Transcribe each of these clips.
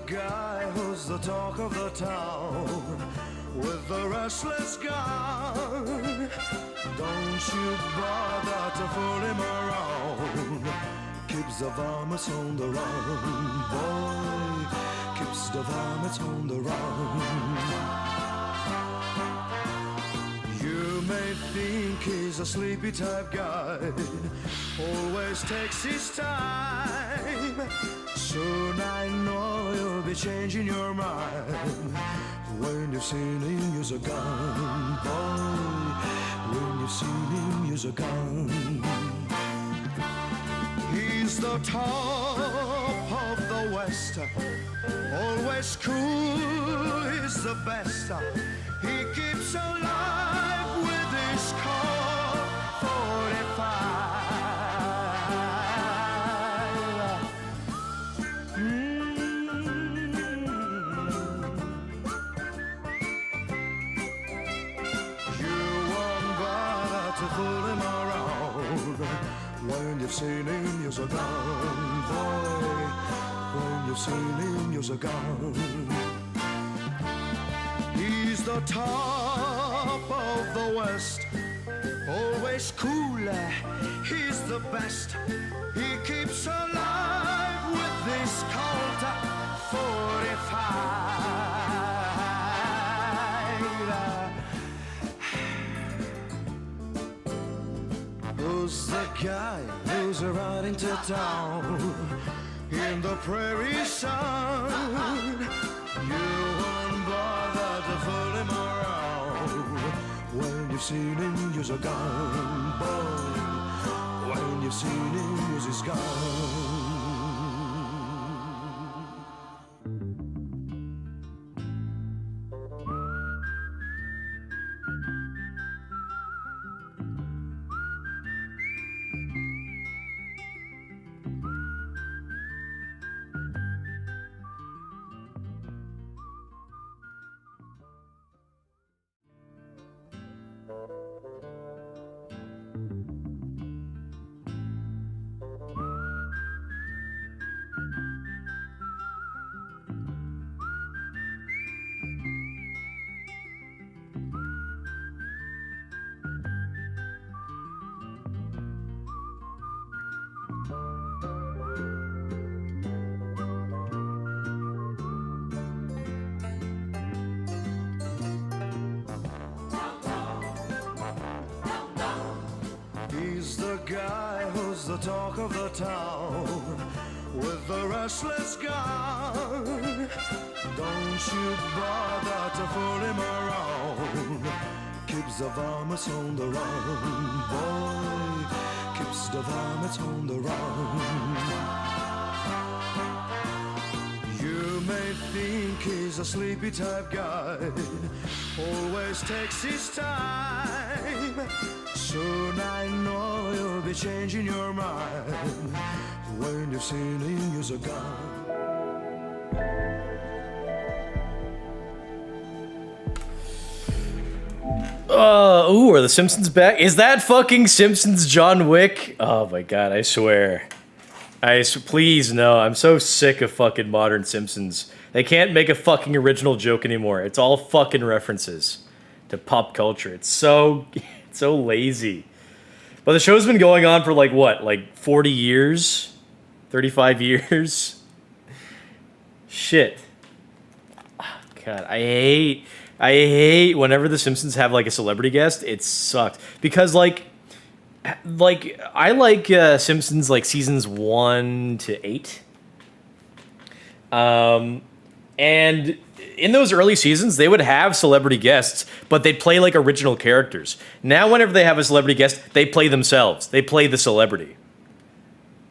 guy who's the talk of the town with the restless gun. Don't you bother to fool him around. Keeps the varmints on the run, boy. Keeps the varmints on the run. You may think he's a sleepy type guy, always takes his time. Soon I know you'll be changing your mind when you've seen him use a gun, boy. When you've seen him use a gun. He's the top of the West, always cool, he's the best. He keeps alive with his Colt 45. You won't bother to fool him around when you've seen him use a gun, boy. When you've seen him use a gun. He's the top of the West, always cool, he's the best. He keeps alive with this Colt 45. Who's the guy who's riding to town in the prairie sun? You won't bother to fool him around when you've seen him use a gun, boy. When you've seen him use his gun. He's the guy who's the talk of the town with the restless gun. Don't you bother to fool him around. Keeps the varmints on the run, boy. Keeps the varmints on the run. You may think he's a sleepy type guy, always takes his time. Soon I know you'll be changing your mind when you've seen him use a gun. Ooh, are the Simpsons back? Is that fucking Simpsons John Wick? Oh my god, I swear. Please, no. I'm so sick of fucking modern Simpsons. They can't make a fucking original joke anymore. It's all fucking references to pop culture. It's so lazy. But the show's been going on for like what? Like 40 years? 35 years? Shit. Oh, god, I hate whenever the Simpsons have like a celebrity guest. It sucks because like I like Simpsons like seasons 1 to 8. And in those early seasons, they would have celebrity guests, but they'd play like original characters. Now, whenever they have a celebrity guest, they play themselves. They play the celebrity.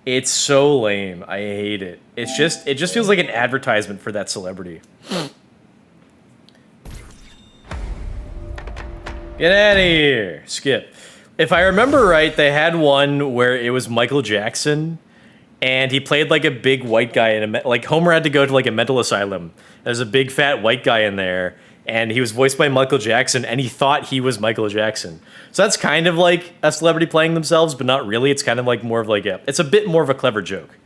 It's so lame. I hate it. It just feels like an advertisement for that celebrity. Get out of here. Skip. If I remember right, they had one where it was Michael Jackson, and he played like a big white guy in a like Homer had to go to like a mental asylum. There's a big fat white guy in there, and he was voiced by Michael Jackson, and he thought he was Michael Jackson. So that's kind of like a celebrity playing themselves, but not really. It's kind of like more of like it's a bit more of a clever joke.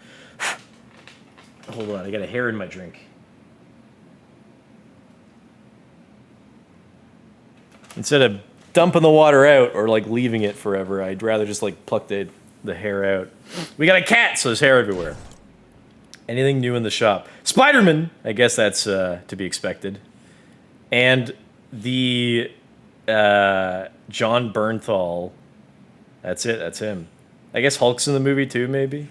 Hold on, I got a hair in my drink. Instead of dumping the water out or like leaving it forever, I'd rather just like pluck the hair out. We got a cat, so there's hair everywhere. Anything new in the shop? Spider-Man! I guess that's to be expected. And the John Bernthal. That's it, that's him. I guess Hulk's in the movie too, maybe?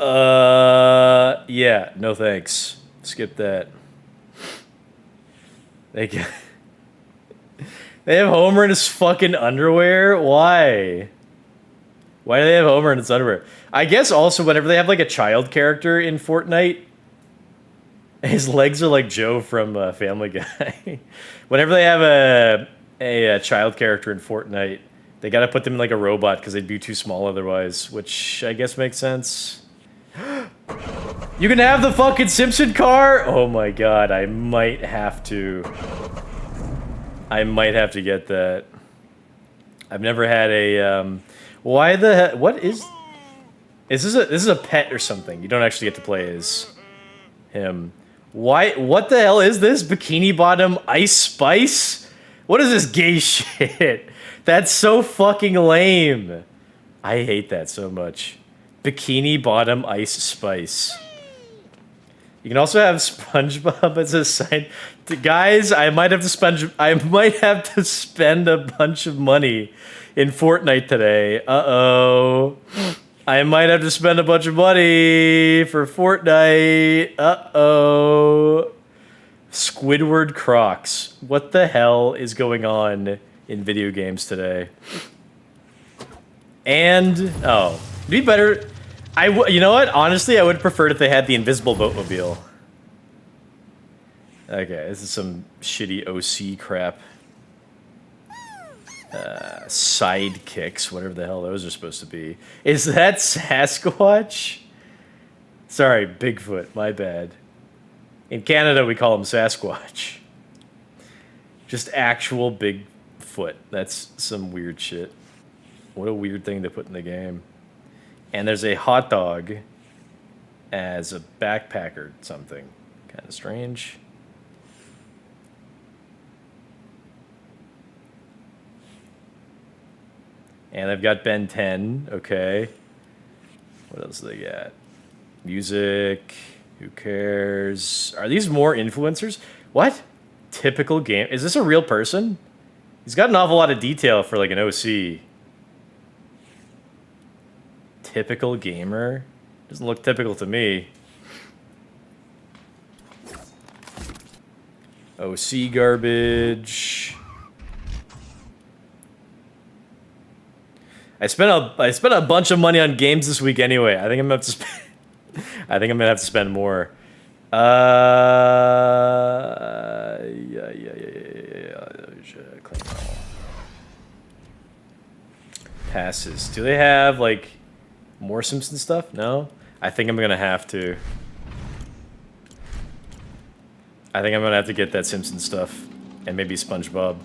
Yeah, no thanks. Skip that. They have Homer in his fucking underwear? Why? Why do they have Homer in his underwear? I guess also whenever they have like a child character in Fortnite, his legs are like Joe from Family Guy. Whenever they have a child character in Fortnite, they gotta put them in like a robot because they'd be too small otherwise, which I guess makes sense. You can have the fucking Simpson car? Oh my god, I might have to get that. I've never had a, why the heck, what is this is a pet or something. You don't actually get to play as him. Why, what the hell is this? Bikini Bottom Ice Spice? What is this gay shit? That's so fucking lame. I hate that so much. Bikini Bottom Ice Spice. You can also have SpongeBob as a sign. Guys, I might have to spend a bunch of money in Fortnite today. Uh-oh. I might have to spend a bunch of money for Fortnite. Uh-oh. Squidward Crocs. What the hell is going on in video games today? And, oh, it'd be better. You know what? Honestly, I would prefer if they had the invisible boatmobile. Okay, this is some shitty OC crap. Sidekicks, whatever the hell those are supposed to be. Is that Sasquatch? Sorry, Bigfoot, my bad. In Canada, we call him Sasquatch. Just actual Bigfoot. That's some weird shit. What a weird thing to put in the game. And there's a hot dog as a backpacker something. Kind of strange. And they've got Ben 10, okay. What else do they got? Music, who cares? Are these more influencers? What? Typical game. Is this a real person? He's got an awful lot of detail for like an OC. Typical gamer? Doesn't look typical to me. OC garbage. I spent a bunch of money on games this week anyway. I think I'm gonna have to spend. I think I'm gonna have to spend more. Yeah. Claim all. Passes. Do they have like more Simpson stuff? No. I think I'm gonna have to. I think I'm gonna have to get that Simpson stuff, and maybe SpongeBob.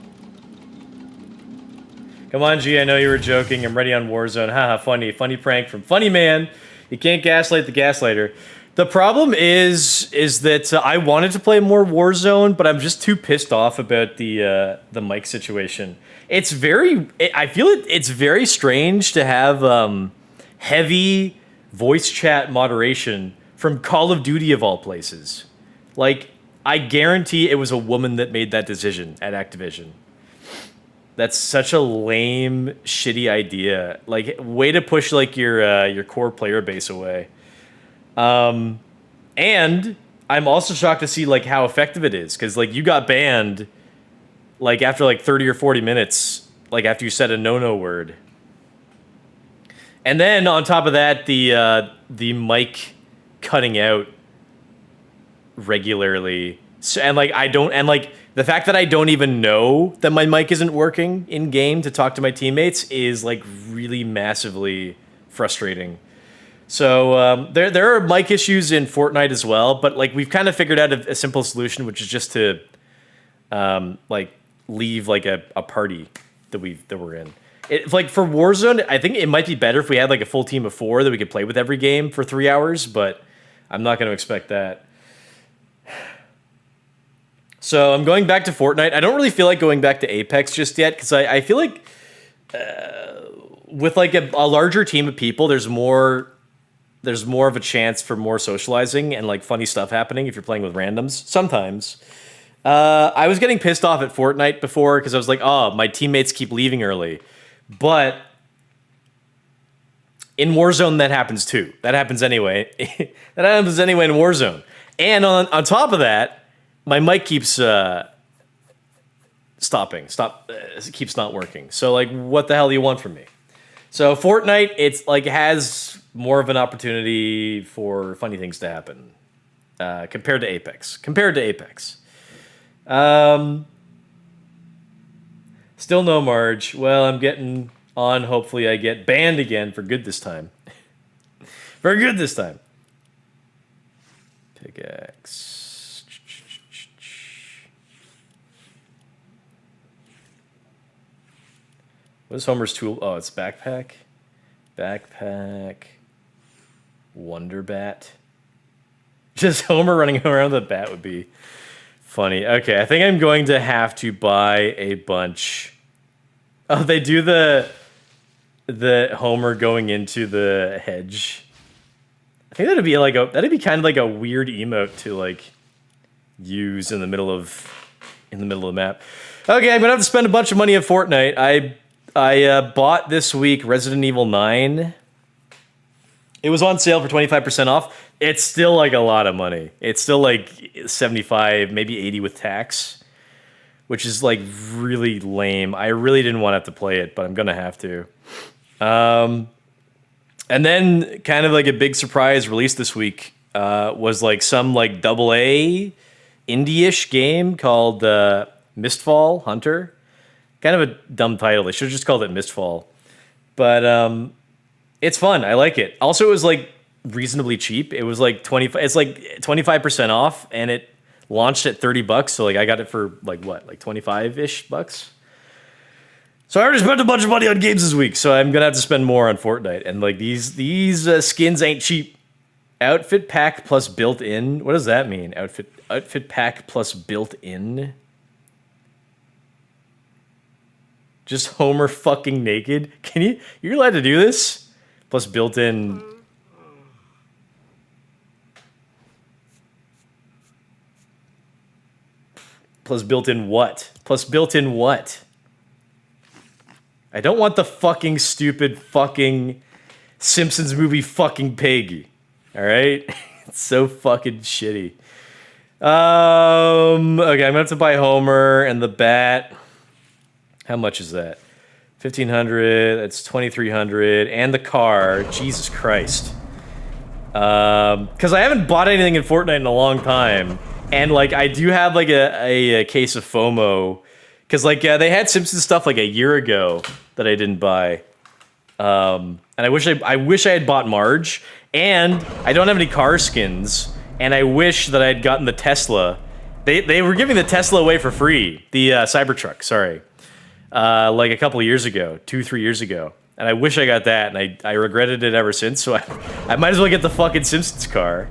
Come on, G, I know you were joking. I'm ready on Warzone. Haha, funny. Funny prank from Funny Man. You can't gaslight the gaslighter. The problem is that I wanted to play more Warzone, but I'm just too pissed off about the mic situation. I feel it's very strange to have heavy voice chat moderation from Call of Duty of all places. Like, I guarantee it was a woman that made that decision at Activision. That's such a lame, shitty idea. Like, way to push like your core player base away. And I'm also shocked to see like how effective it is, because like you got banned like after like 30 or 40 minutes, like after you said a no word. And then on top of that, the mic cutting out regularly. So, and the fact that I don't even know that my mic isn't working in game to talk to my teammates is like really massively frustrating. So there are mic issues in Fortnite as well, but like we've kind of figured out a simple solution, which is just to like leave like a party that we're in. Like for Warzone, I think it might be better if we had like a full team of 4 that we could play with every game for 3 hours, but I'm not going to expect that. So I'm going back to Fortnite. I don't really feel like going back to Apex just yet because I feel like with like a larger team of people, there's more of a chance for more socializing and like funny stuff happening if you're playing with randoms. Sometimes. I was getting pissed off at Fortnite before because I was like, oh, my teammates keep leaving early. But in Warzone, that happens too. That happens anyway. That happens anyway in Warzone. And on top of that, my mic keeps keeps not working. So like, what the hell do you want from me? So Fortnite, it's like has more of an opportunity for funny things to happen compared to Apex. Still no Marge. Well, I'm getting on. Hopefully, I get banned again for good this time. For good this time. Pickaxe. What is Homer's tool? Oh, it's backpack. Backpack. Wonder bat. Just Homer running around with a bat would be funny. Okay, I think I'm going to have to buy a bunch. Oh, they do the Homer going into the hedge. I think that'd be kind of like a weird emote to like use in the middle of the map. Okay, I'm gonna have to spend a bunch of money at Fortnite. I bought this week Resident Evil 9. It was on sale for 25% off. It's still like a lot of money. It's still like 75, maybe 80 with tax, which is like really lame. I really didn't want to have to play it, but I'm gonna have to. And then kind of like a big surprise release this week was like some like AA indie-ish game called Mistfall Hunter. Kind of a dumb title. They should have just called it Mistfall. But it's fun. I like it. Also, it was like reasonably cheap. It was like 25% off, and it launched at $30. So like I got it for like what, like 25-ish bucks. So I already spent a bunch of money on games this week, so I'm gonna have to spend more on Fortnite. And like these skins ain't cheap. Outfit pack plus built in. What does that mean? Outfit pack plus built in. Just Homer fucking naked. You're allowed to do this? Plus built in. Plus built in what? Plus built in what? I don't want the fucking stupid fucking Simpsons movie fucking pig. All right? It's so fucking shitty. Okay, I'm gonna have to buy Homer and the bat. How much is that? 1,500. That's 2,300, and the car. Jesus Christ. Because I haven't bought anything in Fortnite in a long time, and like I do have like a case of FOMO. Because like they had Simpsons stuff like a year ago that I didn't buy, and I wish I had bought Marge, and I don't have any car skins, and I wish that I had gotten the Tesla. They were giving the Tesla away for free, the Cybertruck. Sorry, like a couple of years ago, 2-3 years ago, and I wish I got that, and I regretted it ever since. So I might as well get the fucking Simpsons car.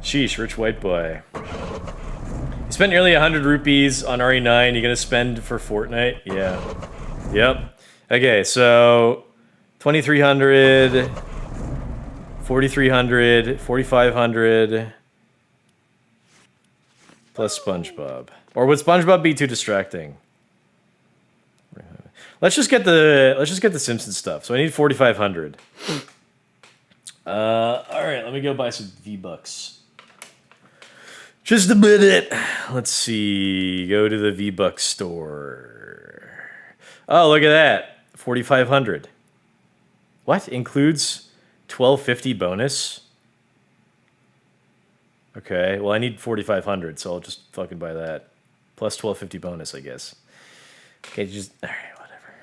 Sheesh, rich white boy. You spent nearly 100 rupees on RE9. You're gonna spend for Fortnite? Yeah. Yep. Okay, so 2,300, 4,300, 4,500 plus SpongeBob. Or would SpongeBob be too distracting? Let's just get the Simpsons stuff. So I need 4,500. All right, let me go buy some V-Bucks. Just a minute. Let's see. Go to the V-Bucks store. Oh, look at that. 4,500. What? Includes 1,250 bonus? Okay, well, I need 4,500, so I'll just fucking buy that. Plus 1,250 bonus, I guess. Okay, just... Alright, whatever.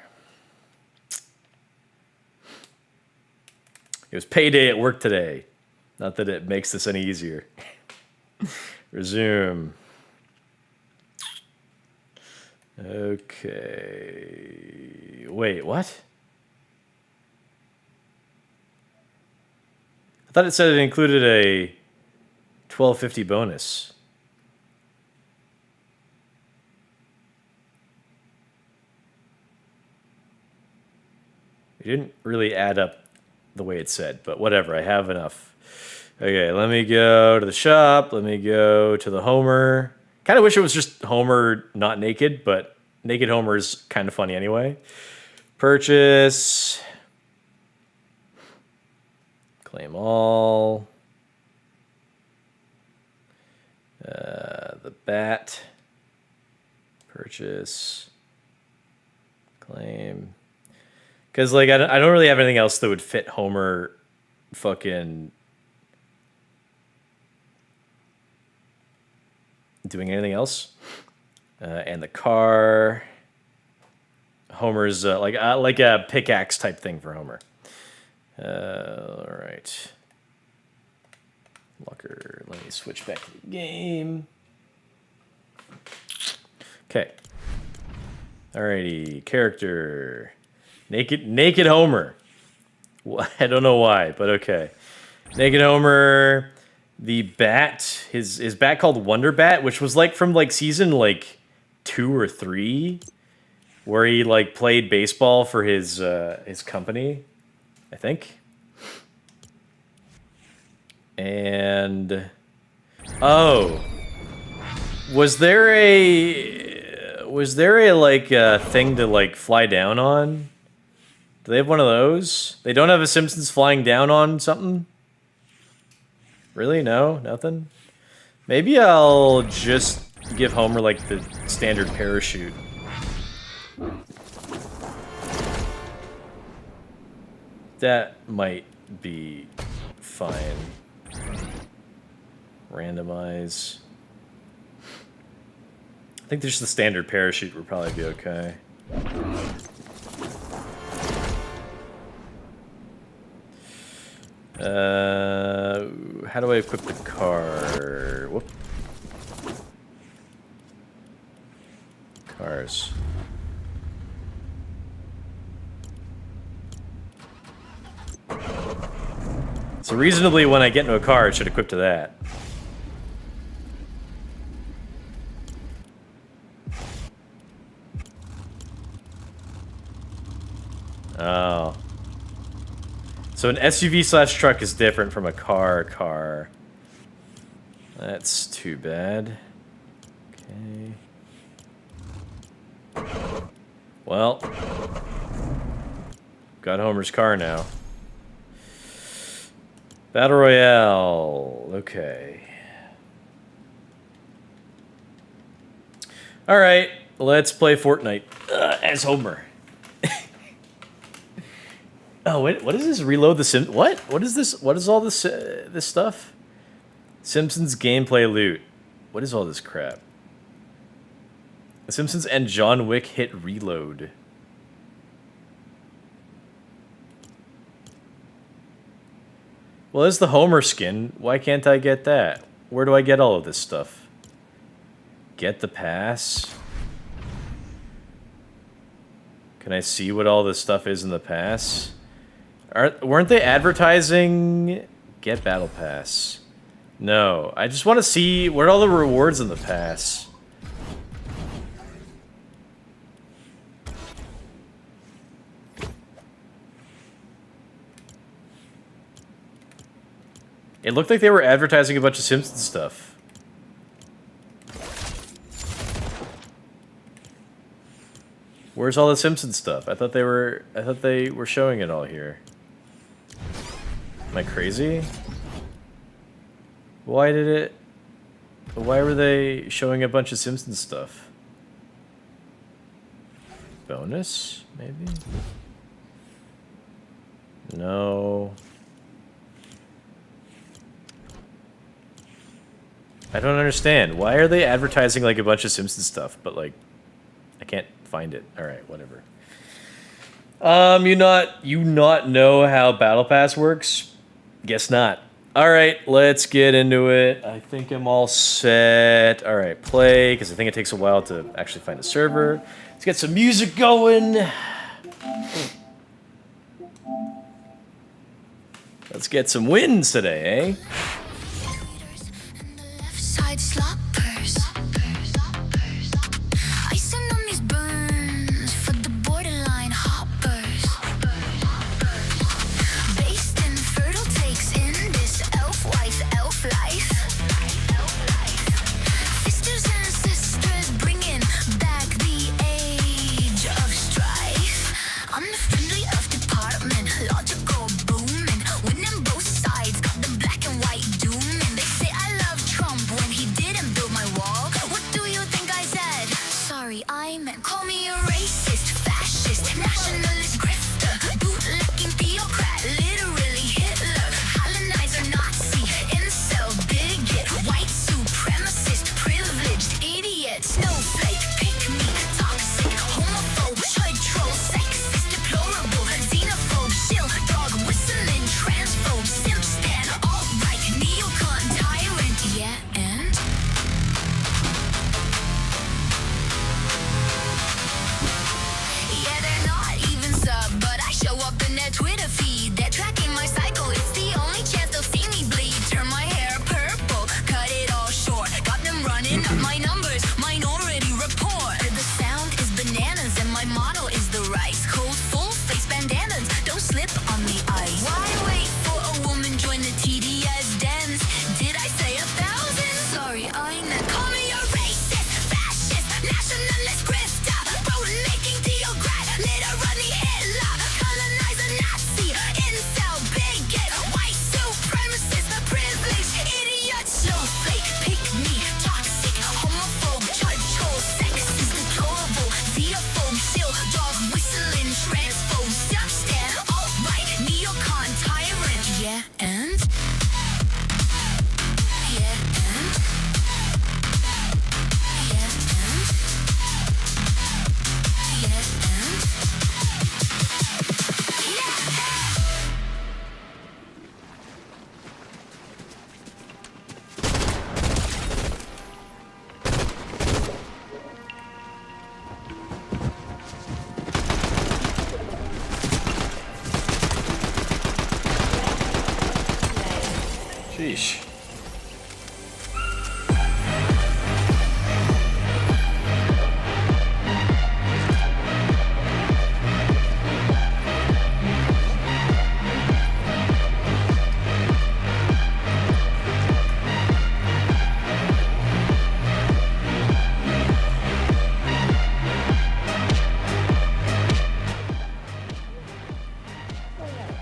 It was payday at work today. Not that it makes this any easier. Resume. Okay. Wait, what? I thought it said it included a 1,250 bonus. It didn't really add up the way it said, but whatever. I have enough. Okay, let me go to the shop. Let me go to the Homer. Kind of wish it was just Homer not naked, but naked Homer is kind of funny anyway. Purchase. Claim all. The bat. Purchase. Claim. Because, like, I don't really have anything else that would fit Homer fucking doing anything else. And the car. Homer's like a pickaxe type thing for Homer. All right. Locker. Let me switch back to the game. Okay. Alrighty. Character. Naked Homer. I don't know why, but okay. Naked Homer. The bat. His bat called Wonder Bat, which was like from like season like 2 or 3, where he like played baseball for his company, I think. And oh, was there a like thing to like fly down on? Do they have one of those? They don't have a Simpsons flying down on something? Really? No? Nothing? Maybe I'll just give Homer like the standard parachute. That might be fine. Randomize. I think just the standard parachute would probably be okay. How do I equip the car? Whoop. Cars. So reasonably, when I get into a car, it should equip to that. Oh. So an SUV/truck is different from a car. That's too bad. Okay. Well. Got Homer's car now. Battle Royale. Okay. Alright, let's play Fortnite as Homer. Oh, wait, what is this? Reload the Sim... What? What is this? What is all this this stuff? Simpsons gameplay loot. What is all this crap? The Simpsons and John Wick hit reload. Well, there's the Homer skin. Why can't I get that? Where do I get all of this stuff? Get the pass? Can I see what all this stuff is in the pass? Weren't they advertising get battle pass? No, I just want to see what are all the rewards in the pass. It looked like they were advertising a bunch of Simpsons stuff. Where's all the Simpsons stuff? I thought they were showing it all here. Am I crazy? Why were they showing a bunch of Simpsons stuff? Bonus, maybe? No. I don't understand. Why are they advertising like a bunch of Simpsons stuff, but like I can't find it. All right, whatever. You not know how Battle Pass works? Guess not. All right, let's get into it. I think I'm all set. All right, play, because I think it takes a while to actually find a server. Let's get some music going. Let's get some wins today, eh? me a racist, fascist, nationalist grifter, bootlicking theocrat, literally Hitler, colonizer, Nazi, incel, bigot, white supremacist, privileged idiot, snowflake, pick me, toxic, homophobe, chud troll, sexist, deplorable, xenophobe, shill, dog, whistling, transphobe, simp stan, alt-right, neocon, tyrant, yeah, and? Yeah, they're not even sub, but I show up in their Twitter feed. They're tracking my cycle, it's the only chance they'll see me bleed. Turn my hair purple, cut it all short. Got them running up my numbers, Minority Report. The sound is bananas and my model is the rice. Cold full face bandanas, don't slip on the ice. Why wait for a woman join the TDS dens? Did I say 1,000? Sorry, I meant call me a racist, fascist, nationalist grifter, bootlicking theocrat, literally Hitler, colonizer, Nazi, incel, bigot, white supremacist, privileged idiot, snowflake, pick me, toxic, homophobe, chud troll, sexist, deplorable, xenophobe, shill, dog, whistling, transphobe, simp stan, alt-right, neocon, tyrant, yeah, and? Yeah, and? Yeah, and? Yeah, and? Sheesh.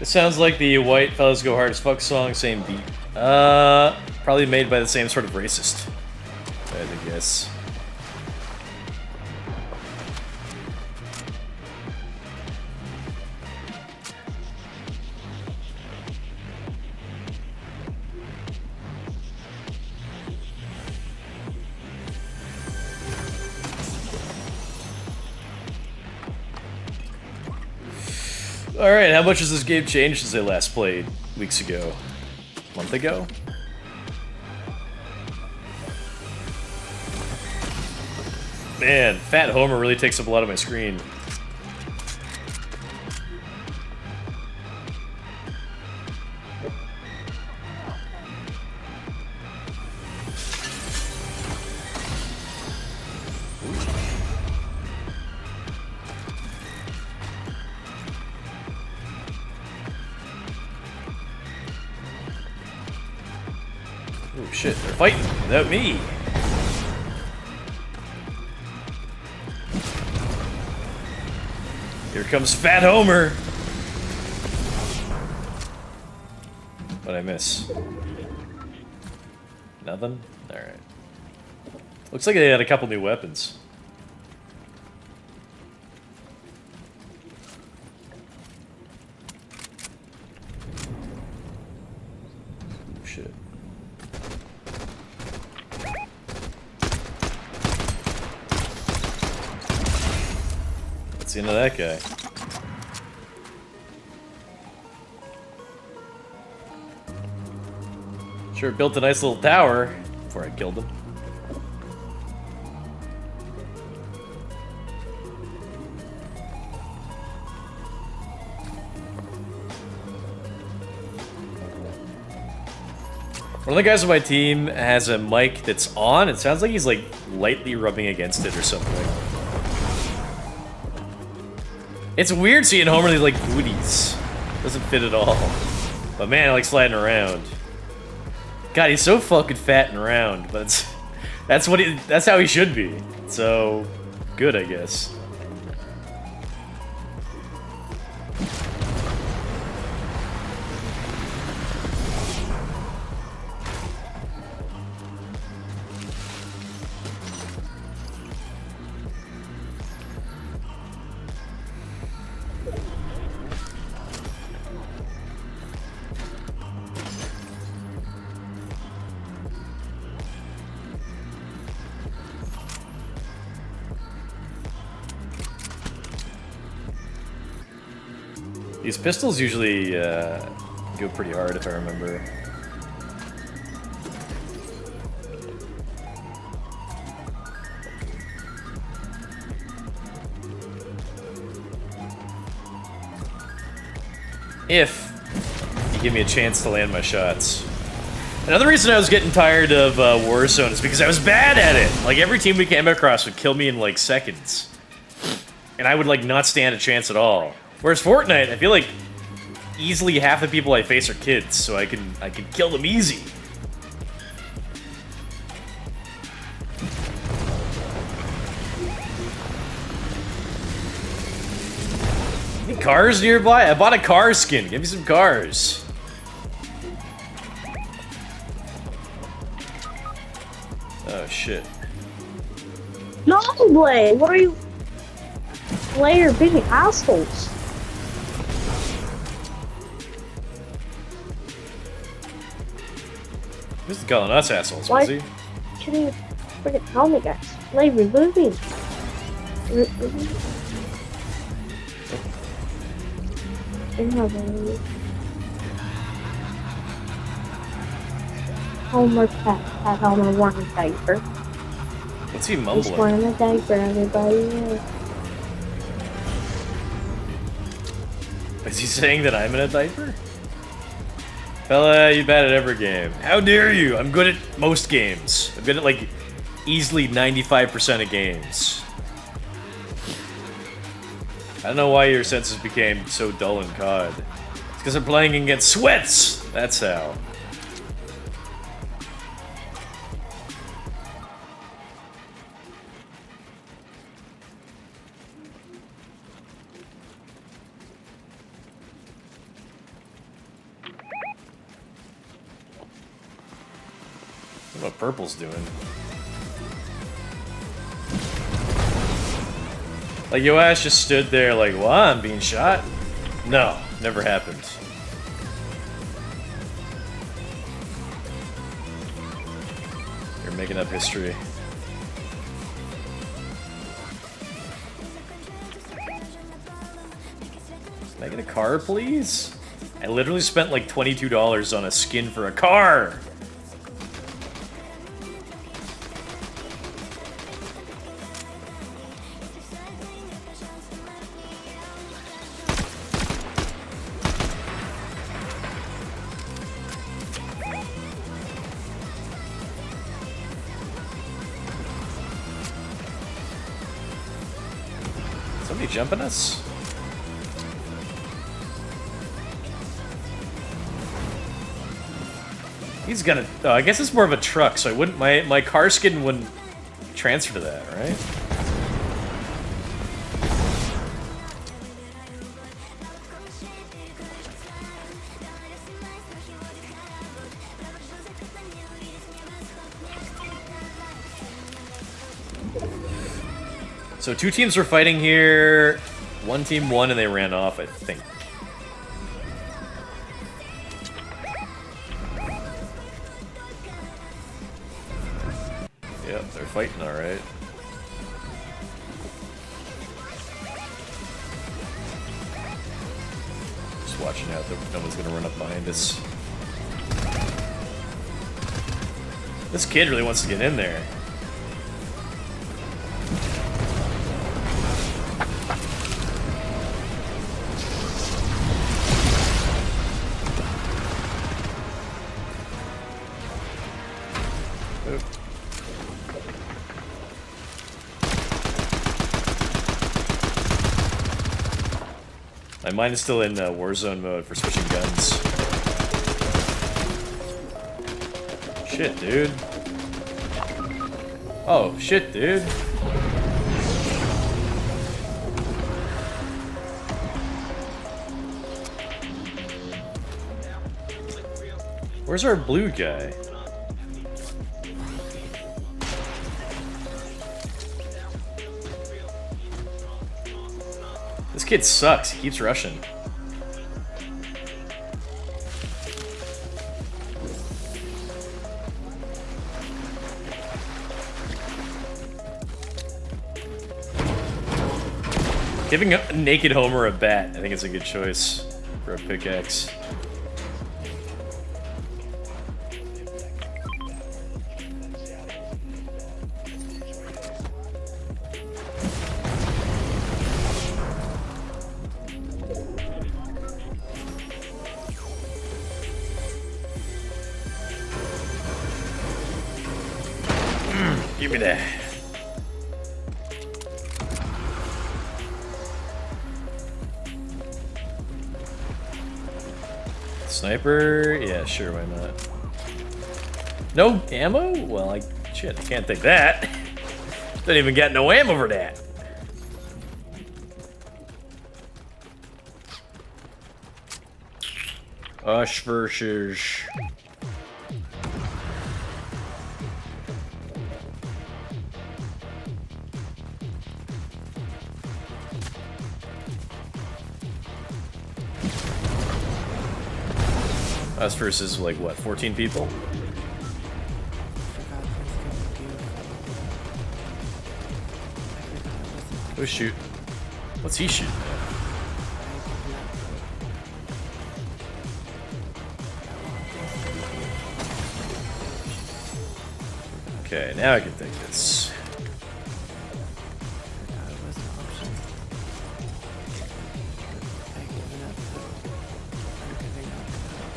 It sounds like the White Fellas Go Hard as Fuck song, same beat. Probably made by the same sort of racist, I guess. Alright, how much has this game changed since I last played weeks ago? A month ago? Man, Fat Homer really takes up a lot of my screen. Oh shit, they're fighting without me. Here comes Fat Homer. What'd I miss? Nothing? Alright. Looks like they had a couple new weapons. Oh, shit. That's the end of that guy. Sure built a nice little tower before I killed him. One of the guys on my team has a mic that's on. It sounds like he's like lightly rubbing against it or something. It's weird seeing Homer with like booties. Doesn't fit at all. But man, I like sliding around. God, he's so fucking fat and round, but that's how he should be. So good, I guess. These pistols usually go pretty hard, if I remember. If you give me a chance to land my shots. Another reason I was getting tired of Warzone is because I was bad at it. Like, every team we came across would kill me in, like, seconds. And I would, like, not stand a chance at all. Whereas Fortnite, I feel like easily half the people I face are kids, so I can kill them easy. Any cars nearby? I bought a car skin. Give me some cars. Oh shit. No way! What are you? Player being assholes. Who's calling us assholes, Why was he? can you freaking tell me, guys? Play removing. Homer Pat Homer wearing a diaper. What's he He's mumbling? wearing a diaper, everybody. Is he saying that I'm in a diaper? Fella, you bad at every game. How dare you? I'm good at most games. I'm good at, like, easily 95% of games. I don't know why your senses became so dull in COD. It's because I'm playing against sweats! That's how. What purple's doing? Like, your ass just stood there like, what? I'm being shot? No, never happened. You're making up history. Can I get a car, please? I literally spent like $22 on a skin for a car! Somebody jumping us? He's gonna. Oh, I guess it's more of a truck, so I wouldn't. My car skin wouldn't transfer to that, right? So two teams were fighting here. One team won and they ran off, I think. Yep, they're fighting alright. Just watching out that no one's gonna run up behind us. This kid really wants to get in there. My mind is still in Warzone mode for switching guns. Shit, dude. Oh, shit, dude. Where's our blue guy? This kid sucks. He keeps rushing. Giving a naked Homer a bat, I think it's a good choice. for a pickaxe. Give me that. Sniper? Yeah, sure, why not? No ammo? Well, shit, I can't take that. Didn't even get no ammo for that. Ush versus... Us versus, like, what, 14 people? Oh, shoot. What's he shooting at? Okay, now I can take this.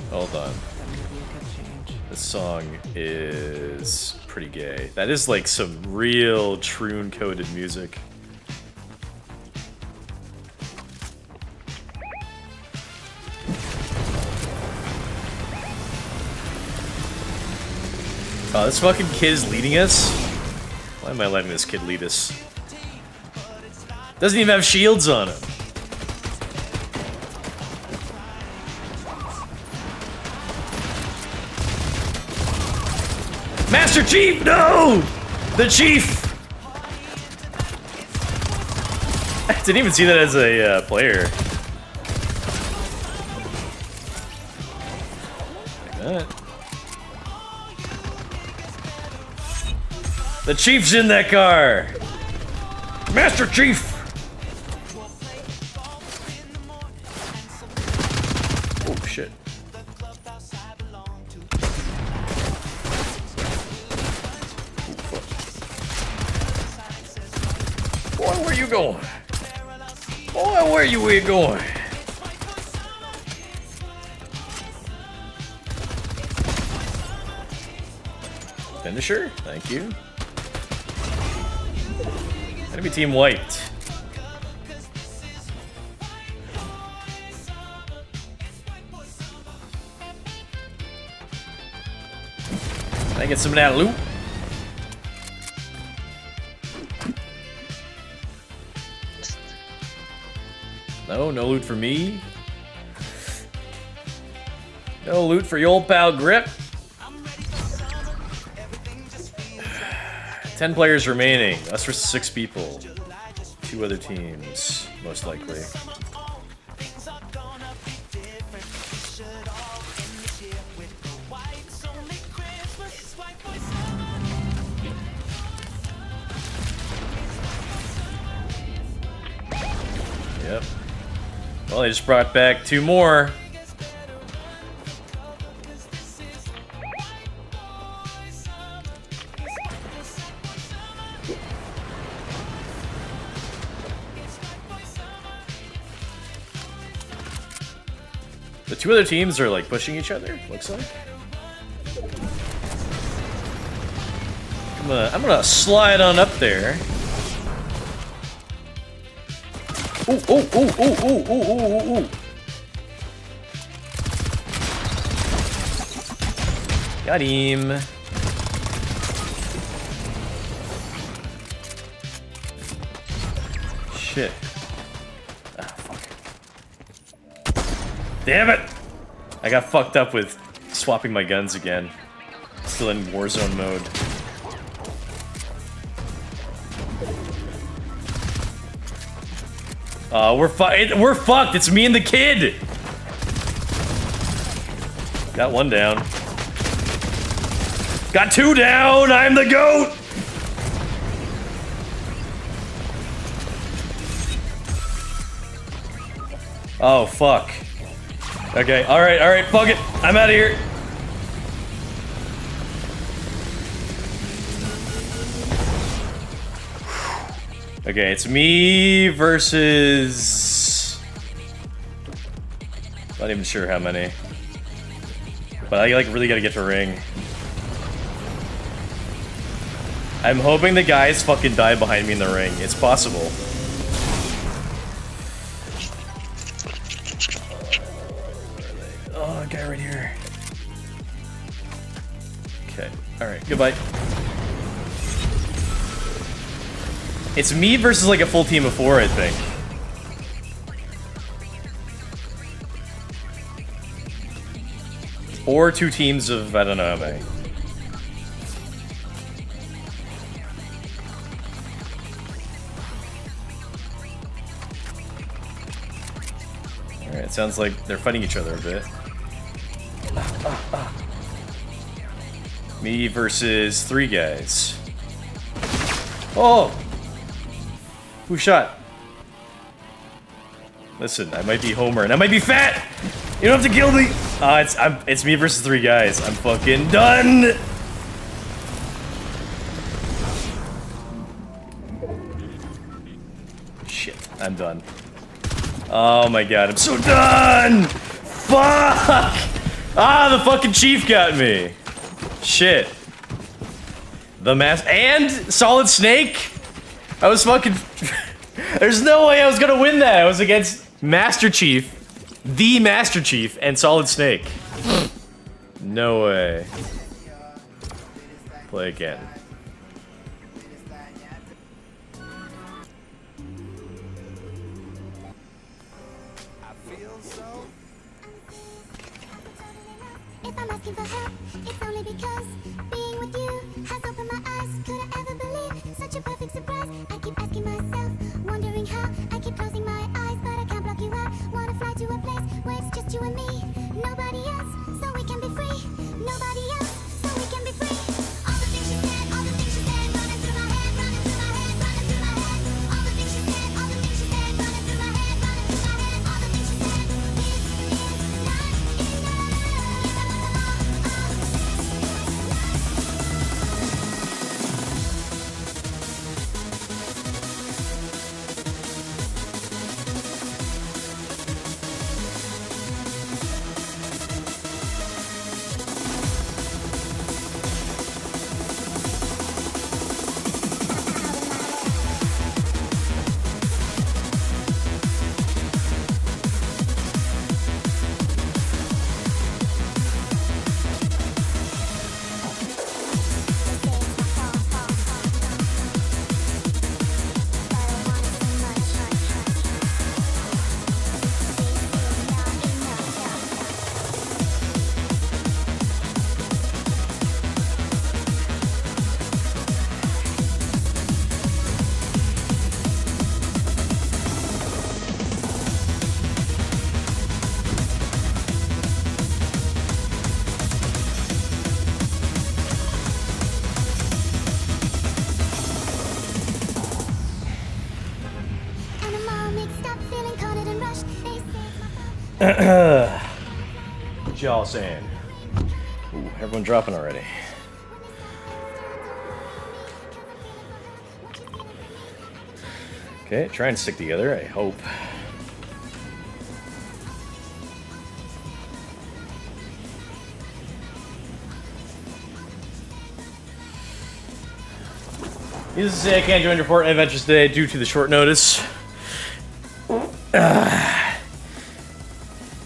Hold on. This song is pretty gay. That is like some real Troon-coded music. Oh, this fucking kid is leading us? Why am I letting this kid lead us? Doesn't even have shields on him. Master Chief, no! The Chief! I didn't even see that as a player. Like that. The Chief's in that car! Master Chief! Oh, shit. Boy, where you going? Boy, where you going? Finisher? Thank you. Enemy team white. Can I get some of that loot? No loot for me. No loot for your old pal Grip. 10 players remaining. Us versus 6 people. 2 other teams, most likely. Yep. Well, they just brought back 2 more. The 2 other teams are like pushing each other, looks like. I'm gonna slide on up there. Ooh, ooh, ooh, ooh, ooh, ooh, ooh, ooh. Got him. Shit. Ah, fuck. Damn it! I got fucked up with swapping my guns again. Still in Warzone mode. We're fucked! It's me and the kid! Got 1 down. Got 2 down! I'm the GOAT! Oh, fuck. Okay, alright, fuck it. I'm out of here. Okay, it's me versus... Not even sure how many. But I like really gotta get to ring. I'm hoping the guys fucking die behind me in the ring. It's possible. Oh, guy right here. Okay, alright, goodbye. It's me versus like a full team of 4, I think. Or 2 teams of, I don't know how many. Alright, it sounds like they're fighting each other a bit. Me versus 3 guys. Oh! Who shot? Listen, I might be Homer and I might be fat! You don't have to kill me! It's me versus 3 guys. I'm fucking done! Shit, I'm done. Oh my god, I'm so done! Fuck! Ah, the fucking chief got me! Shit. The mass- and Solid Snake? I was fucking- There's no way I was gonna win that! I was against Master Chief, the Master Chief, and Solid Snake. No way. Play again. If I'm asking for help, it's only because being with you has opened my eyes. Could I ever believe such a perfect surprise? I keep asking myself, wondering how. I keep closing my eyes, but I can't block you out. Wanna fly to a place where it's just you and me. Nobody else, so we can be free. Nobody else, so we can be free. All the things you said, all the things you said, running through my head, running through my head, running through my head. All the things you said, all the things you said, running through my head, running through my head. All the things you said, this is not What y'all saying? Ooh, everyone dropping already. Okay, try and stick together, I hope. Needless to say, I can't join your Fortnite adventures today due to the short notice.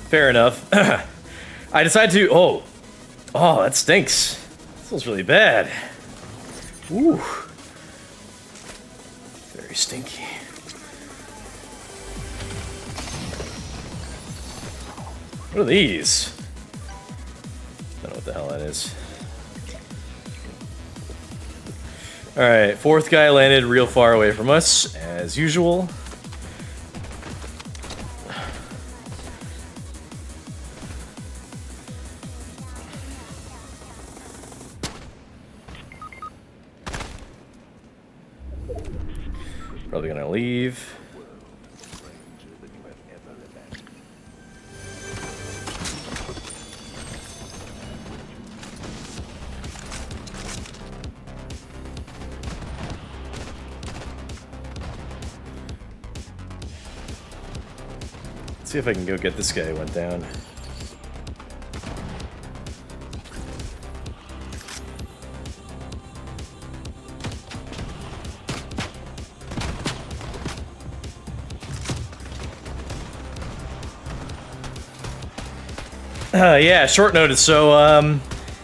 Fair enough. I decided to. Oh, that stinks. That smells really bad. Ooh, very stinky. What are these? I don't know what the hell that is. Alright, 4th guy landed real far away from us, as usual. Probably gonna leave. See if I can go get this guy who went down. Yeah, short notice. So,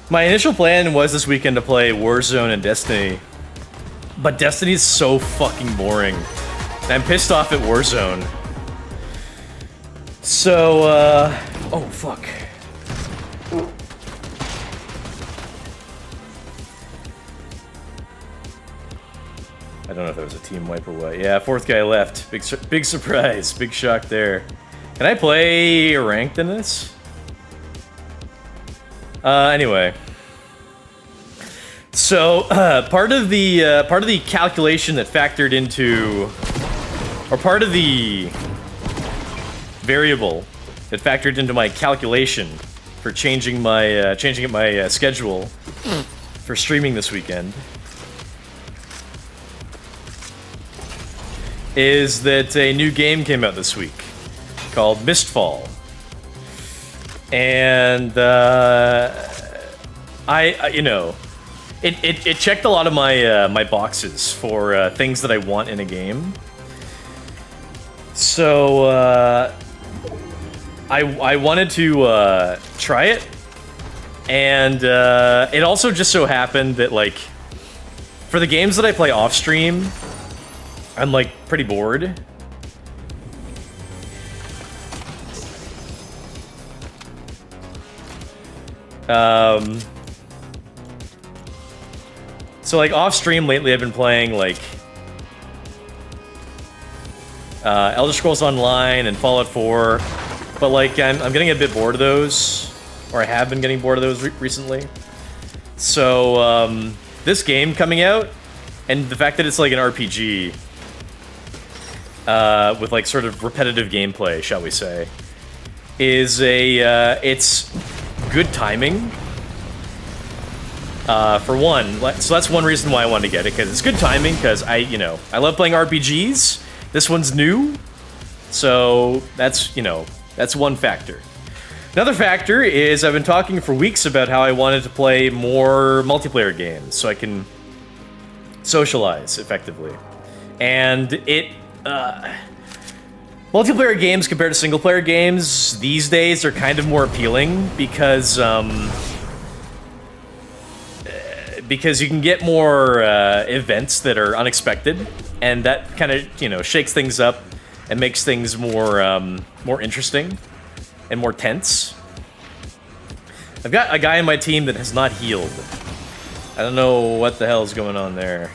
my initial plan was this weekend to play Warzone and Destiny. But Destiny's so fucking boring. And I'm pissed off at Warzone. So, oh, fuck. I don't know if that was a team wipe or what. Yeah, fourth guy left. Big surprise. Big shock there. Can I play ranked in this? Anyway. So, part of the calculation that factored into, or part of the variable that factored into my calculation for changing my schedule for streaming this weekend is that a new game came out this week called Mistfall. And I you know, it checked a lot of my my boxes for things that I want in a game. So I wanted to try it, and it also just so happened that, like, for the games that I play off stream, I'm like pretty bored. So, like, off stream lately, I've been playing like Elder Scrolls Online and Fallout 4, but like I'm getting a bit bored of those, or I have been getting bored of those recently. So this game coming out, and the fact that it's like an RPG with like sort of repetitive gameplay, shall we say, is it's good timing. For one, so that's one reason why I wanted to get it, because it's good timing, because I love playing RPGs. This one's new, so that's one factor. Another factor is I've been talking for weeks about how I wanted to play more multiplayer games so I can socialize effectively. And multiplayer games compared to single player games these days are kind of more appealing because you can get more events that are unexpected, and that kind of shakes things up and makes things more interesting and more tense. I've got a guy in my team that has not healed. I don't know what the hell's going on there.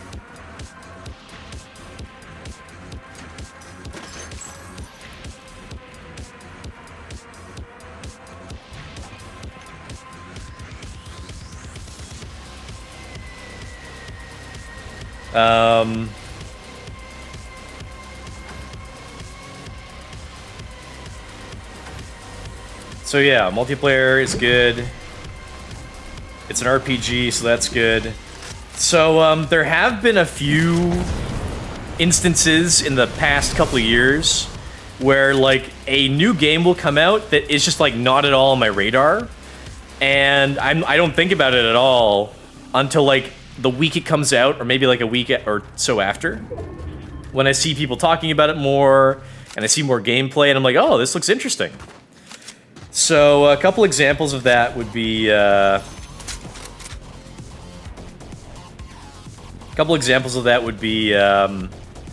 So yeah, multiplayer is good. It's an RPG, so that's good. So there have been a few instances in the past couple of years where like a new game will come out that is just like not at all on my radar, and I don't think about it at all until like the week it comes out, or maybe like a week or so after, when I see people talking about it more and I see more gameplay, and I'm like, oh, this looks interesting. So a couple examples of that would be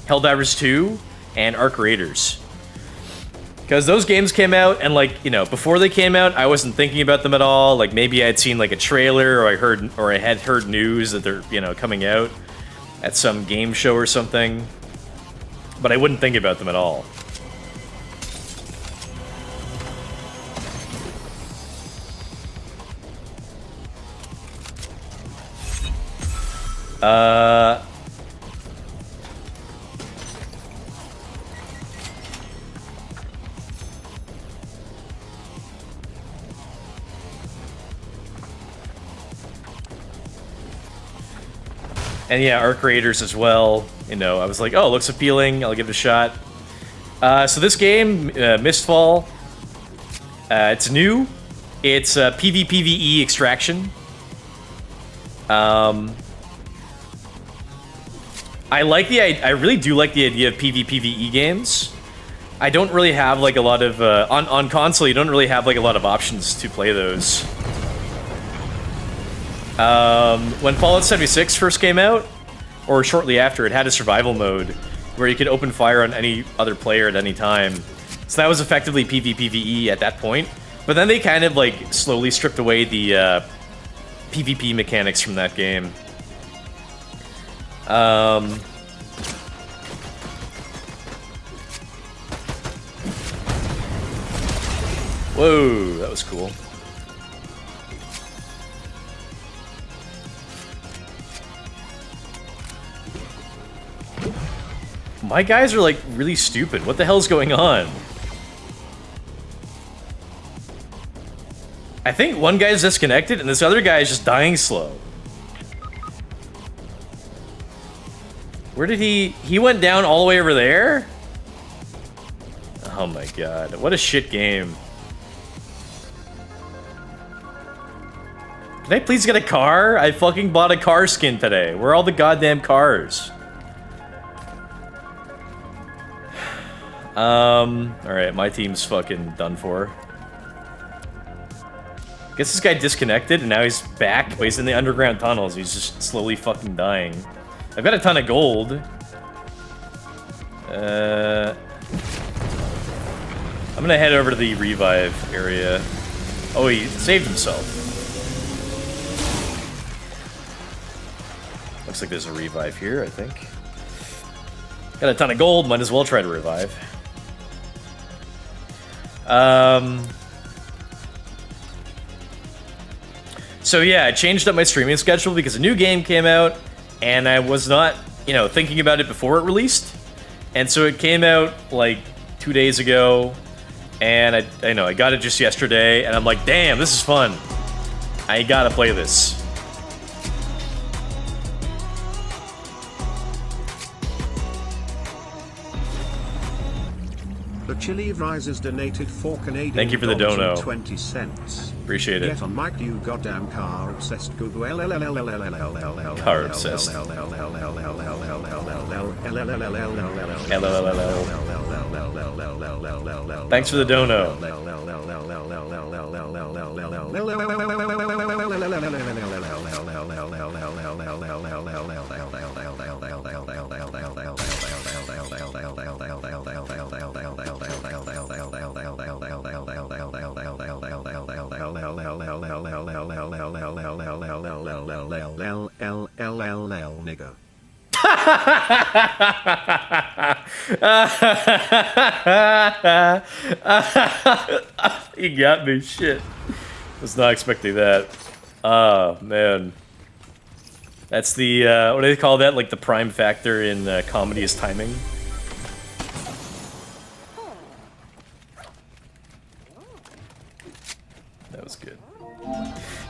Helldivers 2 and Arc Raiders. Because those games came out, and like, before they came out, I wasn't thinking about them at all. Like, maybe I'd seen like a trailer, or I had heard news that they're coming out at some game show or something. But I wouldn't think about them at all. And yeah, Arc Raiders as well. I was like, oh, looks appealing. I'll give it a shot. So this game, Mistfall, it's new. It's PvPvE extraction. I really do like the idea of PvPvE games. I don't really have like a lot of on console. You don't really have like a lot of options to play those. When Fallout 76 first came out, or shortly after, it had a survival mode where you could open fire on any other player at any time. So that was effectively PvPvE at that point. But then they kind of like slowly stripped away the PvP mechanics from that game. Whoa, that was cool. My guys are like really stupid. What the hell is going on? I think one guy's disconnected and this other guy is just dying slow. Where did he went down all the way over there? Oh my god, what a shit game. Can I please get a car? I fucking bought a car skin today. Where are all the goddamn cars? Alright, my team's fucking done for. Guess this guy disconnected and now he's back, but he's in the underground tunnels. He's just slowly fucking dying. I've got a ton of gold. I'm gonna head over to the revive area. Oh, he saved himself. Looks like there's a revive here, I think. Got a ton of gold, might as well try to revive. So yeah, I changed up my streaming schedule because a new game came out, and I was not, you know, thinking about it before it released. And so it came out like 2 days ago, and I know I got it just yesterday, and I'm like, damn, this is fun. I gotta play this. The Chili Risers donated 4 Canadian Thank you for the dono. 20 cents. Appreciate it. Get on mic, you goddamn car obsessed Google. Car obsessed. Thanks for the dono. Nigga. You got me, shit. Was not expecting that. Oh, man. That's the, what do they call that? Like the prime factor in comedy is timing. That was good.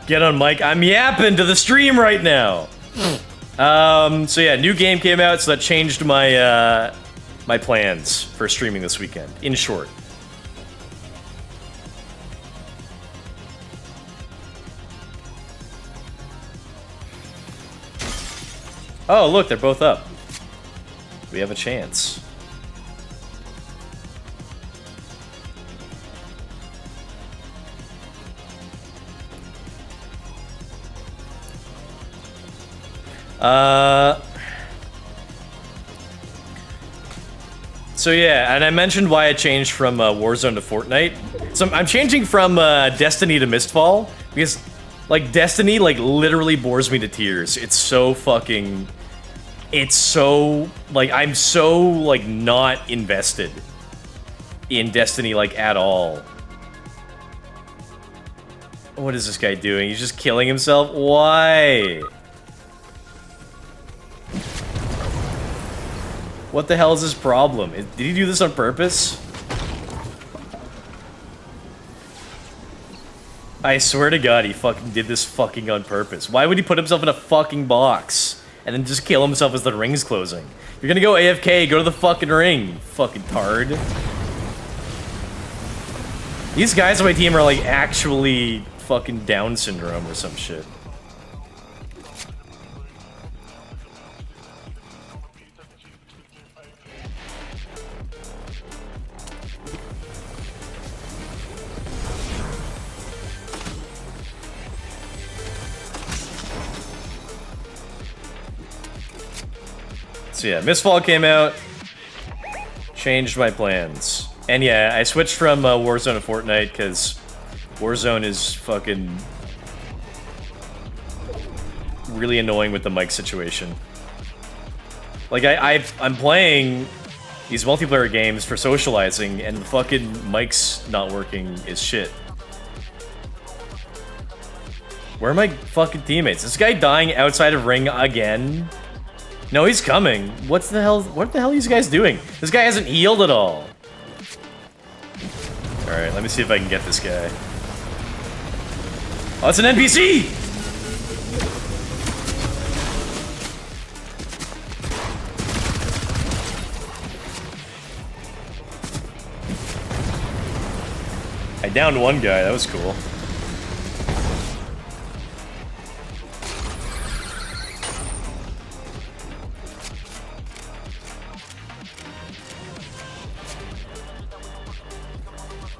Get on mic. I'm yapping to the stream right now. So yeah, new game came out, so that changed my my plans for streaming this weekend. In short. Oh, look, they're both up. We have a chance. So yeah, and I mentioned why I changed from Warzone to Fortnite. So I'm changing from Destiny to Mistfall because, like, Destiny like literally bores me to tears. It's so fucking, it's so like I'm so like not invested in Destiny like at all. What is this guy doing? He's just killing himself. Why? What the hell is his problem? Did he do this on purpose? I swear to God, he fucking did this fucking on purpose. Why would he put himself in a fucking box and then just kill himself as the ring's closing. You're gonna go AFK, go to the fucking ring, you fucking tard. These guys on my team are like actually fucking Down syndrome or some shit. So yeah, Mistfall came out, changed my plans. And yeah, I switched from Warzone to Fortnite because Warzone is fucking really annoying with the mic situation. Like, I'm playing these multiplayer games for socializing, and the fucking mic's not working is shit. Where are my fucking teammates? This guy dying outside of ring again? No, he's coming. What the hell are these guys doing? This guy hasn't healed at all. Alright, let me see if I can get this guy. Oh, it's an NPC! I downed one guy, that was cool.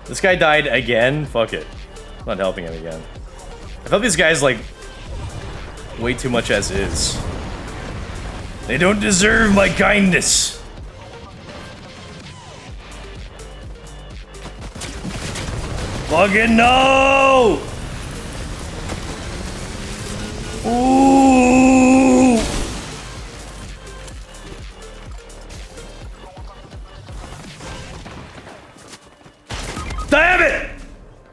This guy died again? Fuck it. I'm not helping him again. I felt these guys, like, way too much as is. They don't deserve my kindness! Fucking no! Ooh! Damn it!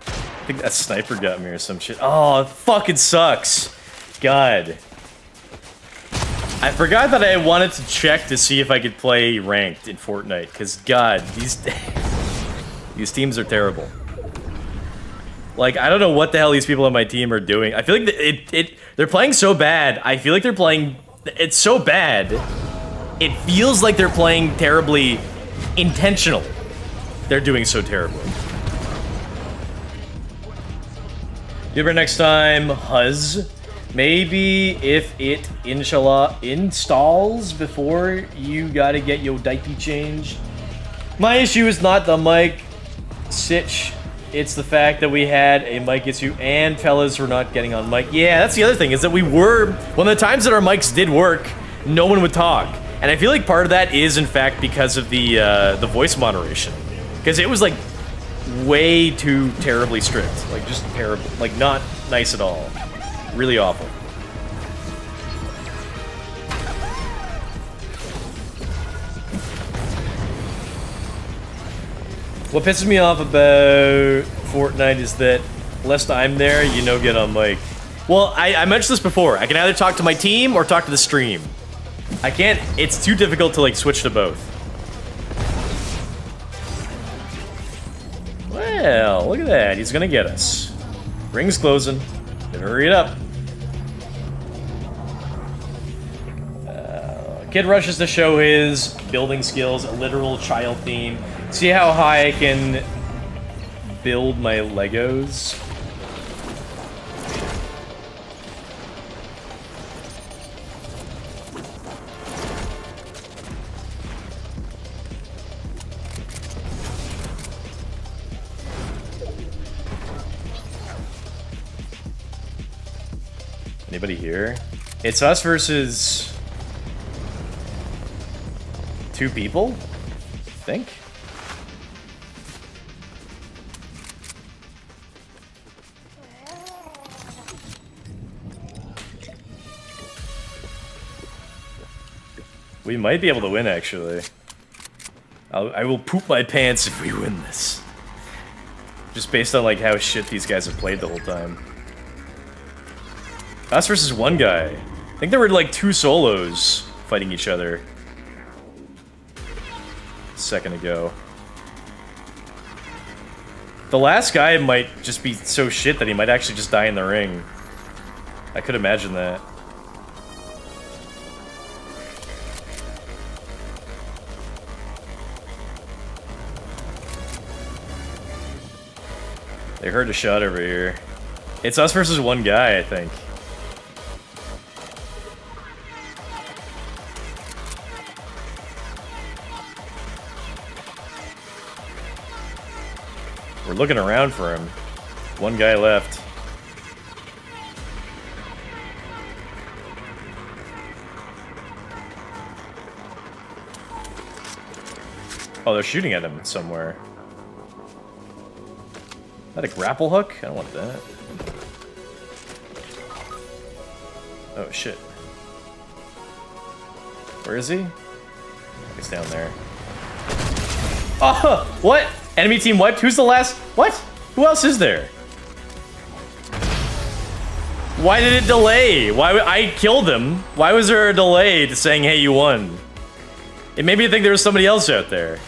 I think that sniper got me or some shit. Oh, it fucking sucks. God. I forgot that I wanted to check to see if I could play ranked in Fortnite, because God, these teams are terrible. Like, I don't know what the hell these people on my team are doing. I feel like they're playing so bad. I feel like they're playing... It's so bad. It feels like they're playing terribly intentional. They're doing so terribly. Give her next time, Huzz. Maybe if it, inshallah, installs before you gotta get your diaper changed. My issue is not the mic sitch. It's the fact that we had a mic issue and fellas were not getting on mic. Yeah, that's the other thing, is that we were... When the times that our mics did work, no one would talk. And I feel like part of that is, in fact, because of the voice moderation. Because it was, like, way too terribly strict. Like, just terrible. Like, not nice at all. Really awful. What pisses me off about Fortnite is that, lest I'm there, you know, get on mic. Well, I mentioned this before. I can either talk to my team or talk to the stream. I can't... It's too difficult to, like, switch to both. Well, look at that. He's gonna get us. Ring's closing. Better hurry it up. Kid rushes to show his building skills, a literal child theme. See how high I can build my Legos? Anybody here? It's us versus 2 people, I think. We might be able to win, actually. I will poop my pants if we win this. Just based on, like, how shit these guys have played the whole time. Us versus 1 guy. I think there were, like, 2 solos fighting each other a second ago. The last guy might just be so shit that he might actually just die in the ring. I could imagine that. They heard a shot over here. It's us versus one guy, I think. We're looking around for him. One guy left. Oh, they're shooting at him somewhere. Is that a grapple hook? I don't want that. Oh, shit. Where is he? He's down there. Oh, what? Enemy team wiped? Who's the last? What? Who else is there? Why did it delay? Why? I killed him. Why was there a delay to saying, hey, you won? It made me think there was somebody else out there.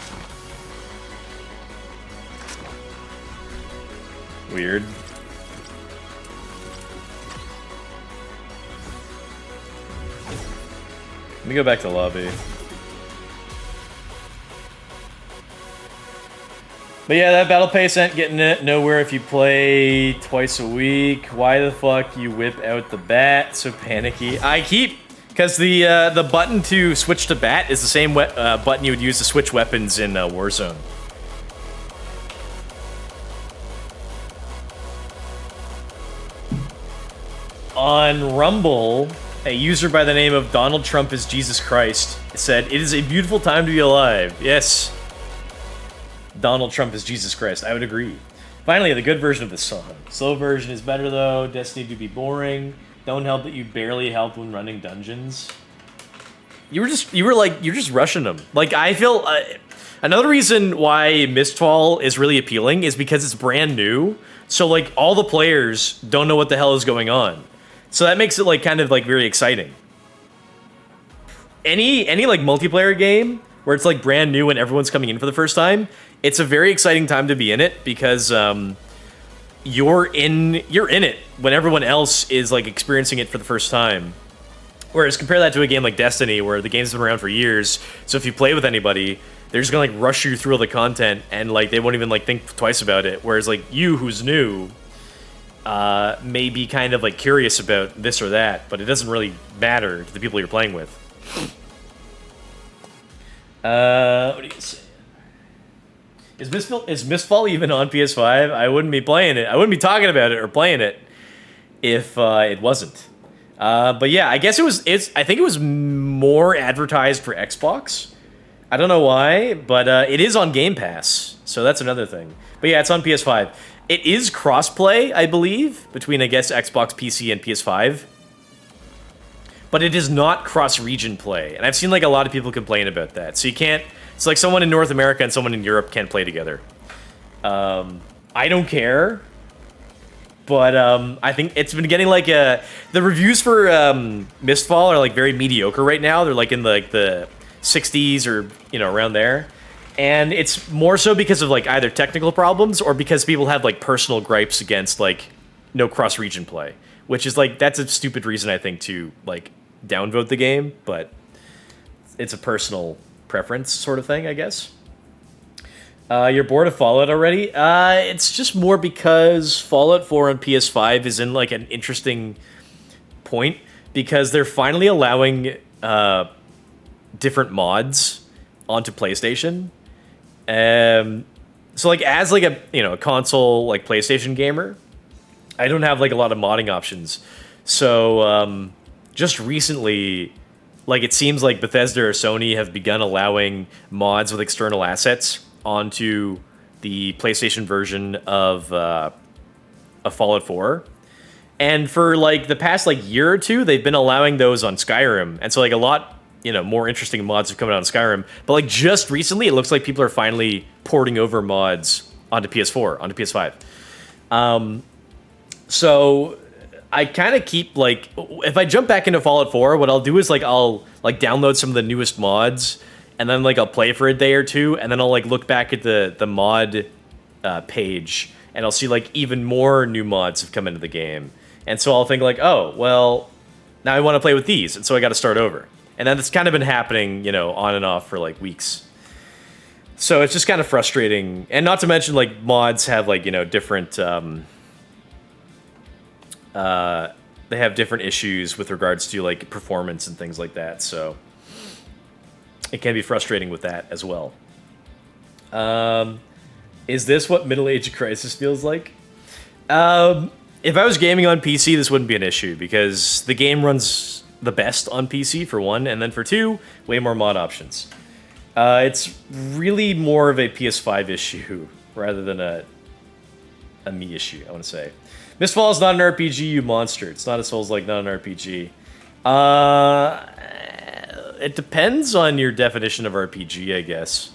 Weird. Let me go back to lobby. But yeah, that battle pace ain't getting it nowhere if you play twice a week. Why the fuck you whip out the bat so panicky? Because the button to switch to bat is the same button you would use to switch weapons in Warzone. On Rumble, a user by the name of Donald Trump is Jesus Christ said, "It is a beautiful time to be alive." Yes. Donald Trump is Jesus Christ. I would agree. Finally, the good version of this song. Slow version is better though. Destiny to be boring. Don't help that you barely helped when running dungeons. You're just rushing them. Like, I feel another reason why Mistfall is really appealing is because it's brand new. So like all the players don't know what the hell is going on. So that makes it like kind of like very exciting. Any like multiplayer game where it's like brand new and everyone's coming in for the first time, it's a very exciting time to be in it because you're in it when everyone else is like experiencing it for the first time. Whereas compare that to a game like Destiny where the game's been around for years, so if you play with anybody, they're just gonna like rush you through all the content and like they won't even like think twice about it. Whereas like you, who's new, may be kind of like curious about this or that, but it doesn't really matter to the people you're playing with. What do you say? Is Mistfall even on PS5? I wouldn't be playing it. I wouldn't be talking about it or playing it if it wasn't. But yeah, I guess I think it was more advertised for Xbox. I don't know why, but it is on Game Pass, so that's another thing. But yeah, it's on PS5. It is crossplay, I believe, between, I guess, Xbox, PC, and PS5. But it is not cross-region play, and I've seen like a lot of people complain about that. So you can't. It's like someone in North America and someone in Europe can't play together. I don't care, but I think it's been getting like the reviews for Mistfall are like very mediocre right now. They're like in the 60s or around there, and it's more so because of like either technical problems or because people have like personal gripes against like no cross-region play, which is like that's a stupid reason I think to like downvote the game, but it's a personal preference sort of thing, I guess. You're bored of Fallout already? It's just more because Fallout 4 on PS5 is in like an interesting point because they're finally allowing different mods onto PlayStation. So like as like a console like PlayStation gamer, I don't have like a lot of modding options. So just recently, like it seems like Bethesda or Sony have begun allowing mods with external assets onto the PlayStation version of Fallout 4. And for like the past like year or two, they've been allowing those on Skyrim. And so like a lot, more interesting mods have come out on Skyrim. But like just recently, it looks like people are finally porting over mods onto PS4, onto PS5. So I kind of keep like, if I jump back into Fallout 4, what I'll do is like I'll like download some of the newest mods, and then like I'll play for a day or two, and then I'll like look back at the mod page, and I'll see like even more new mods have come into the game, and so I'll think like, oh well, now I want to play with these, and so I got to start over, and then it's kind of been happening, on and off for like weeks. So it's just kind of frustrating, and not to mention like mods have like different they have different issues with regards to like performance and things like that. So it can be frustrating with that as well. Is this what Middle Age Crisis feels like? If I was gaming on PC, this wouldn't be an issue because the game runs the best on PC for one, and then for two, way more mod options. It's really more of a PS5 issue rather than a me issue, I want to say. Mistfall is not an RPG, you monster. It's not a Souls-like, not an RPG. It depends on your definition of RPG, I guess.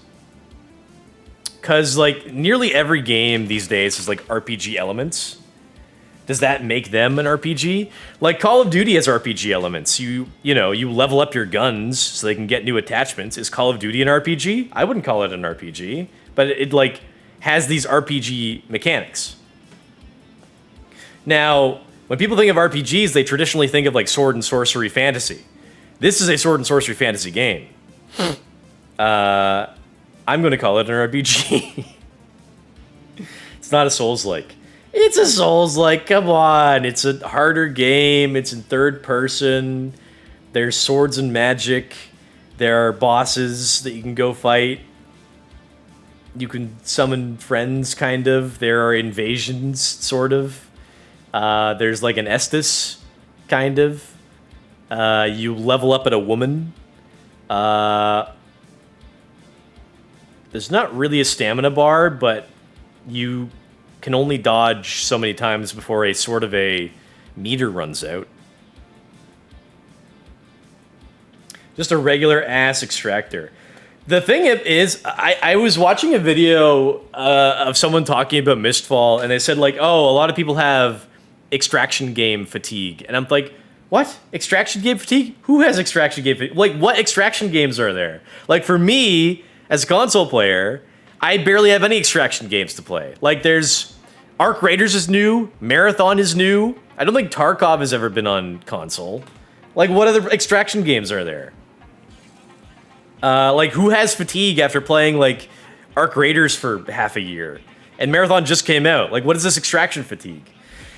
Because, like, nearly every game these days has, like, RPG elements. Does that make them an RPG? Like, Call of Duty has RPG elements. You level up your guns so they can get new attachments. Is Call of Duty an RPG? I wouldn't call it an RPG. But it like, has these RPG mechanics. Now, when people think of RPGs, they traditionally think of, like, sword and sorcery fantasy. This is a sword and sorcery fantasy game. I'm going to call it an RPG. It's not a Souls-like. It's a Souls-like, come on. It's a harder game. It's in third person. There's swords and magic. There are bosses that you can go fight. You can summon friends, kind of. There are invasions, sort of. There's like an Estus, kind of. You level up at a woman. There's not really a stamina bar, but you can only dodge so many times before a sort of a meter runs out. Just a regular ass extractor. The thing is, I was watching a video of someone talking about Mistfall, and they said, like, oh, a lot of people have extraction game fatigue. And I'm like, what? Extraction game fatigue? Who has extraction game fatigue? Like, what extraction games are there? Like, for me, as a console player, I barely have any extraction games to play. Like, there's Arc Raiders is new, Marathon is new. I don't think Tarkov has ever been on console. Like, what other extraction games are there? Like, who has fatigue after playing, like, Arc Raiders for half a year? And Marathon just came out. Like, what is this extraction fatigue?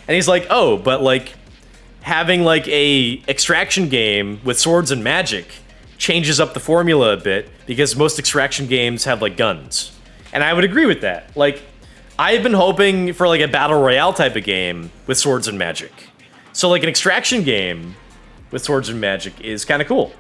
And he's like, oh, but, like, having, like, a extraction game with swords and magic changes up the formula a bit because most extraction games have, like, guns. And I would agree with that. Like, I've been hoping for, like, a battle royale type of game with swords and magic. So, like, an extraction game with swords and magic is kind of cool.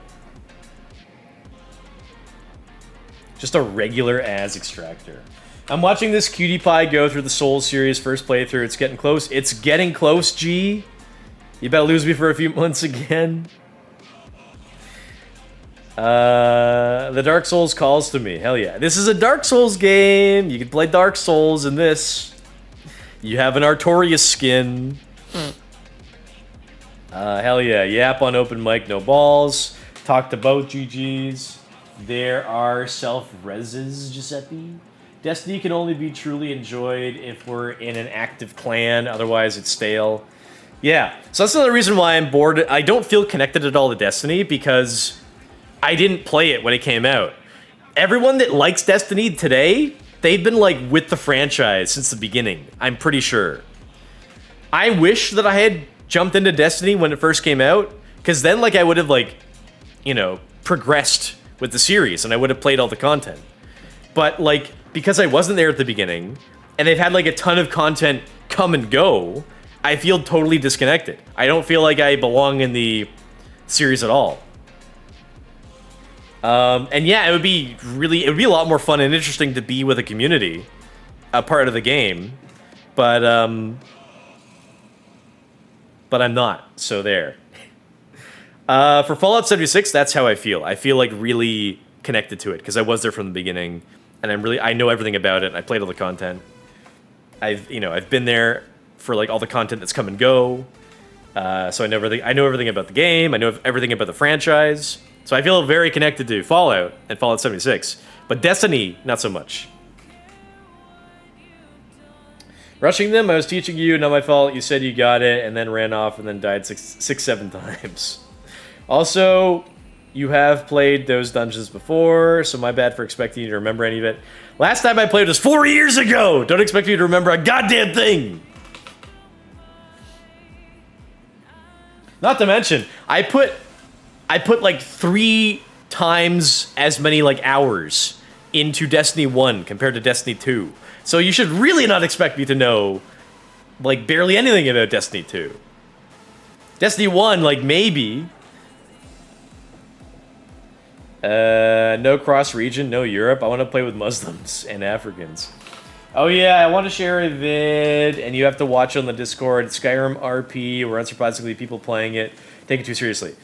Just a regular as extractor. I'm watching this cutie pie go through the Souls series first playthrough. It's getting close. It's getting close, G. You better lose me for a few months again. The Dark Souls calls to me. Hell yeah. This is a Dark Souls game. You can play Dark Souls in this. You have an Artorias skin. Hell yeah. Yap on open mic, no balls. Talked about GGs. There are self-reses, Giuseppe. Destiny can only be truly enjoyed if we're in an active clan. Otherwise, it's stale. Yeah. So that's another reason why I'm bored. I don't feel connected at all to Destiny because I didn't play it when it came out. Everyone that likes Destiny today, they've been, like, with the franchise since the beginning. I'm pretty sure. I wish that I had jumped into Destiny when it first came out, because then, like, I would have, like, you know, progressed with the series, and I would have played all the content. But, like, because I wasn't there at the beginning, and they've had, like, a ton of content come and go, I feel totally disconnected. I don't feel like I belong in the series at all. And yeah, it would be a lot more fun and interesting to be with a community, a part of the game, but I'm not, so there. For Fallout 76, that's how I feel. I feel like really connected to it because I was there from the beginning, and I know everything about it. And I played all the content. I've been there for, like, all the content that's come and go. So I know everything about the game. I know everything about the franchise. So I feel very connected to Fallout and Fallout 76. But Destiny, not so much. Rushing them, I was teaching you, not my fault. You said you got it and then ran off and then died six, 7 times. Also, You have played those dungeons before, so my bad for expecting you to remember any of it. Last time I played was 4 years ago! Don't expect me to remember a goddamn thing! Not to mention, I put like 3 times as many like hours into Destiny 1 compared to Destiny 2. So you should really not expect me to know like barely anything about Destiny 2. Destiny 1, like maybe. No cross region, no Europe. I want to play with Muslims and Africans. Oh yeah, I want to share a vid, and you have to watch on the Discord. Skyrim RP, where unsurprisingly people playing it take it too seriously.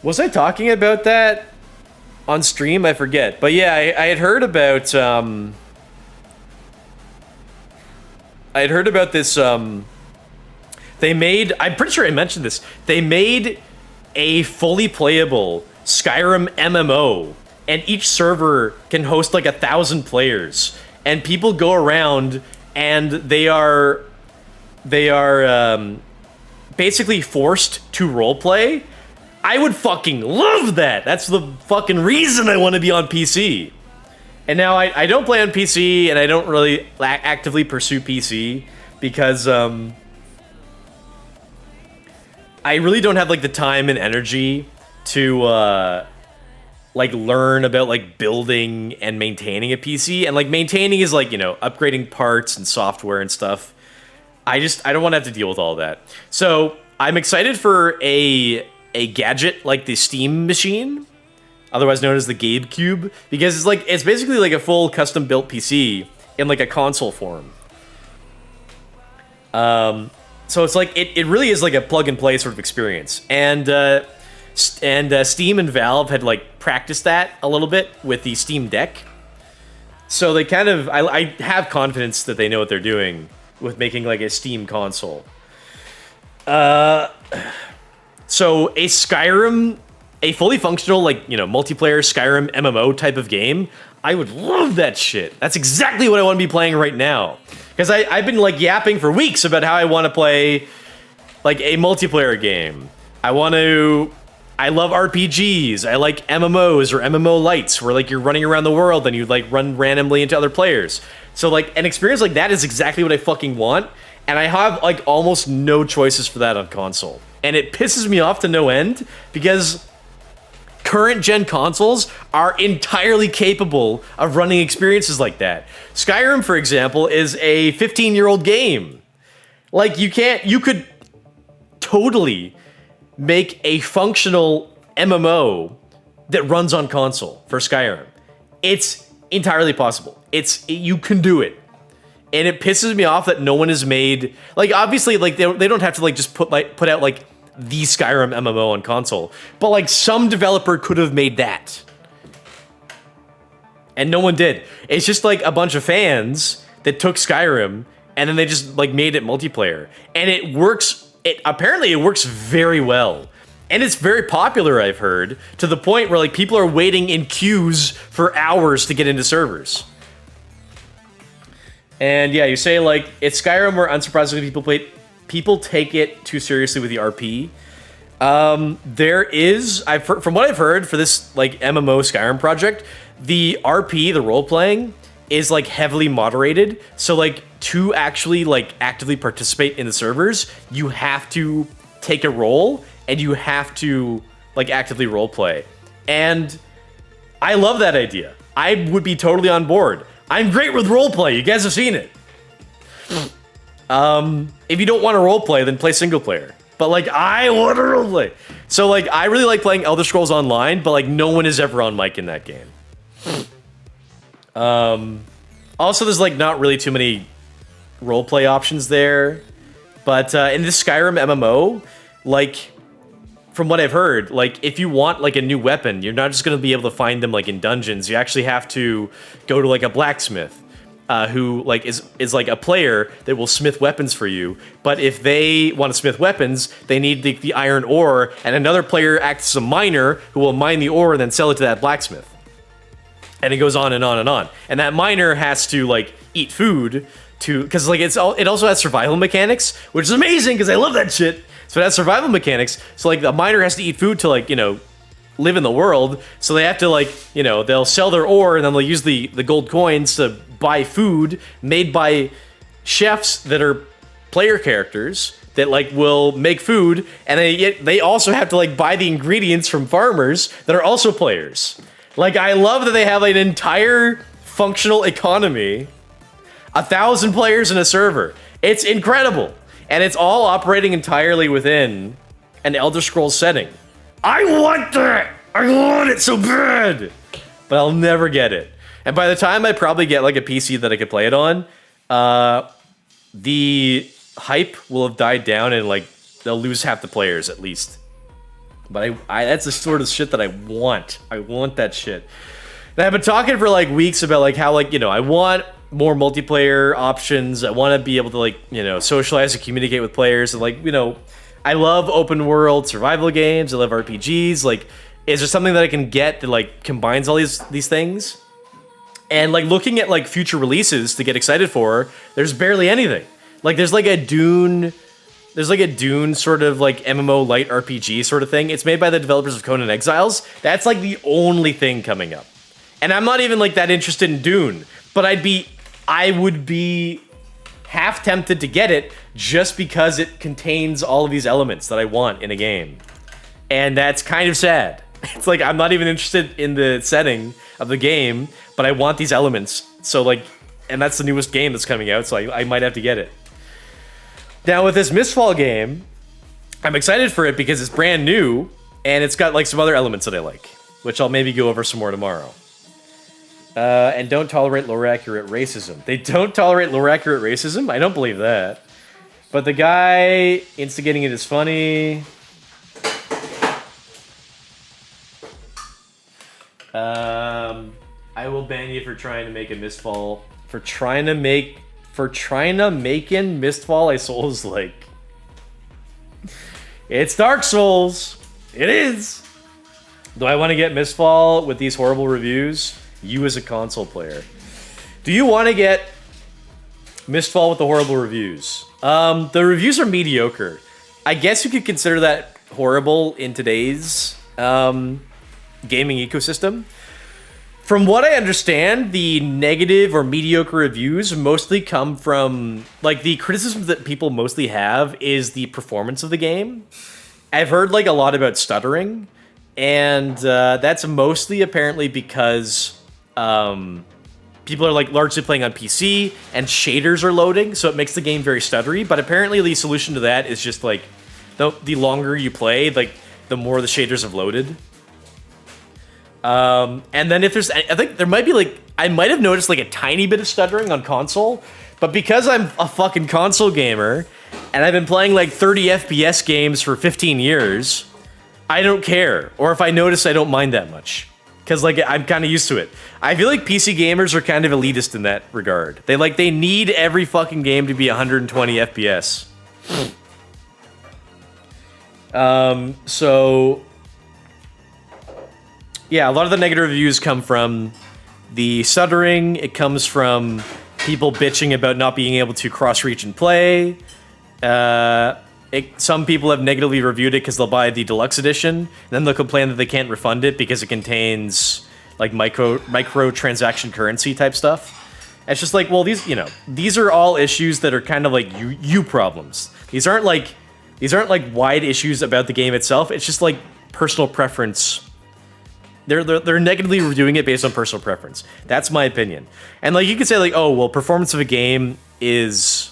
Was I talking about that on stream? I forget. But yeah, I had heard about this. They made. I'm pretty sure I mentioned this. They made a fully playable Skyrim MMO, and each server can host like 1,000 players. And people go around, and they are basically forced to roleplay. I would fucking love that. That's the fucking reason I want to be on PC. And now I don't play on PC, and I don't really actively pursue PC because I really don't have like the time and energy to like learn about like building and maintaining a PC. And like maintaining is like, you know, upgrading parts and software and stuff. I don't want to have to deal with all that. So I'm excited for a gadget like the Steam machine, otherwise known as the Gabe Cube, because it's basically like a full custom built PC in like a console form. So it's like it really is like a plug and play sort of experience. And Steam and Valve had like practiced that a little bit with the Steam Deck. So they kind of, I have confidence that they know what they're doing with making like a Steam console. So a Skyrim, a fully functional like, you know, multiplayer Skyrim MMO type of game, I would love that shit. That's exactly what I want to be playing right now. Because I've been like yapping for weeks about how I want to play like a multiplayer game. I love RPGs. I like MMOs or MMO lights where like you're running around the world and you like run randomly into other players. So like an experience like that is exactly what I fucking want. And I have like almost no choices for that on console. And it pisses me off to no end because current gen consoles are entirely capable of running experiences like that. Skyrim, for example, is a 15-year-old game. Like you could totally make a functional MMO that runs on console for Skyrim. It's entirely possible. You can do it. And it pisses me off that no one has made, like, obviously, like, they don't have to, like, just put out, like, the Skyrim MMO on console. But, like, some developer could have made that. And no one did. It's just, like, a bunch of fans that took Skyrim and then they just, like, made it multiplayer. And it works. Apparently it works very well. And it's very popular, I've heard, to the point where like people are waiting in queues for hours to get into servers. And yeah, you say like it's Skyrim where unsurprisingly people take it too seriously with the RP. There is, from what I've heard for this like MMO Skyrim project, the RP, the role playing, is like heavily moderated. So like to actually like actively participate in the servers, you have to take a role and you have to like actively role play. And I love that idea. I would be totally on board. I'm great with role play. You guys have seen it. If you don't want to role play, then play single player. But like I want to role play. So like I really like playing Elder Scrolls Online, but like no one is ever on mic in that game. Also, there's like not really too many roleplay options there, but in this Skyrim MMO, like from what I've heard, like if you want like a new weapon, you're not just gonna be able to find them like in dungeons. You actually have to go to like a blacksmith who like is like a player that will smith weapons for you. But if they want to smith weapons, they need the iron ore, and another player acts as a miner who will mine the ore and then sell it to that blacksmith. And it goes on and on and on. And that miner has to like eat food because like it also has survival mechanics, which is amazing because I love that shit. So it has survival mechanics. So like the miner has to eat food to like, you know, live in the world, so they have to like, you know, they'll sell their ore and then they'll use the gold coins to buy food made by chefs that are player characters that like will make food, and they also have to like buy the ingredients from farmers that are also players. Like, I love that they have like, an entire functional economy, 1,000 players in a server. It's incredible, and it's all operating entirely within an Elder Scrolls setting. I want that! I want it so bad! But I'll never get it. And by the time I probably get like a PC that I could play it on, the hype will have died down and like they'll lose half the players at least. But I that's the sort of shit that I want. I want that shit. And I've been talking for like weeks about like how like, you know, I want more multiplayer options. I want to be able to like, you know, socialize and communicate with players. And like, you know, I love open world survival games. I love RPGs. Like, is there something that I can get that like combines all these things? And like looking at like future releases to get excited for, there's barely anything. Like there's like a Dune sort of like MMO light RPG sort of thing. It's made by the developers of Conan Exiles. That's like the only thing coming up. And I'm not even like that interested in Dune, but I would be half tempted to get it just because it contains all of these elements that I want in a game. And that's kind of sad. It's like I'm not even interested in the setting of the game, but I want these elements. So like, and that's the newest game that's coming out, so I might have to get it. Now with this Mistfall game, I'm excited for it because it's brand new and it's got like some other elements that I like, which I'll maybe go over some more tomorrow. And don't tolerate lore accurate racism. They don't tolerate lore accurate racism? I don't believe that. But the guy instigating it is funny. I will ban you for trying to make a Mistfall. For trying to make in Mistfall a Souls like. It's Dark Souls. It is. Do I want to get Mistfall with these horrible reviews? You as a console player. Do you want to get Mistfall with the horrible reviews? The reviews are mediocre. I guess you could consider that horrible in today's gaming ecosystem. From what I understand, the negative or mediocre reviews mostly come from, like, the criticism that people mostly have is the performance of the game. I've heard, like, a lot about stuttering, and that's mostly apparently because people are, like, largely playing on PC, and shaders are loading, so it makes the game very stuttery, but apparently the solution to that is just, like, the longer you play, like, the more the shaders have loaded. And then if there's, I think there might be like, I might have noticed like a tiny bit of stuttering on console, but because I'm a fucking console gamer and I've been playing like 30 FPS games for 15 years, I don't care. Or if I notice, I don't mind that much. Cause like, I'm kind of used to it. I feel like PC gamers are kind of elitist in that regard. They need every fucking game to be 120 FPS. So yeah, a lot of the negative reviews come from the stuttering. It comes from people bitching about not being able to cross-region play. Some people have negatively reviewed it because they'll buy the deluxe edition, and then they'll complain that they can't refund it because it contains like micro transaction currency type stuff. It's just like, well, these are all issues that are kind of like you problems. These aren't like wide issues about the game itself. It's just like personal preference. They're negatively reviewing it based on personal preference. That's my opinion. And like you could say like, oh well, performance of a game is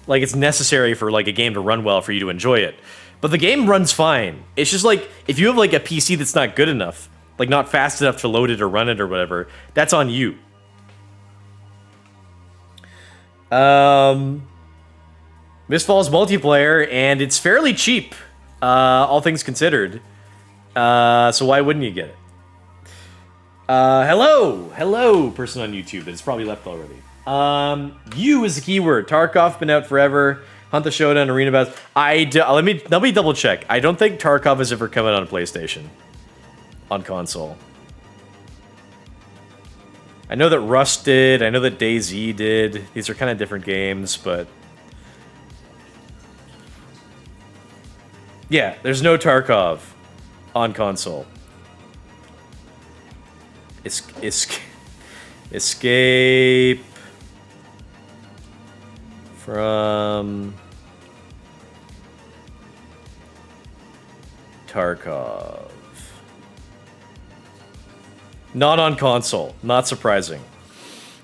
like it's necessary for like a game to run well for you to enjoy it. But the game runs fine. It's just like if you have like a PC that's not good enough, like not fast enough to load it or run it or whatever, that's on you. Mistfall is multiplayer and it's fairly cheap, all things considered. So why wouldn't you get it? Hello, person on YouTube that's probably left already. You is the keyword. Tarkov been out forever. Hunt the Showdown, Arena Battles. Let me double check. I don't think Tarkov has ever come out on a PlayStation, on console. I know that Rust did. I know that DayZ did. These are kind of different games, but yeah, there's no Tarkov on console. Escape from Tarkov. Not on console. Not surprising.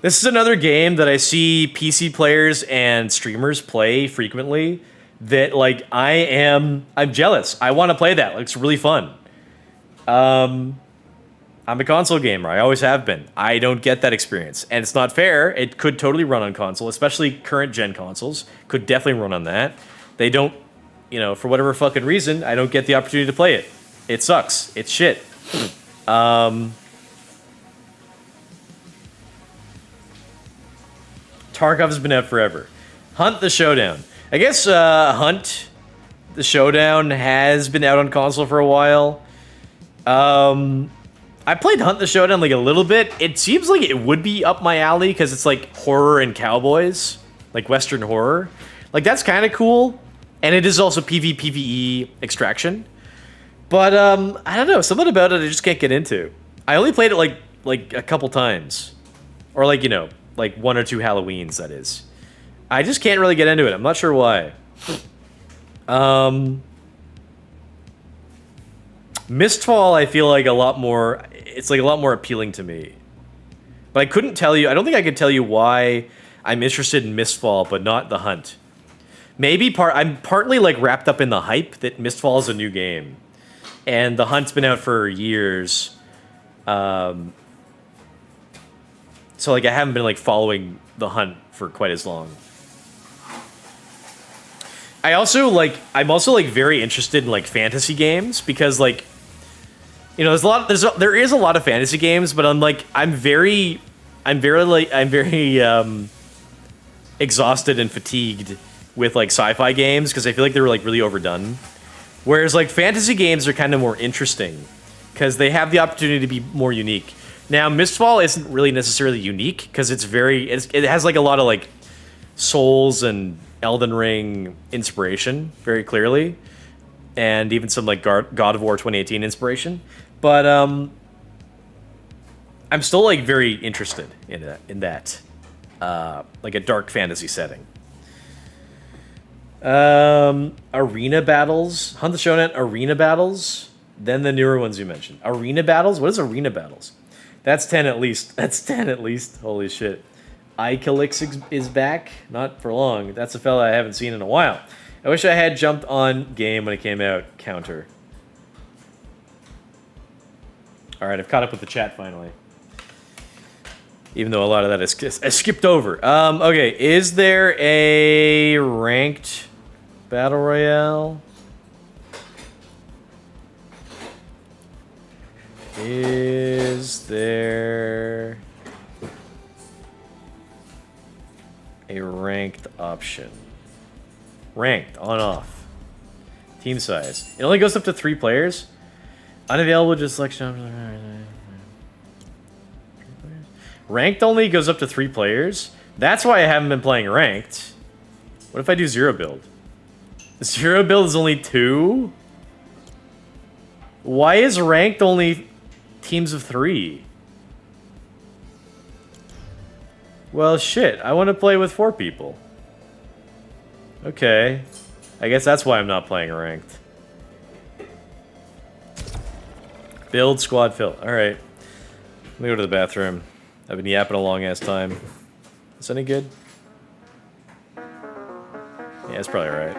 This is another game that I see PC players and streamers play frequently that, like, I'm jealous. I want to play that. Like, it's really fun. I'm a console gamer. I always have been. I don't get that experience. And it's not fair. It could totally run on console, especially current gen consoles. Could definitely run on that. They don't, you know, for whatever fucking reason, I don't get the opportunity to play it. It sucks. It's shit. Tarkov has been out forever. Hunt the Showdown. I guess Hunt the Showdown has been out on console for a while. I played Hunt the Showdown like a little bit. It seems like it would be up my alley because it's like horror and cowboys, like Western horror. Like that's kind of cool. And it is also PvE extraction. But I don't know, something about it I just can't get into. I only played it like a couple times. Or like, you know, like 1 or 2 Halloweens, that is. I just can't really get into it. I'm not sure why. Mistfall, I feel like it's like a lot more appealing to me. But I couldn't tell you, I don't think I could tell you why I'm interested in Mistfall, but not the Hunt. Maybe I'm partly like wrapped up in the hype that Mistfall is a new game. And the Hunt's been out for years. So like I haven't been like following the Hunt for quite as long. I'm also like very interested in like fantasy games because like, you know, there is a lot of fantasy games, but I'm very exhausted and fatigued with like sci-fi games because I feel like they're like really overdone. Whereas like fantasy games are kind of more interesting because they have the opportunity to be more unique. Now, Mistfall isn't really necessarily unique because it has like a lot of like Souls and Elden Ring inspiration very clearly, and even some like God of War 2018 inspiration. But I'm still like very interested in that like a dark fantasy setting. Arena battles, Hunt the Showdown arena battles, then the newer ones you mentioned. Arena battles? What is arena battles? That's 10 at least. That's 10 at least. Holy shit. Ikalix is back. Not for long. That's a fella I haven't seen in a while. I wish I had jumped on game when it came out. Counter. Alright, I've caught up with the chat finally. Even though a lot of that I skipped over. Okay, is there a ranked battle royale? Is there a ranked option? Ranked, on, off. Team size. It only goes up to 3 players. Unavailable just selection. Ranked only goes up to 3 players. That's why I haven't been playing ranked. What if I do 0 build? 0 build is only 2? Why is ranked only teams of 3? Well, shit. I want to play with 4 people. Okay. I guess that's why I'm not playing ranked. Build squad fill. Alright. Let me go to the bathroom. I've been yapping a long ass time. Is this any good? Yeah, it's probably alright.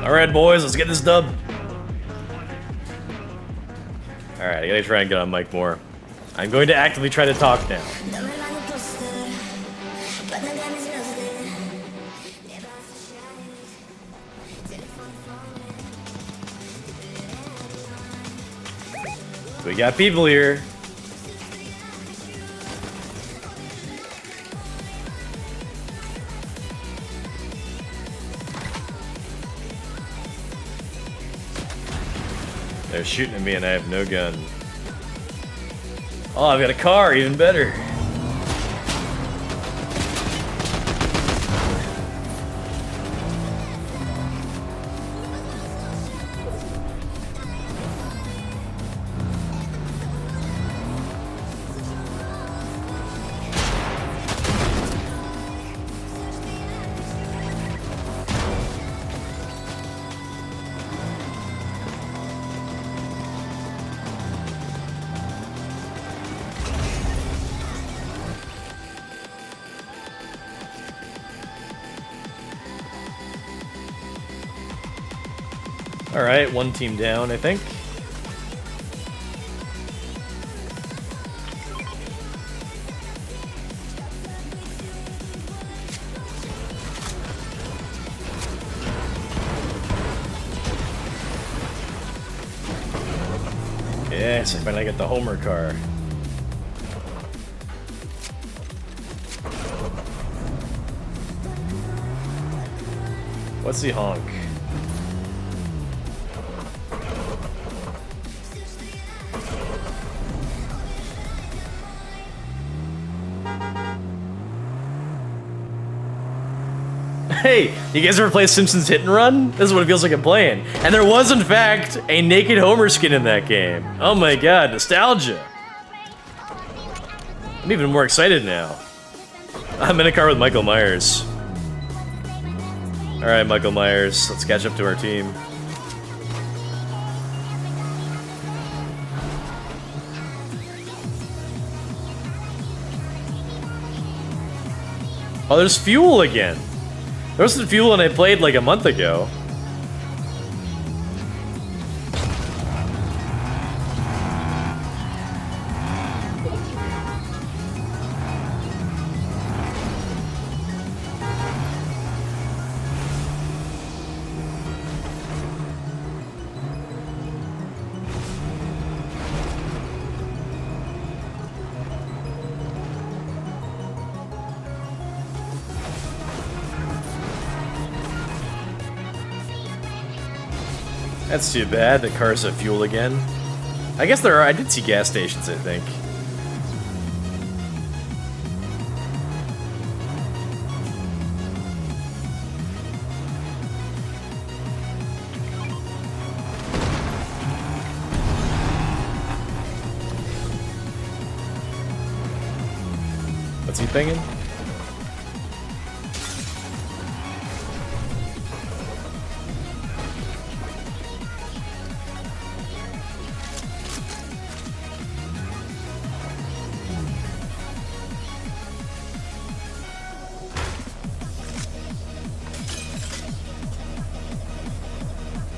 Alright, boys, let's get this dub. Alright, I gotta try and get on mic more. I'm going to actively try to talk now. We got people here. They're shooting at me and I have no gun. Oh, I've got a car, even better. Alright, one team down, I think. Yes, I finally get the Homer car. What's the honk? Hey, you guys ever play Simpsons Hit and Run? This is what it feels like I'm playing. And there was, in fact, a naked Homer skin in that game. Oh my god, nostalgia. I'm even more excited now. I'm in a car with Michael Myers. Alright, Michael Myers, let's catch up to our team. Oh, there's fuel again. There was some fuel when I played like a month ago. That's too bad. The cars have fuel again. I guess there are. I did see gas stations, I think. What's he thinking?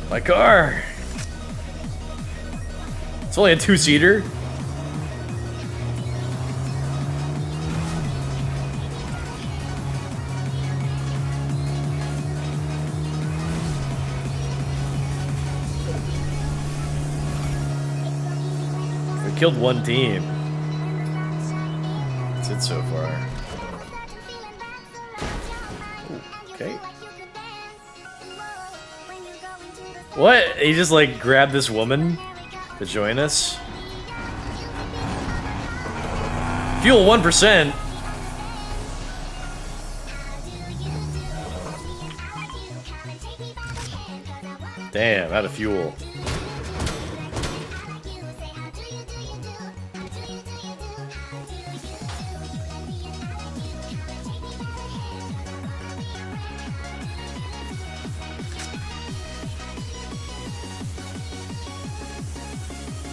My car! It's only a two-seater. We killed one team. That's it so far. Ooh, okay. What? He just like grabbed this woman to join us? Fuel 1%. Damn, out of fuel.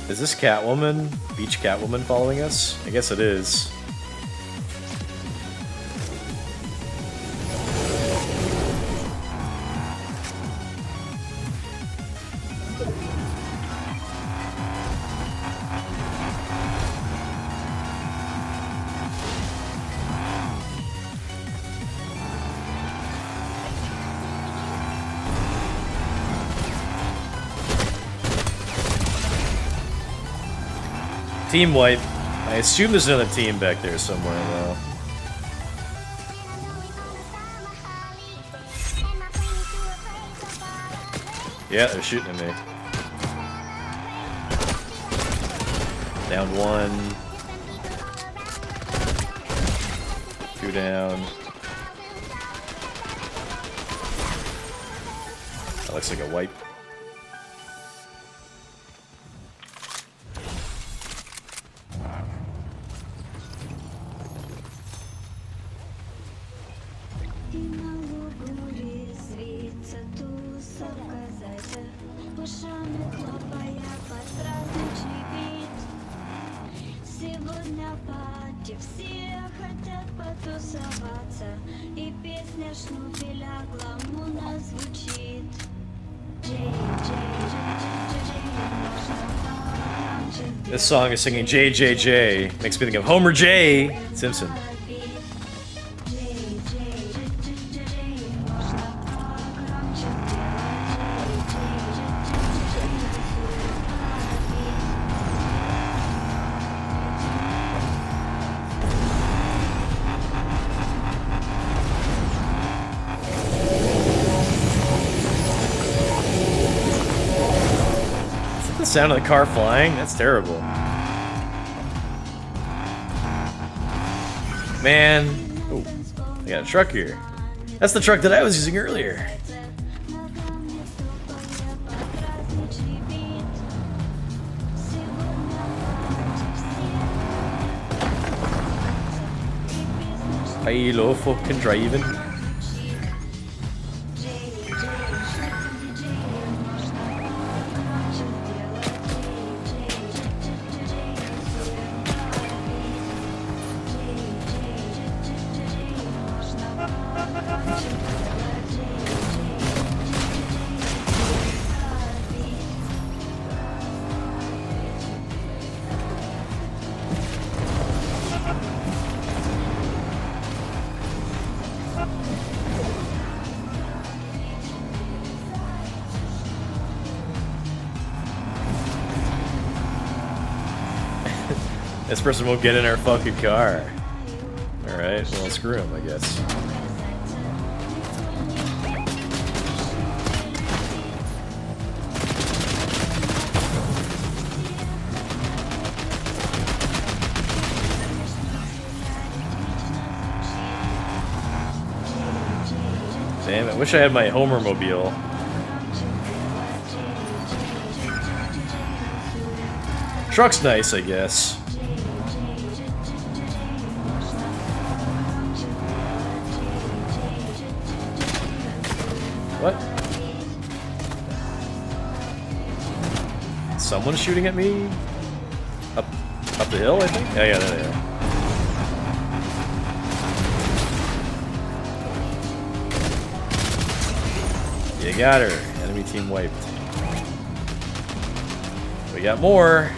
Is this Catwoman, Beach Catwoman, following us? I guess it is. Team wipe. I assume there's another team back there somewhere though. Yeah, they're shooting at me. Down one. 2 down. That looks like a wipe. This song is singing JJJ. Makes me think of Homer J. Simpson. Sound of the car flying? That's terrible. Man. Oh, I got a truck here. That's the truck that I was using earlier. Hello, fucking driving. This person won't get in our fucking car. Alright, well, screw him, I guess. Damn, I wish I had my Homer mobile. Truck's nice, I guess. What? Someone's shooting at me? Up the hill, I think? Yeah, there they are. You got her. Enemy team wiped. We got more.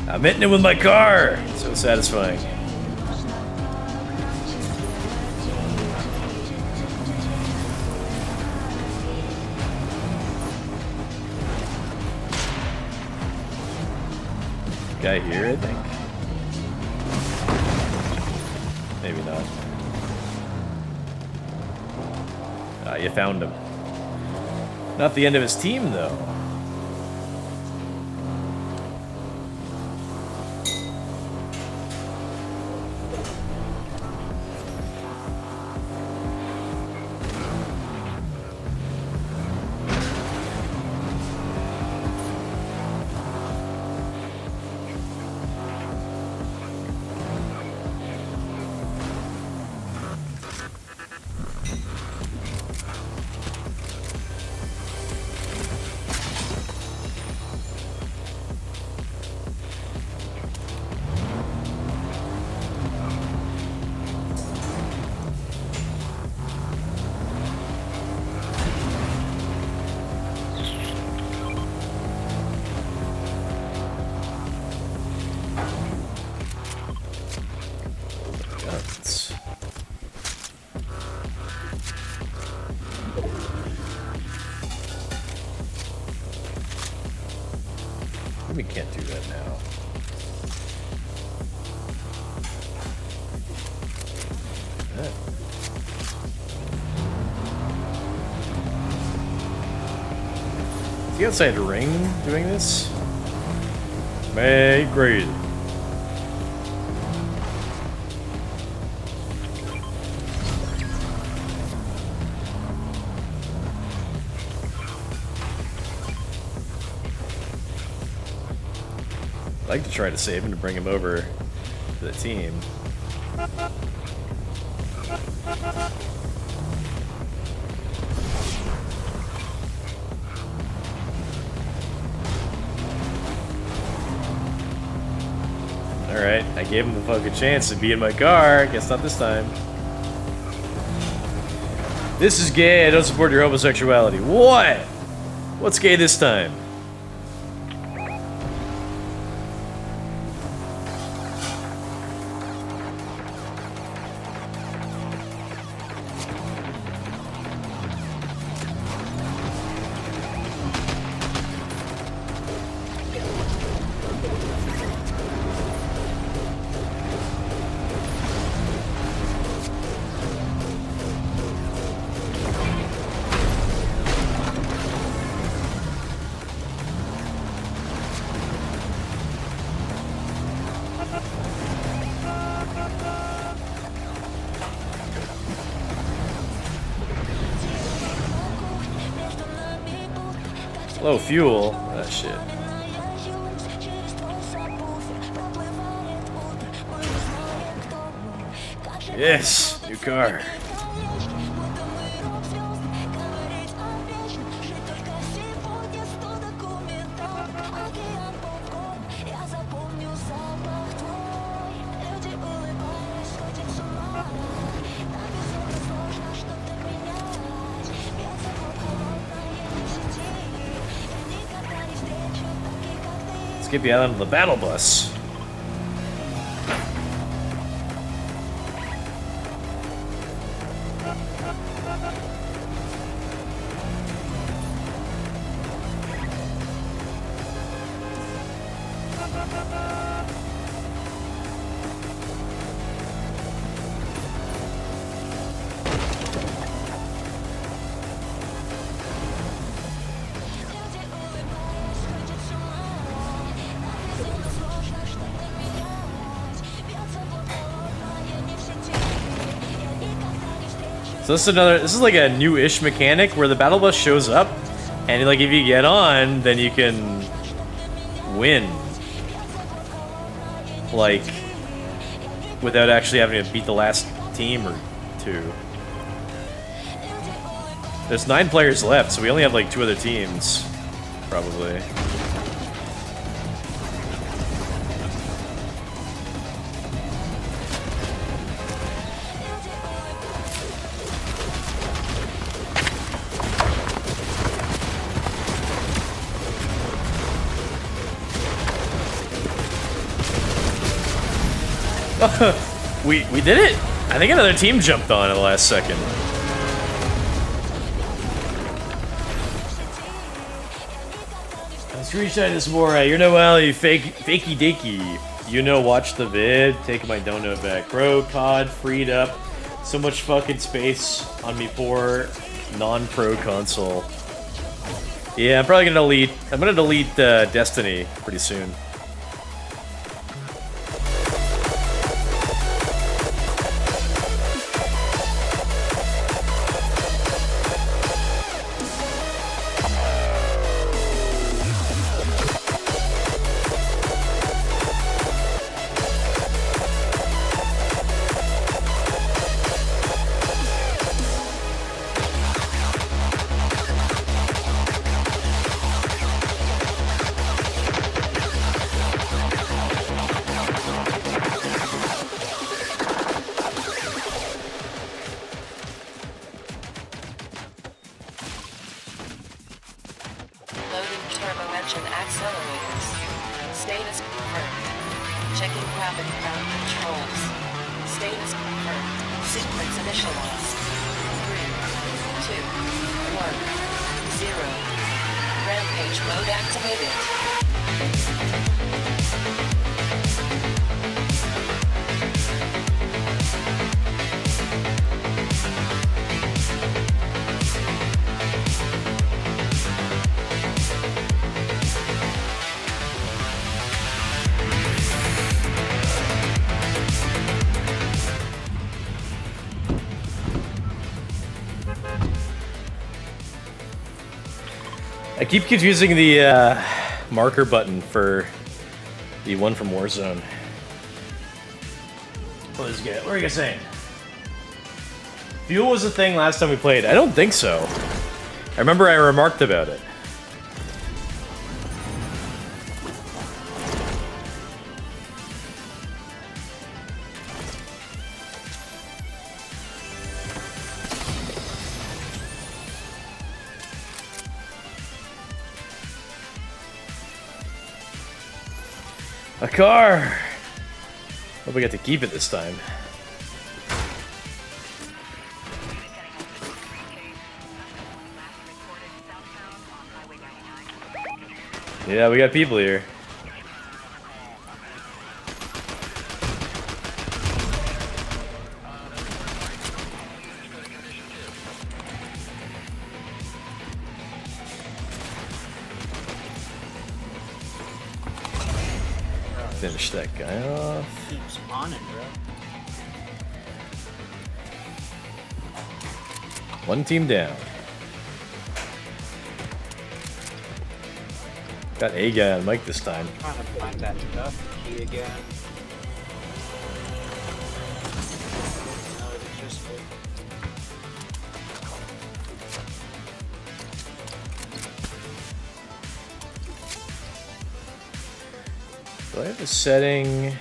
I'm hitting it with my car. So satisfying. Guy here, I think. Maybe not. Ah, you found him. Not the end of his team, though. We can't do that now. Is the outside ring doing this? May great. I'd like to try to save him to bring him over to the team. Alright, I gave him the fucking chance to be in my car. Guess not this time. This is gay. I don't support your homosexuality. What? What's gay this time? Low fuel. Ah, shit. Yes, new car. Get you out of the battle bus. So this is like a new-ish mechanic where the battle bus shows up, and like if you get on, then you can win. Like, without actually having to beat the last team or two. There's 9 players left, so we only have like 2 other teams, probably. We did it! I think another team jumped on at the last second. Screenshot this more. You're Noel, you fakey dicky. You know, watch the vid. Taking my donut back. Bro, COD freed up so much fucking space on me poor non-pro console. Yeah, I'm probably gonna delete. I'm gonna delete Destiny pretty soon. Rampage mode activated. I keep confusing the marker button for the one from Warzone. What is good? What are you guys saying? Fuel was a thing last time we played. I don't think so. I remember I remarked about it. A car! Hope we get to keep it this time. Yeah, we got people here. Finish that guy off. Keep spawning, bro. One team down. Got a guy on mic this time. Trying to find that stuff key again. No, it's just Do I have a setting?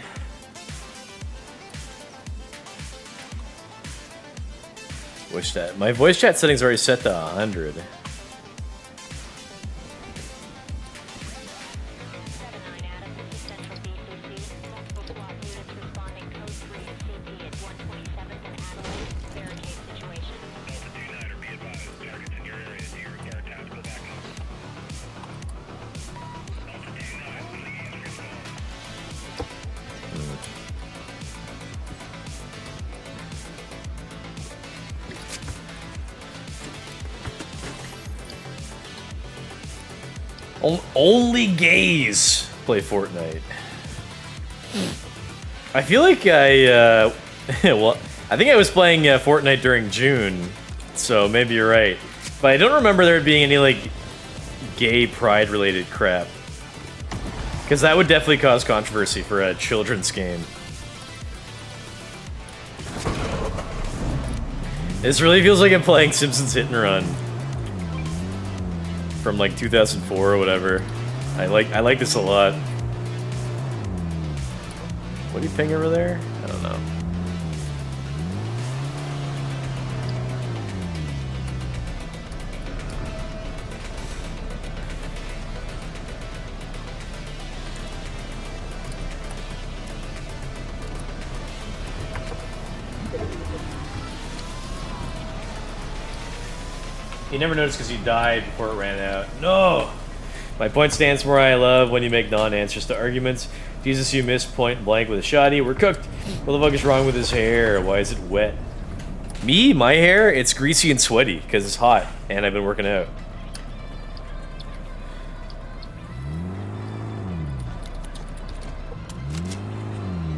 Voice chat. My voice chat settings are already set to 100. Only gays play Fortnite. I feel like I, well, I think I was playing Fortnite during June, so maybe you're right. But I don't remember there being any, like, gay pride-related crap. Because that would definitely cause controversy for a children's game. This really feels like I'm playing Simpsons Hit and Run. From like 2004 or whatever. I like this a lot. What do you ping over there? I don't know. You never noticed because you died before it ran out. No! My point stands for I love when you make non-answers to arguments. Jesus, you missed point blank with a shotty. We're cooked. What the fuck is wrong with his hair? Why is it wet? Me? My hair? It's greasy and sweaty because it's hot and I've been working out.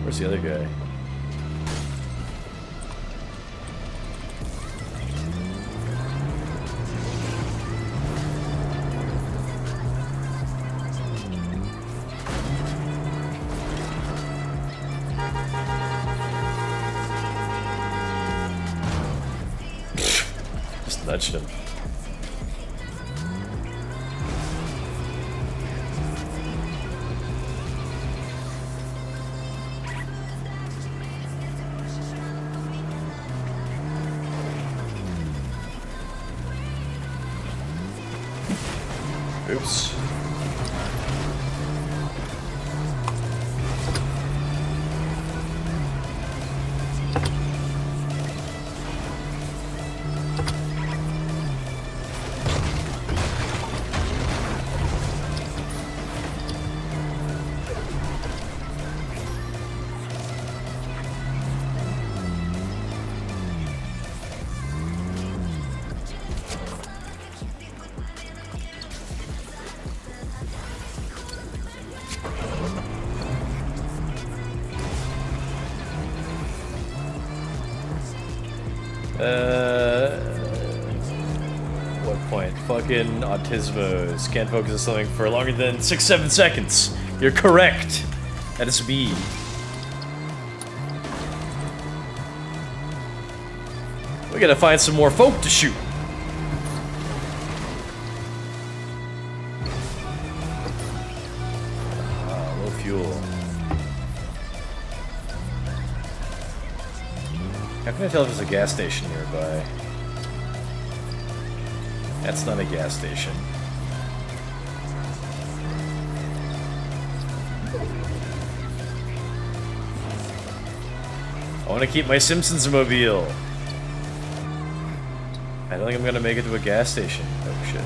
Where's the other guy? Nudged him. Oops. What point? Fucking autismos. Can't focus on something for longer than 6-7 seconds. You're correct. That is B. We gotta find some more folk to shoot. Low fuel. How can I tell if there's a gas station nearby? That's not a gas station. I want to keep my Simpsons mobile. I don't think I'm gonna make it to a gas station. Oh shit.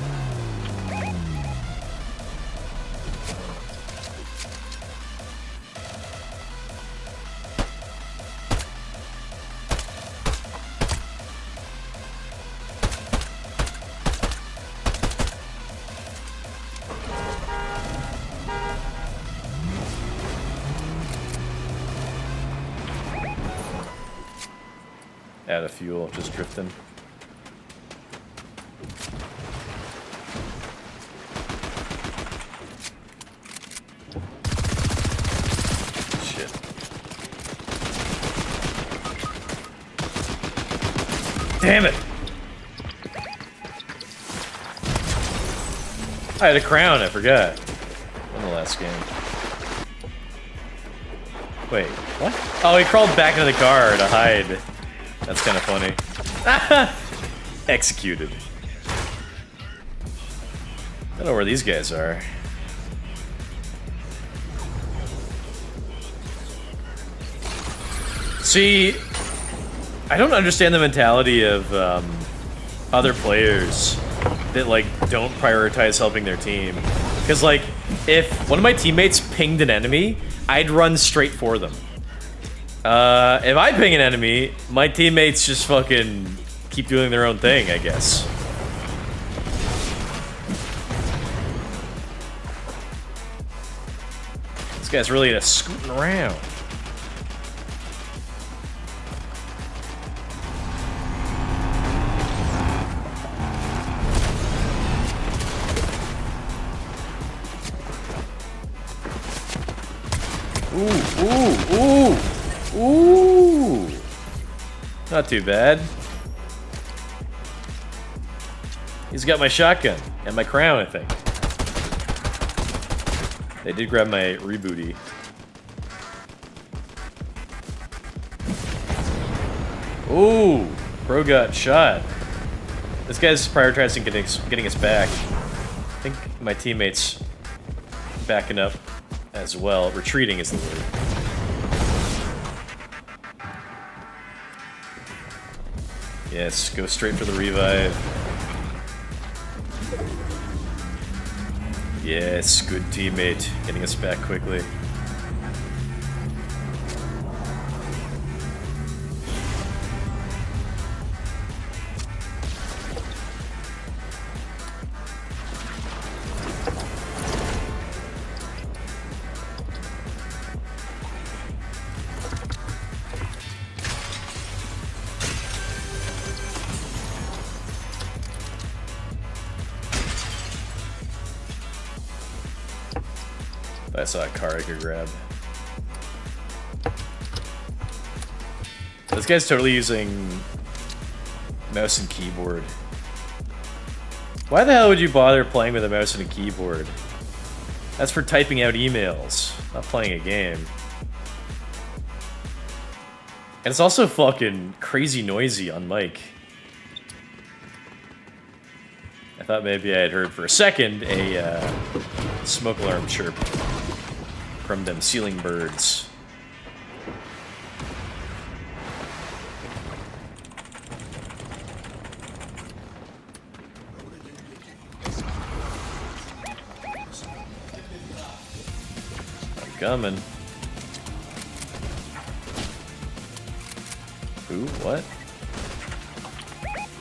Out of fuel, just drifting. Shit. Damn it! I had a crown, I forgot. In the last game. Wait, what? Oh, he crawled back into the car to hide. That's kind of funny. Executed. I don't know where these guys are. See, I don't understand the mentality of other players that like don't prioritize helping their team. Because like, if one of my teammates pinged an enemy, I'd run straight for them. If I ping an enemy, my teammates just fucking keep doing their own thing, I guess. This guy's really just scooting around. Ooh. Ooh! Not too bad. He's got my shotgun and my crown, I think. They did grab my rebooty. Ooh! Bro got shot. This guy's prioritizing getting us back. I think my teammates backing up as well. Retreating is the word. Yes, go straight for the revive. Yes, good teammate. Getting us back quickly. I saw a car I could grab. This guy's totally using mouse and keyboard. Why the hell would you bother playing with a mouse and a keyboard? That's for typing out emails, not playing a game. And it's also fucking crazy noisy on mic. I thought maybe I had heard for a second a smoke alarm chirp from them ceiling birds. I'm coming. Who? What?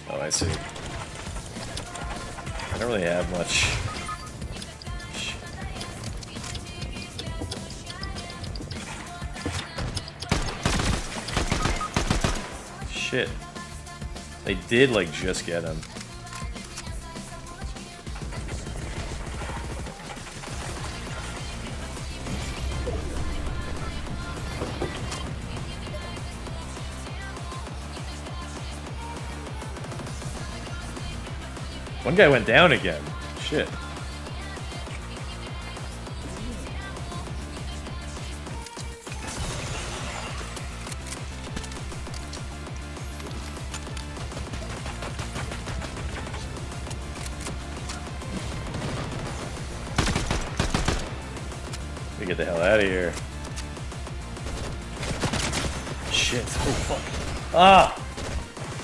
Oh, I see. I don't really have much. Shit. They did, like, just get him. One guy went down again. Shit. Let me get the hell out of here. Shit. Oh, fuck. Ah!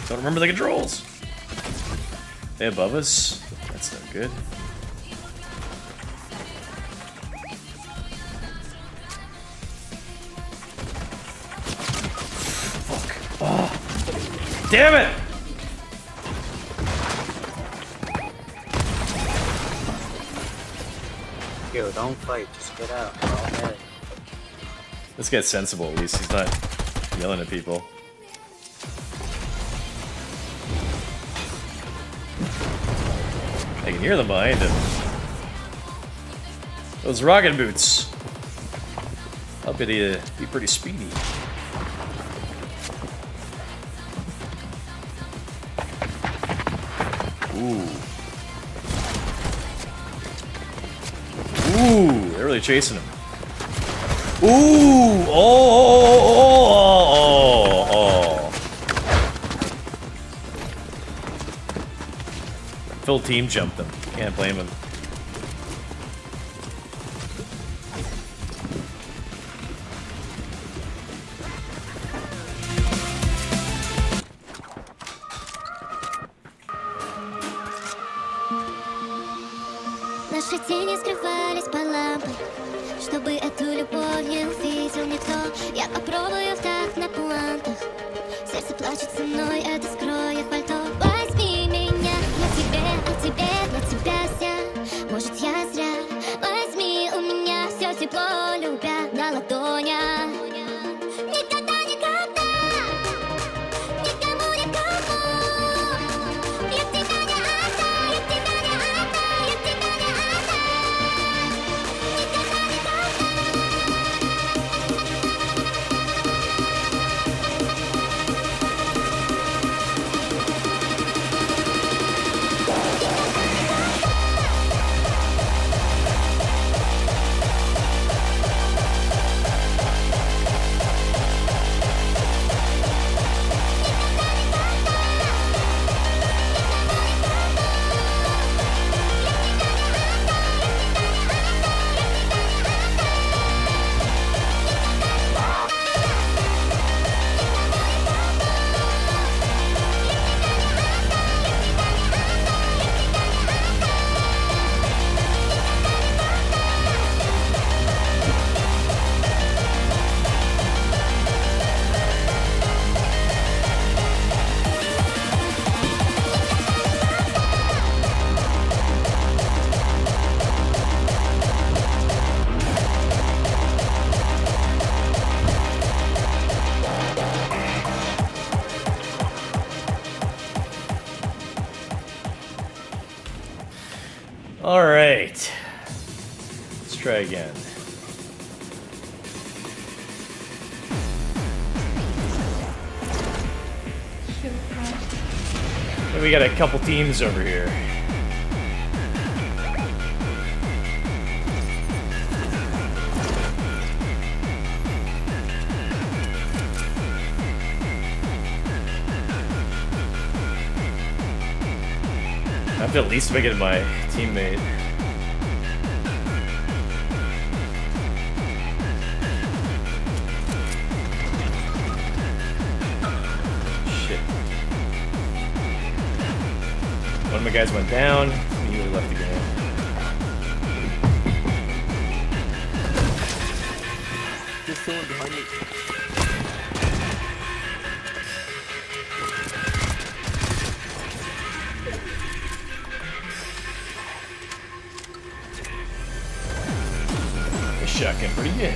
Don't remember the controls. They above us? That's no good. Fuck. Oh. Damn it! Yo, don't fight, just get out. We're all dead. This guy's sensible, at least. He's not yelling at people. I can hear them behind him. Those rocket boots. I'll bet he'd be pretty speedy. Ooh. Ooh, they're really chasing him. Ooh! Oh! Full team jumped them. Can't blame him. Наши тени скрывались под лампой, чтобы эту любовь не увидел никто. Я попробую в так на плантах. Сердце плачет со мной, это скроет пальто. Возьми меня, я тебе, а тебе, на тебя вся. Может, я зря. Возьми у меня все тепло, любя на ладонях. Никогда, никогда, никому, никому. Я тебя не отдам, я тебя не отдам, я тебя не отдам. Никогда, никогда. All right. Let's try again. We got a couple teams over here. I have to at least make it my teammate. Shit. One of my guys went down, he really left the game. There's someone behind me. Shotgun pretty good.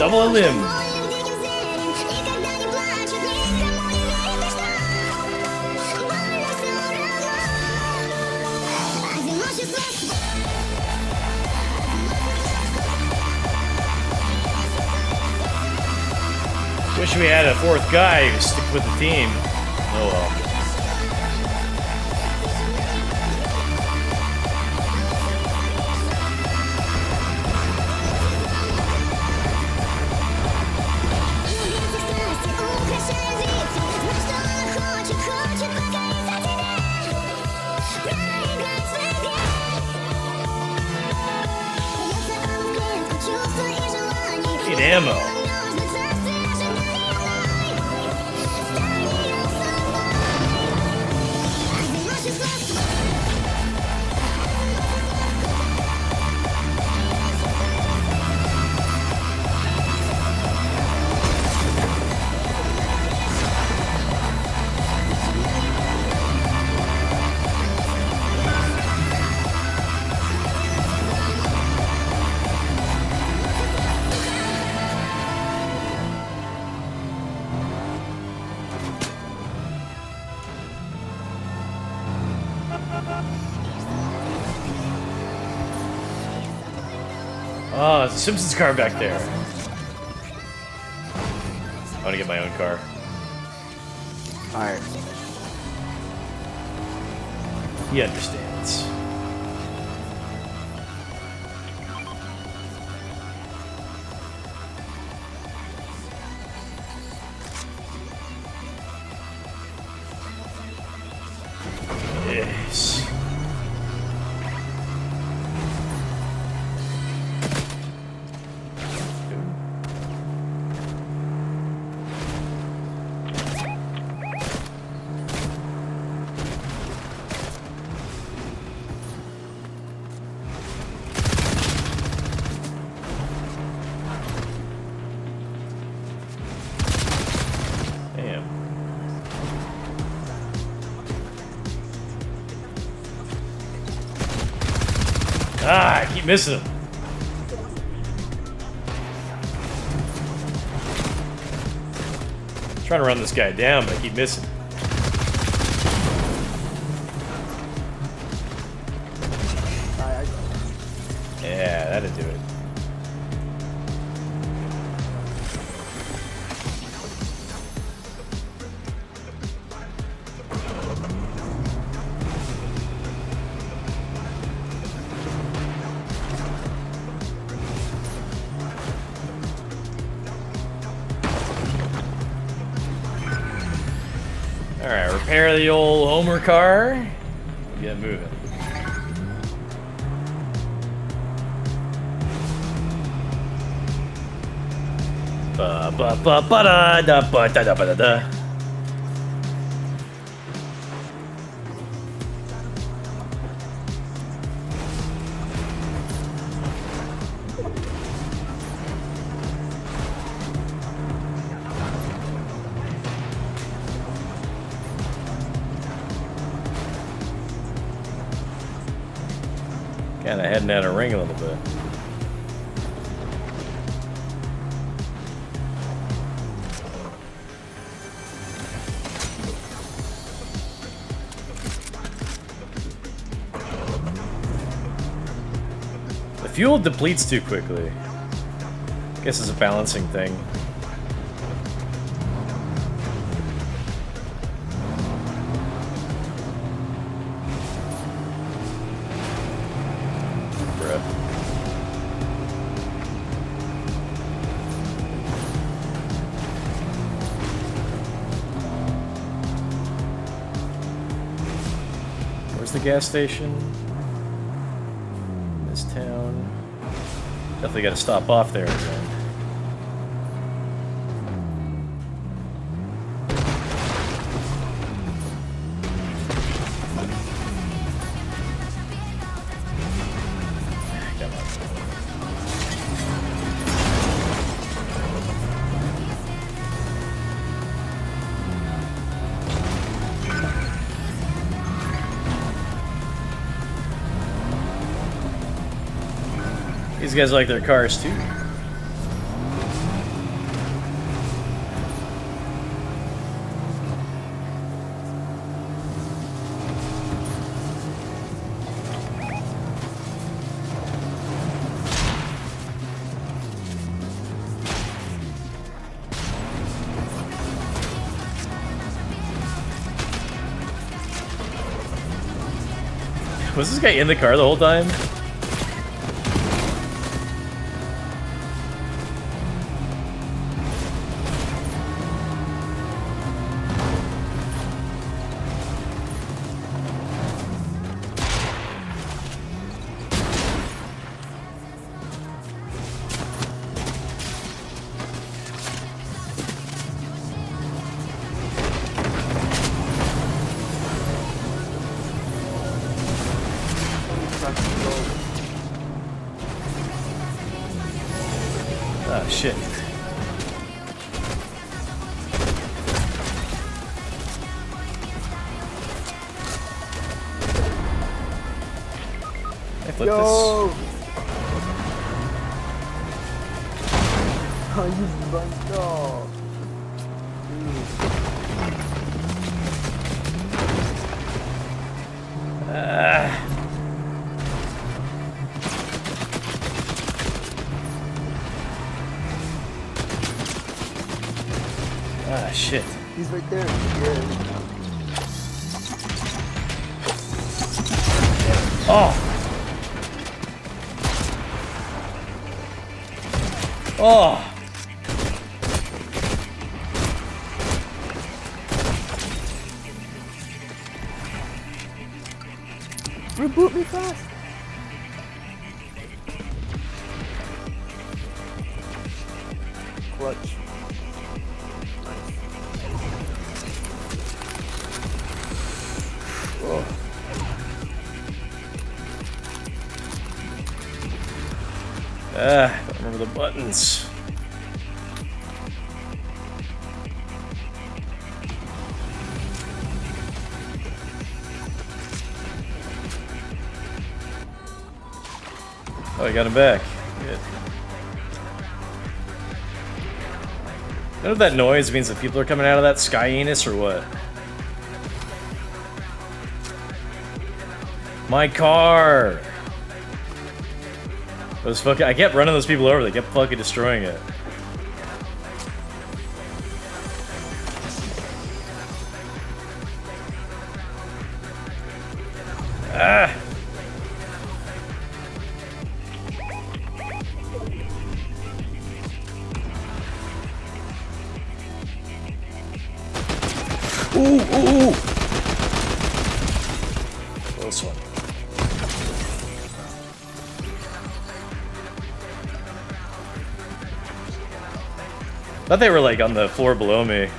Double a limb. Wish we had a fourth guy who stick with the team. Oh well. Need ammo. Oh, there's a Simpsons car back there. I want to get my own car. Alright. He understands. Yes. Damn. Ah, I keep missing him. Trying to run this guy down, but I keep missing. Yeah, that'd do it. Alright, repair the old Homer car. Get moving. Ba ba ba ba da da ba da da ba da da. Kinda heading out of ring a little bit. The fuel depletes too quickly. Guess it's a balancing thing. Where's the gas station? This town. Definitely gotta stop off there again. Come on. These guys like their cars too. Was this guy in the car the whole time? Ah, shit. I flip Yo! Oh, you bunched off. Ah, shit. He's right there. Yeah. Oh! Oh! Reboot me fast. Clutch. Oh. Ah, I don't remember the buttons. Oh, I got him back. Good. You know if that noise means that people are coming out of that sky anus or what? My car! It was fucking. I kept running those people over, they kept fucking destroying it. Ah! Ooh, ooh, ooh! Close one. Thought they were like on the floor below me,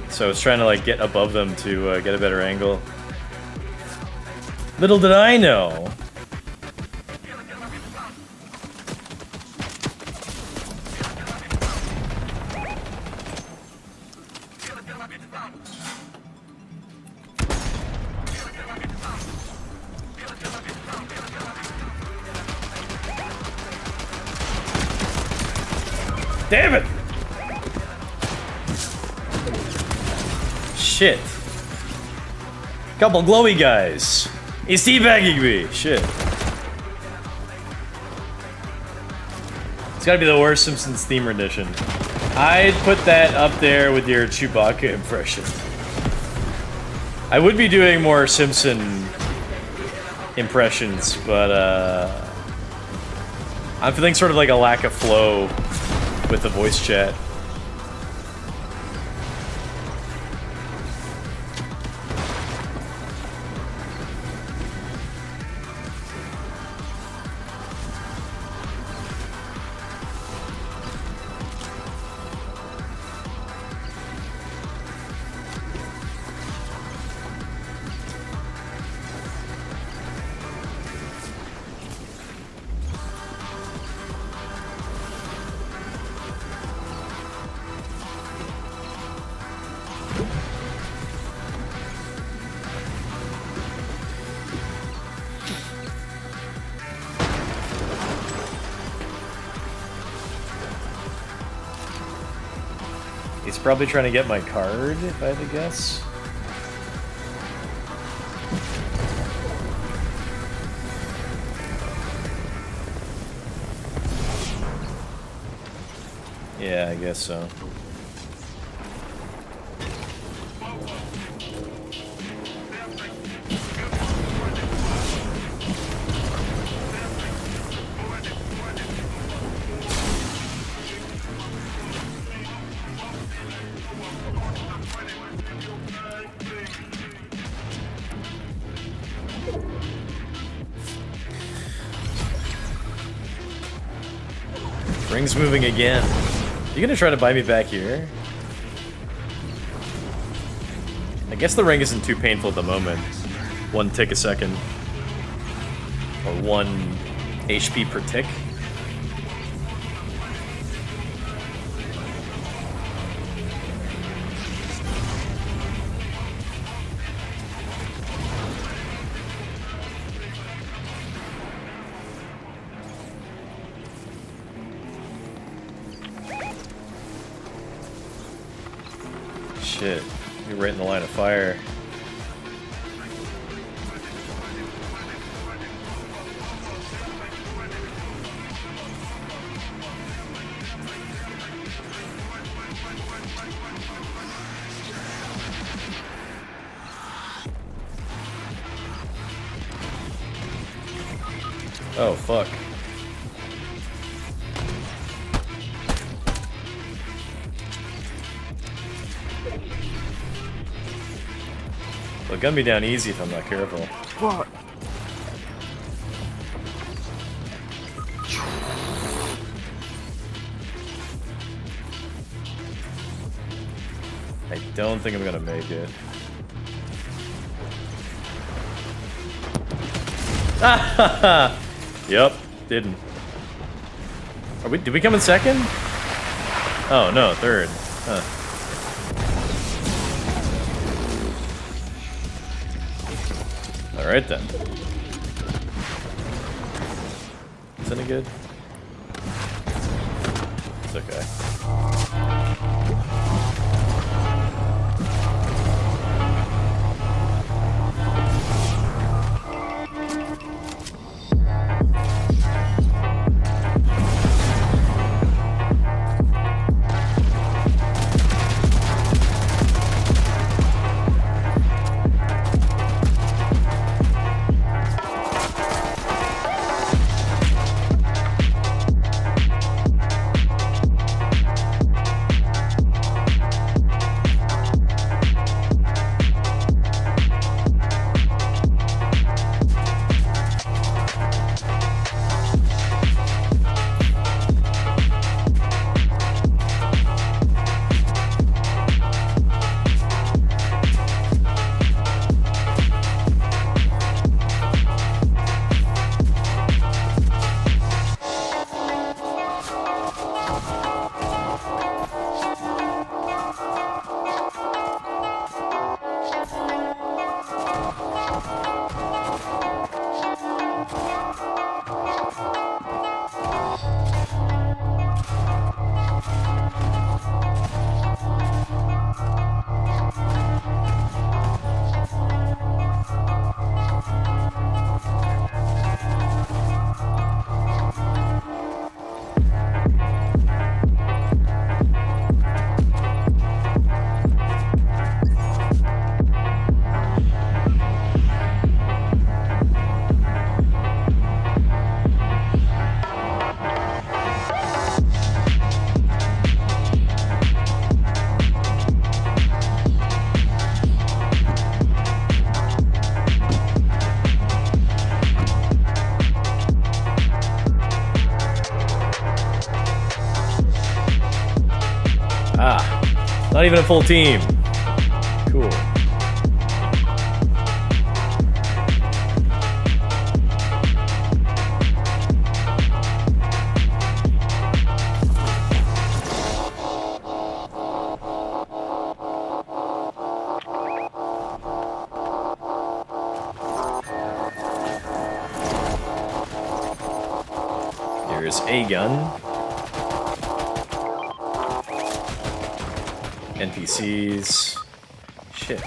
so I was trying to like get above them to get a better angle. Little did I know. Damn it! Shit. Couple glowy guys. He's teabagging me. Shit. It's gotta be the worst Simpsons theme rendition. I'd put that up there with your Chewbacca impression. I would be doing more Simpson impressions, but I'm feeling sort of like a lack of flow with the voice chat. He's probably trying to get my card, if I had to guess. Yeah, I guess so. Ring's moving again. You gonna try to buy me back here? I guess the ring isn't too painful at the moment. 1 tick a second. Or 1 HP per tick. Shit, you're right in the line of fire. Oh, fuck. They'll gun me down easy if I'm not careful. What? I don't think I'm gonna make it. Yep, didn't. Did we come in second? Oh no, third. Huh. Alright then. Is any good? It's okay. Not even a full team. Cool. Here's a gun. NPCs. Shit.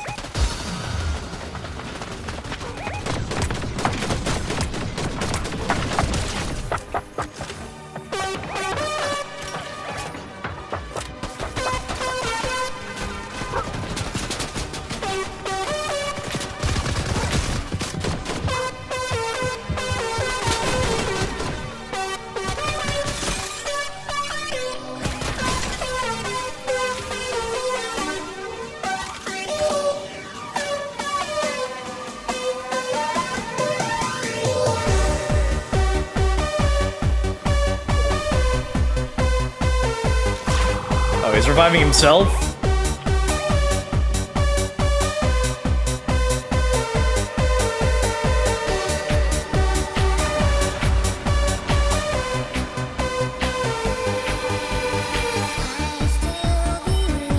Oh, he's reviving himself?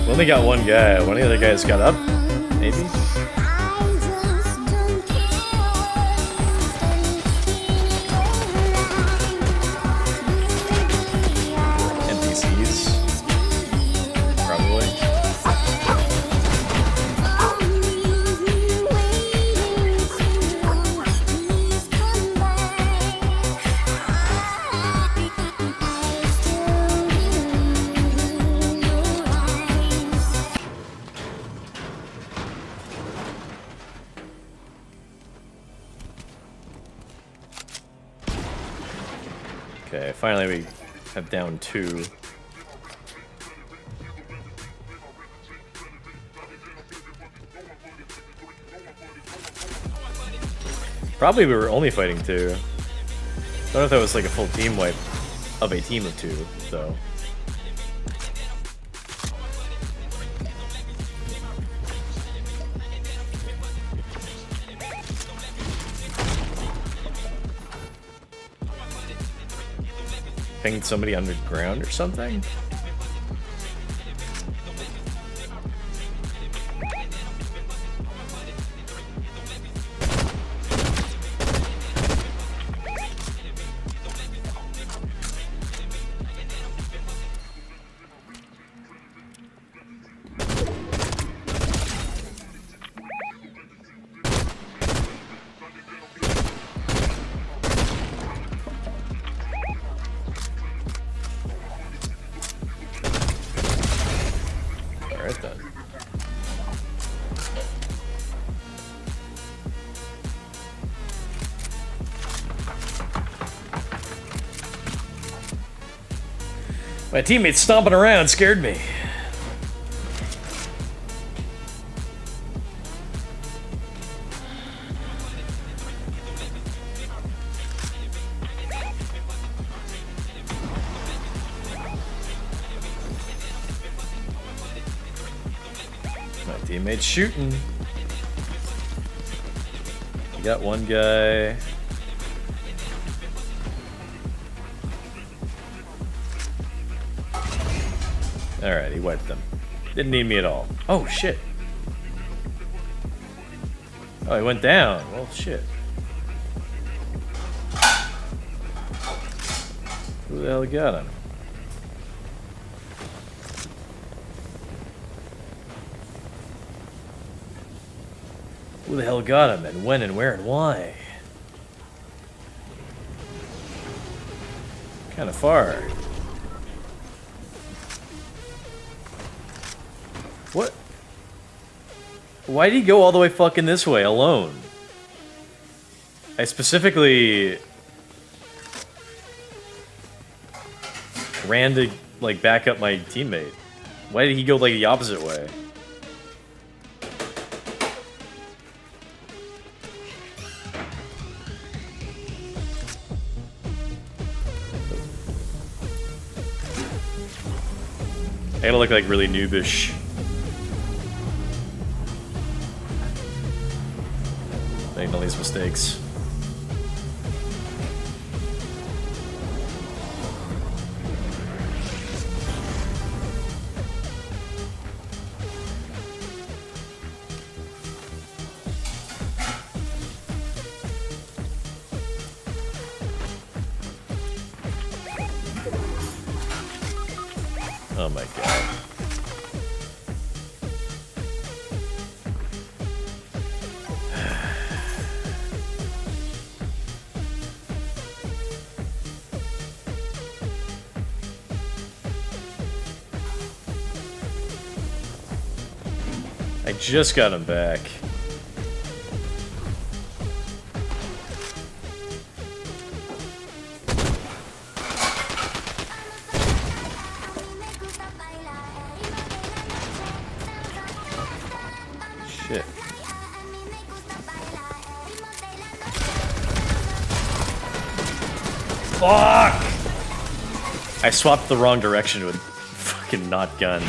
We only got one guy. One of the other guys got up? Maybe? NPCs? Probably. Okay, finally we have down 2. Probably we were only fighting 2. I don't know if that was like a full team wipe of a team of 2, so. Pinged somebody underground or something? Alright then. My teammates stomping around scared me. My teammate's shooting. We got one guy. Alright, he wiped them. Didn't need me at all. Oh, shit. Oh, he went down. Well, shit. Who the hell got him? Who the hell got him, and when, and where, and why? Kind of far. What? Why did he go all the way fucking this way alone? I specifically ran to like back up my teammate. Why did he go like the opposite way? I gotta look like really noobish. Making all these mistakes. Oh my god. I just got him back. Shit. Fuck! I swapped the wrong direction with fucking fucking not gun.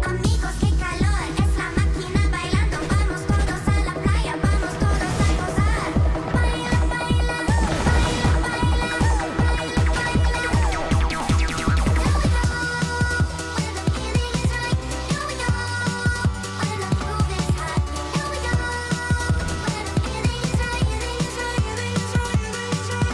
Amigos, qué calor, es la máquina bailando. Vamos todos a la playa, vamos todos a gozar. Baila, baila, baila, baila, baila, baila. Here we go, where the feeling is right. Here we go, where the groove is hot. Here we go, where the feeling is right. Feeling is right, feeling is right,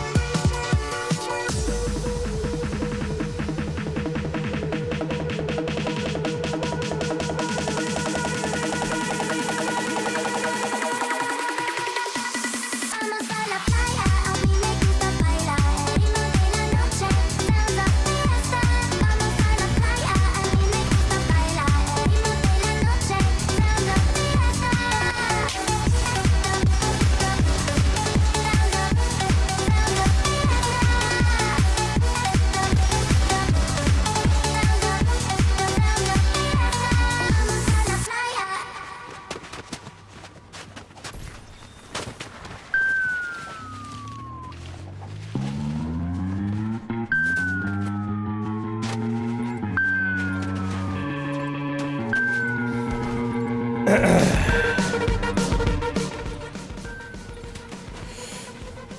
Vamos a la playa, a mí me gusta bailar. El ritmo de la noche, sounds of fiesta. Vamos a la playa, a mí me gusta bailar. El ritmo de la noche, sounds of fiesta. Vamos a la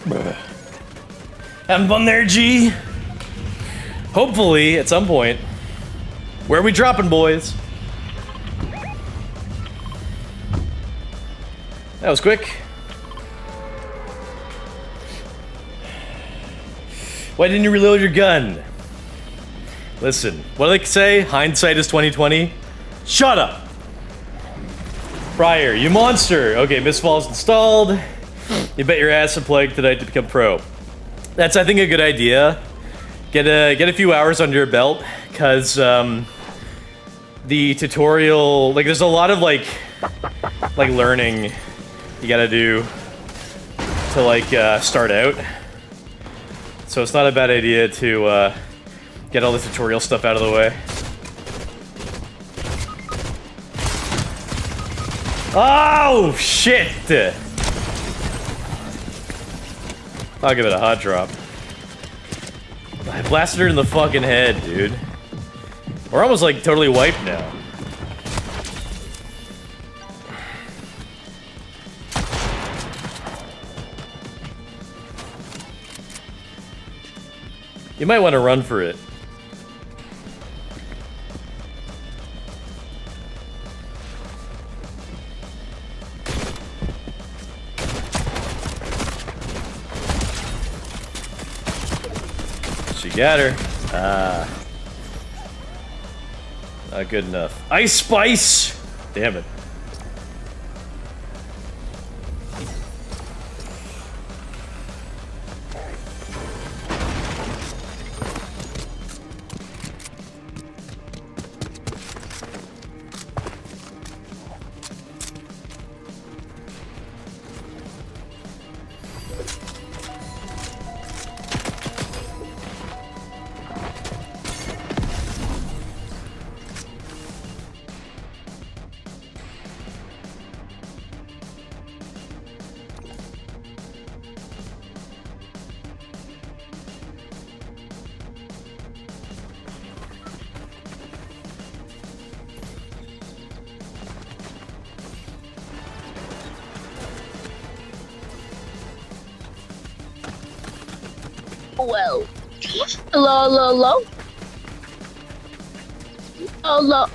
playa. Having fun there, G? Hopefully, at some point. Where are we dropping, boys? That was quick. Why didn't you reload your gun? Listen, what do they say? Hindsight is 2020. Shut up! Prior, you monster! Okay, Mistfall's installed. You bet your ass a plague tonight to become pro. That's, I think, a good idea. Get a few hours under your belt, cause the tutorial, like, there's a lot of like learning you gotta do to like start out. So it's not a bad idea to get all the tutorial stuff out of the way. Oh shit! I'll give it a hot drop. I blasted her in the fucking head, dude. We're almost like totally wiped now. You might want to run for it. She got her. Ah. Not good enough. Ice Spice! Damn it. Well, hello, hello, hello,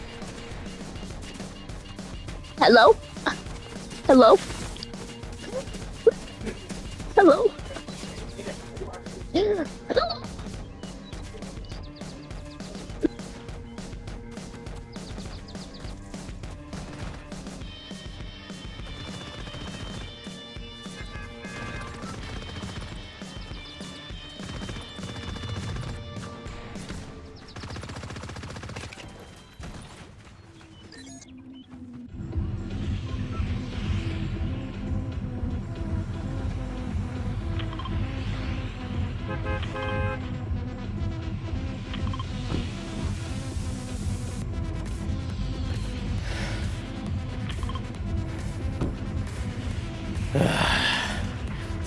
hello, hello, hello, hello, hello.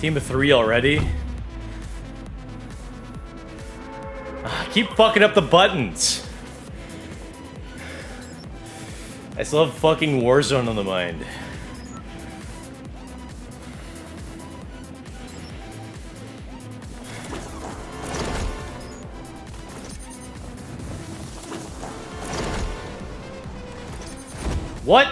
Team of 3 already? I keep fucking up the buttons. I still have fucking Warzone on the mind. What?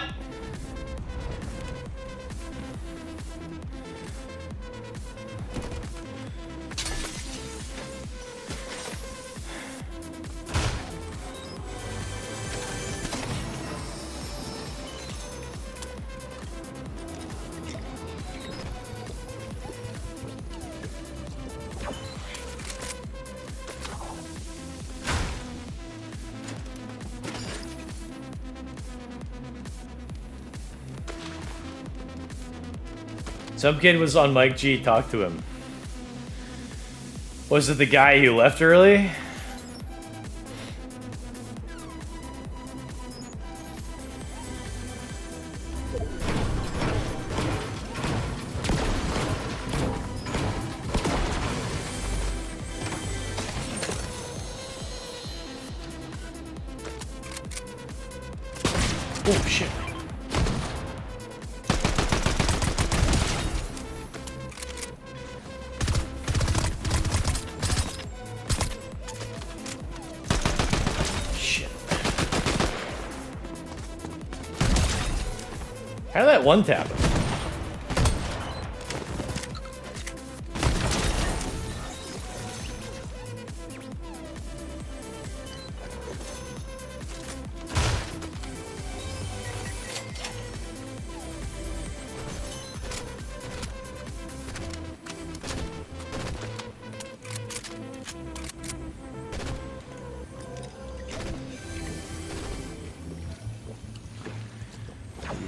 Some kid was on Mike G, talk to him. Was it the guy who left early? Oh shit. How did that one tap him?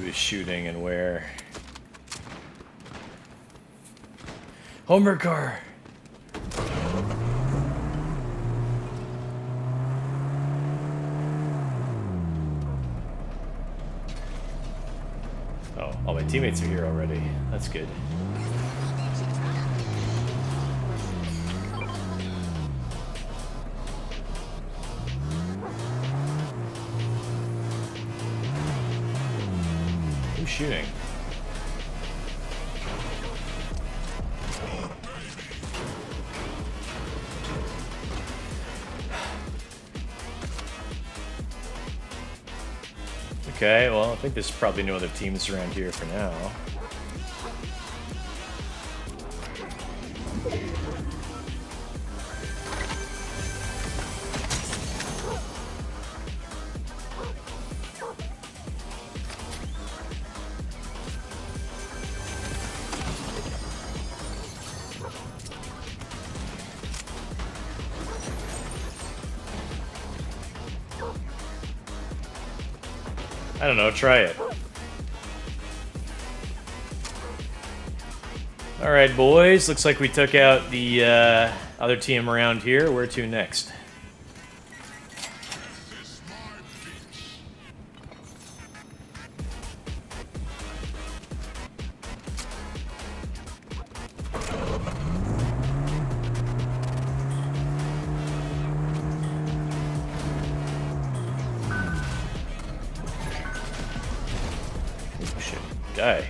Who is shooting and where? Homer car. Oh, all my teammates are here already. That's good. Who's shooting? Okay, well, I think there's probably no other teams around here for now. I don't know, try it. Alright, boys, looks like we took out the other team around here. Where to next? Guy.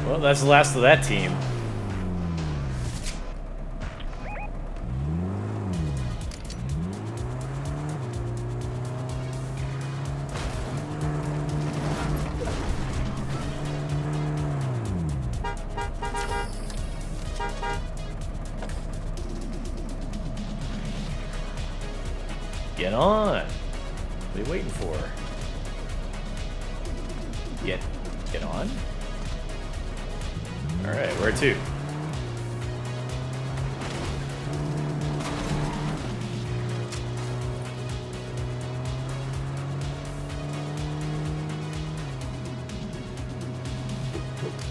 Well, that's the last of that team. Get on. What are you waiting for? Get on? Alright, where to?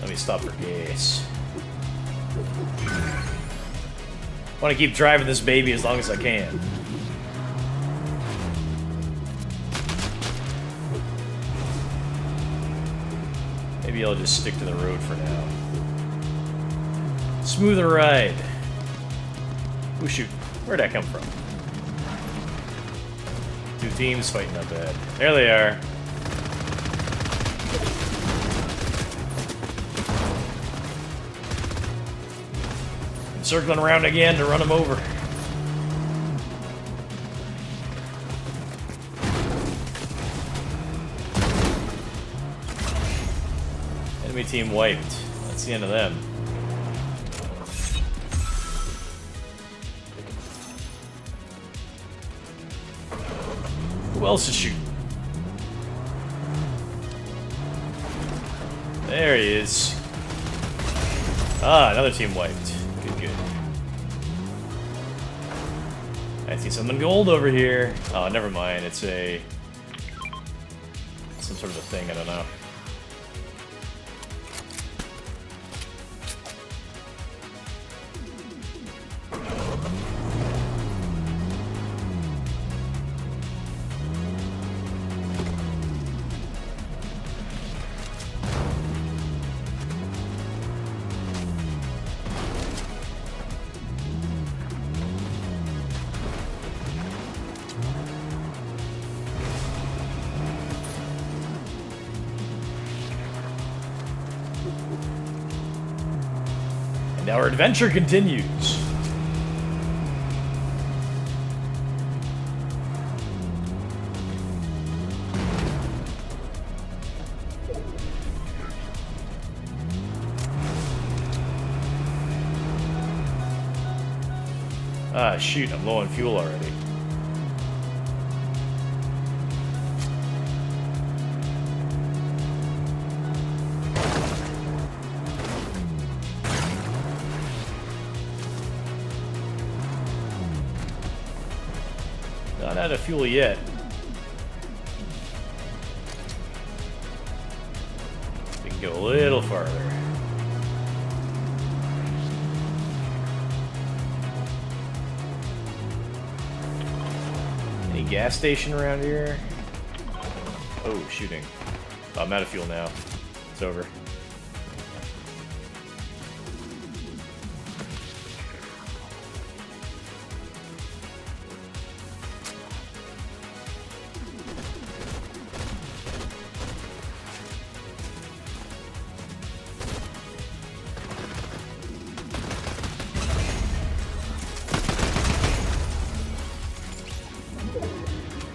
Let me stop for gas. Want to keep driving this baby as long as I can. Maybe I'll just stick to the road for now. Smoother ride. Oh shoot, where'd that come from? Two teams fighting up ahead. There they are. I'm circling around again to run them over. Enemy team wiped. That's the end of them. Who else is shooting? There he is. Ah, another team wiped. Good, good. I see something gold over here. Oh, never mind. It's a... some sort of a thing, I don't know. And our adventure continues. Ah, shoot, I'm low on fuel already. Not out of fuel yet. We can go a little farther. Any gas station around here? Oh, shooting. Oh, I'm out of fuel now. It's over.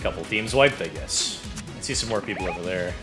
Couple teams wiped, I guess. I see some more people over there.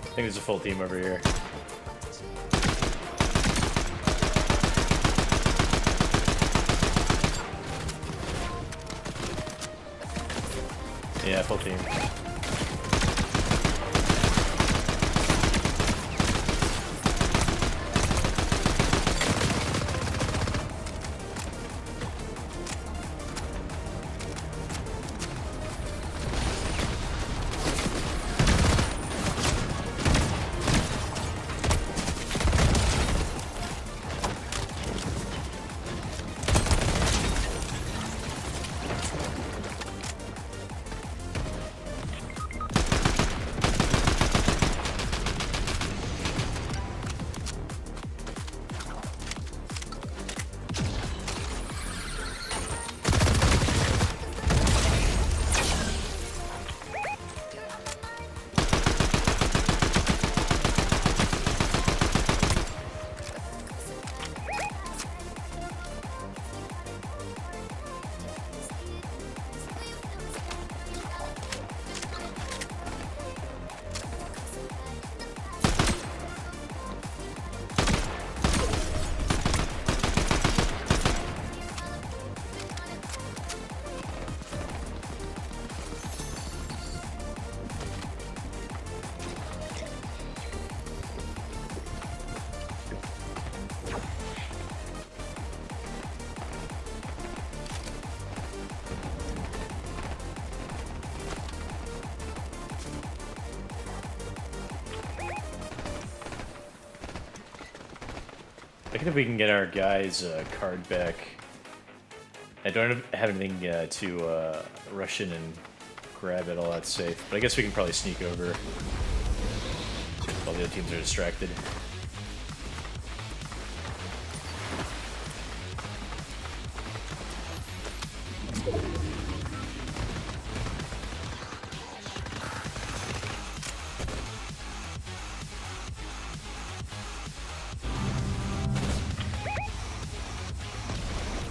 I think there's a full team over here. Yeah, full team. Look at if we can get our guy's card back. I don't have anything to rush in and grab it, all that's safe. But I guess we can probably sneak over while the other teams are distracted.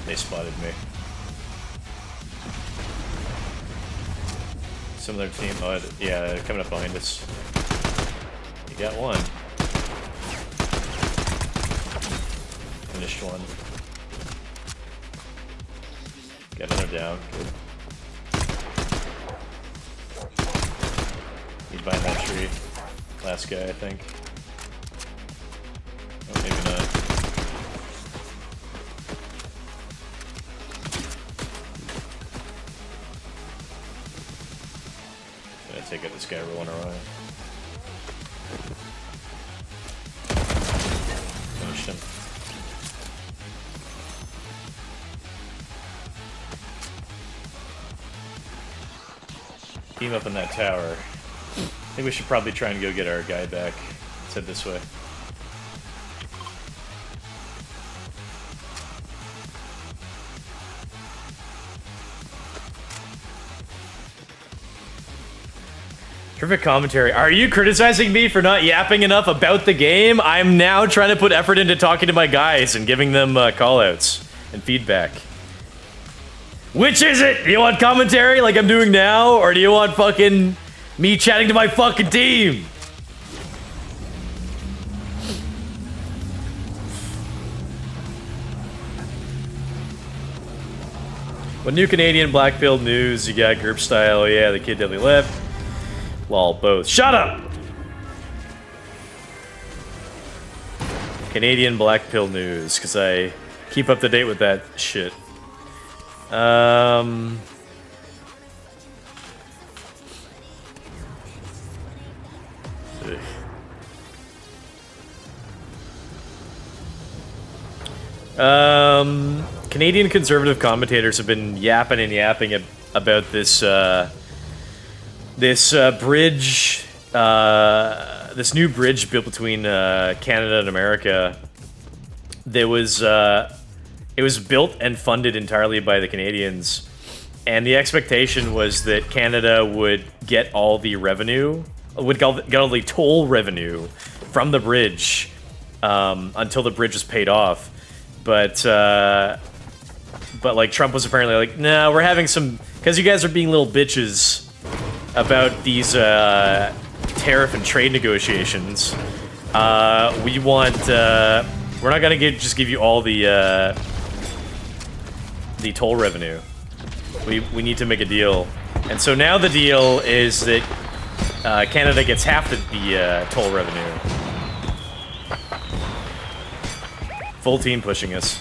They spotted me. Some other team, yeah, they're coming up behind us. You got one. Finished one. Got another down. Good. He's behind that tree. Last guy, I think. Oh, maybe not. Gonna take out this guy rolling around. Finished him. Team up in that tower. I think we should probably try and go get our guy back. Let's head this way. Terrific commentary. Are you criticizing me for not yapping enough about the game? I'm now trying to put effort into talking to my guys and giving them callouts and feedback. Which is it? Do you want commentary like I'm doing now? Or do you want fucking me chatting to my fucking team? What new Canadian black pill news? You got Greptyle, yeah, the kid definitely left. Lol, both. Shut up! Canadian black pill news, because I keep up to date with that shit. Canadian conservative commentators have been yapping and yapping about this bridge, this new bridge built between Canada and America. There was it was built and funded entirely by the Canadians, and the expectation was that Canada would get all the revenue, get all the toll revenue from the bridge until the bridge was paid off. But like Trump was apparently like, no, we're having some, because you guys are being little bitches about these tariff and trade negotiations. We want, we're not gonna just give you all the toll revenue. We need to make a deal. And so now the deal is that Canada gets half the toll revenue. Full team pushing us.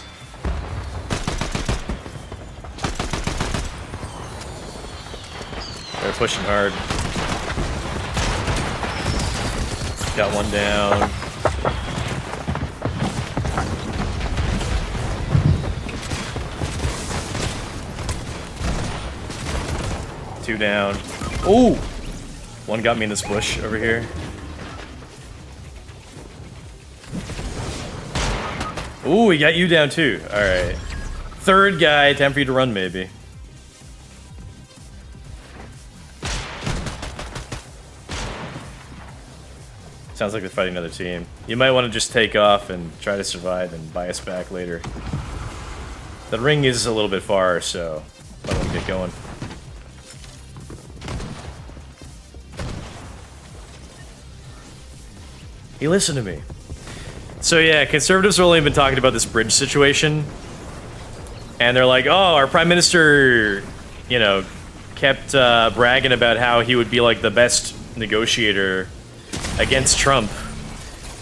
They're pushing hard. Got one down. Two down. Ooh! One got me in this bush over here. Ooh, we got you down too. Alright. Third guy, time for you to run, maybe. Sounds like they're fighting another team. You might want to just take off and try to survive and buy us back later. The ring is a little bit far, so I want to get going. Hey, listen to me. So yeah, conservatives have only been talking about this bridge situation. And they're like, oh, our prime minister, you know, kept bragging about how he would be like the best negotiator against Trump.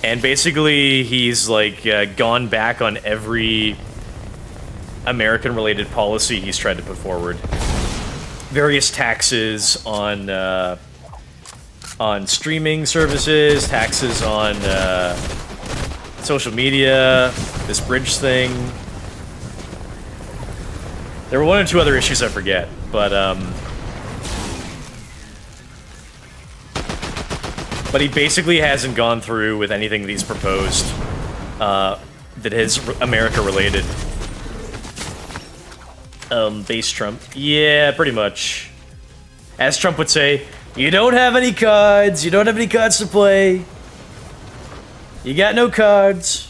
And basically, he's like gone back on every American-related policy he's tried to put forward. Various taxes on streaming services, taxes on social media, this bridge thing. There were one or two other issues I forget, but he basically hasn't gone through with anything that he's proposed that is America related. Base Trump. Yeah, pretty much. As Trump would say, you don't have any cards. You don't have any cards to play. You got no cards.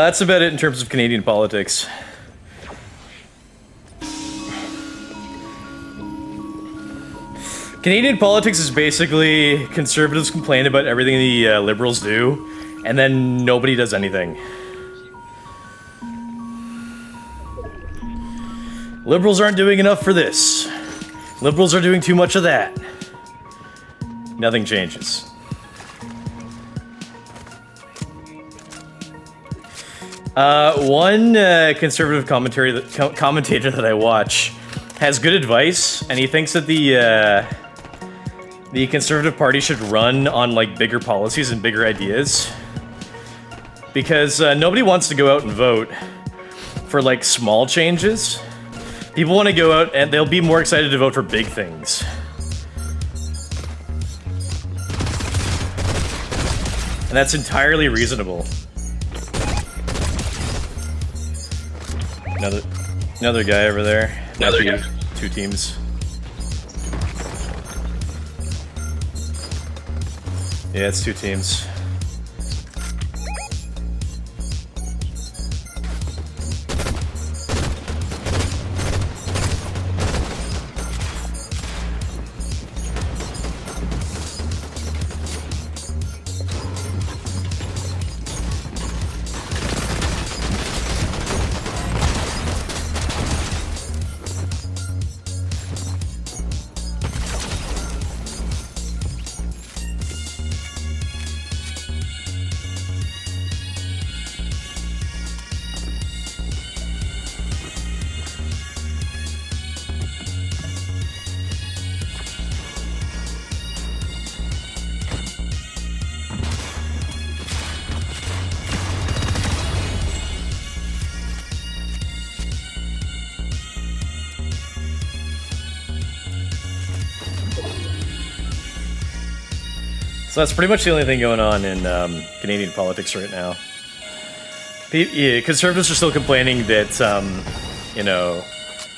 That's about it in terms of Canadian politics. Canadian politics is basically conservatives complain about everything the liberals do, and then nobody does anything. Liberals aren't doing enough for this. Liberals are doing too much of that. Nothing changes. One conservative commentator that I watch has good advice, and he thinks that the Conservative Party should run on like bigger policies and bigger ideas, because nobody wants to go out and vote for like small changes. People want to go out and they'll be more excited to vote for big things. And that's entirely reasonable. Another guy over there. Another guy. Two teams. Yeah, it's two teams. So that's pretty much the only thing going on in Canadian politics right now. Conservatives are still complaining that, you know,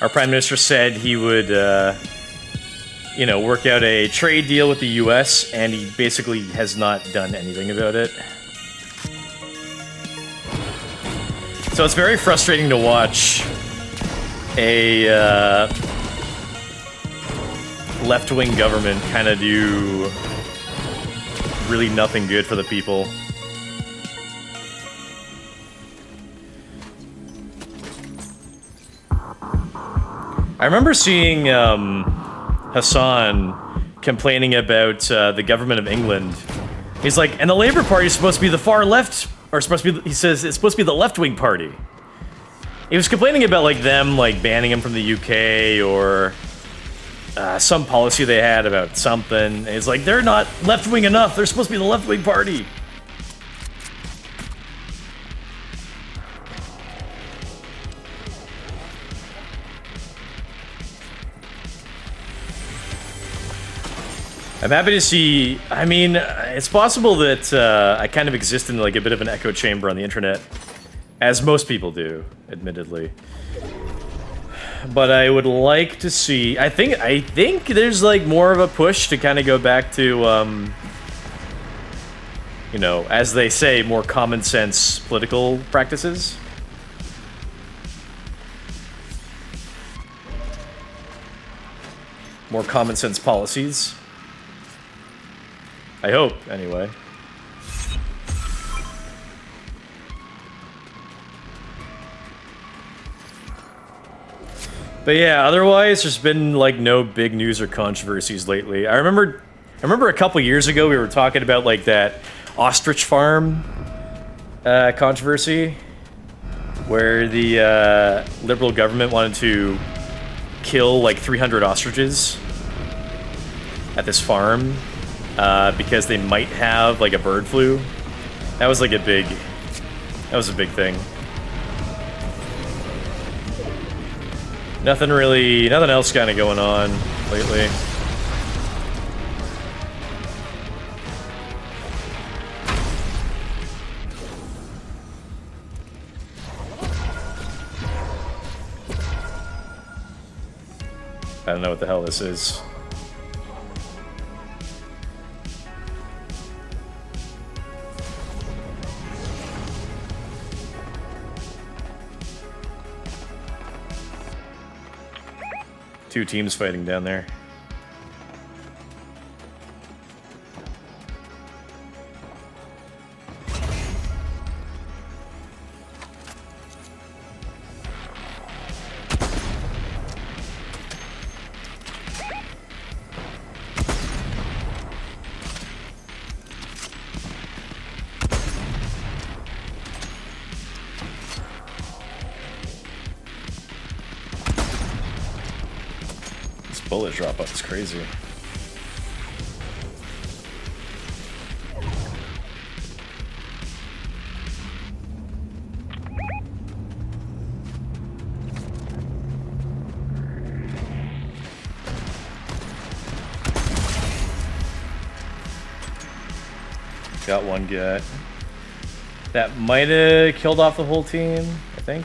our Prime Minister said he would, you know, work out a trade deal with the US, and he basically has not done anything about it. So it's very frustrating to watch a left-wing government kind of do really nothing good for the people. I remember seeing Hassan complaining about the government of England. He's like, and the Labour Party is supposed to be the far left, or supposed to be, he says, it's supposed to be the left-wing party. He was complaining about like them like banning him from the UK or some policy they had about something. And he's like, they're not left-wing enough. They're supposed to be the left-wing party. I'm happy to see. I mean, it's possible that I kind of exist in like a bit of an echo chamber on the internet, as most people do, admittedly. But I would like to see. I think there's like more of a push to kind of go back to, you know, as they say, more common sense political practices. More common sense policies. I hope, anyway. But yeah, otherwise, there's been like no big news or controversies lately. I remember a couple years ago we were talking about like that ostrich farm controversy, where the Liberal government wanted to kill like 300 ostriches at this farm. Because they might have like a bird flu. That was like a big thing. Nothing else kind of going on lately. I don't know what the hell this is. Two teams fighting down there. Bullet drop up is crazy. Got one gut. That might have killed off the whole team, I think.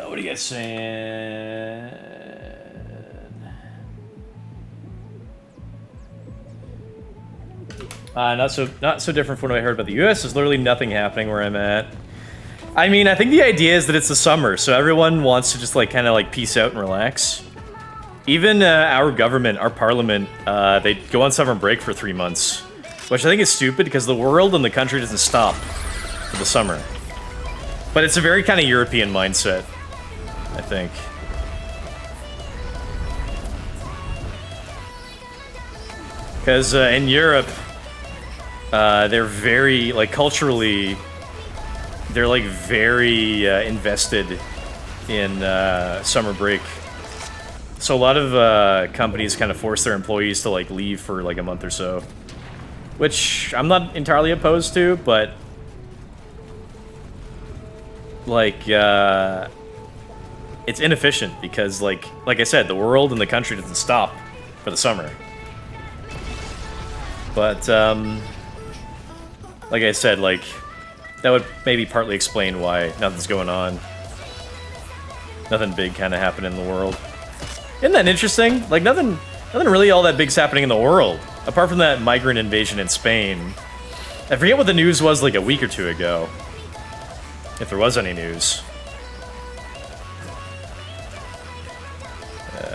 What are you guys saying? Not so different from what I heard about the US. There's literally nothing happening where I'm at. I mean, I think the idea is that it's the summer, so everyone wants to just like kind of like peace out and relax. Even our government, our parliament, they go on summer break for 3 months, which I think is stupid because the world and the country doesn't stop for the summer. But it's a very kind of European mindset, I think. Because in Europe, they're very, like, culturally, they're, like, very invested in summer break. So a lot of companies kind of force their employees to like leave for like a month or so, which I'm not entirely opposed to, but like it's inefficient because like I said, the world and the country doesn't stop for the summer. But like I said, like that would maybe partly explain why nothing's going on. Nothing big kind of happened in the world. Isn't that interesting? Like nothing really all that big's happening in the world apart from that migrant invasion in Spain. I forget what the news was like a week or two ago, if there was any news.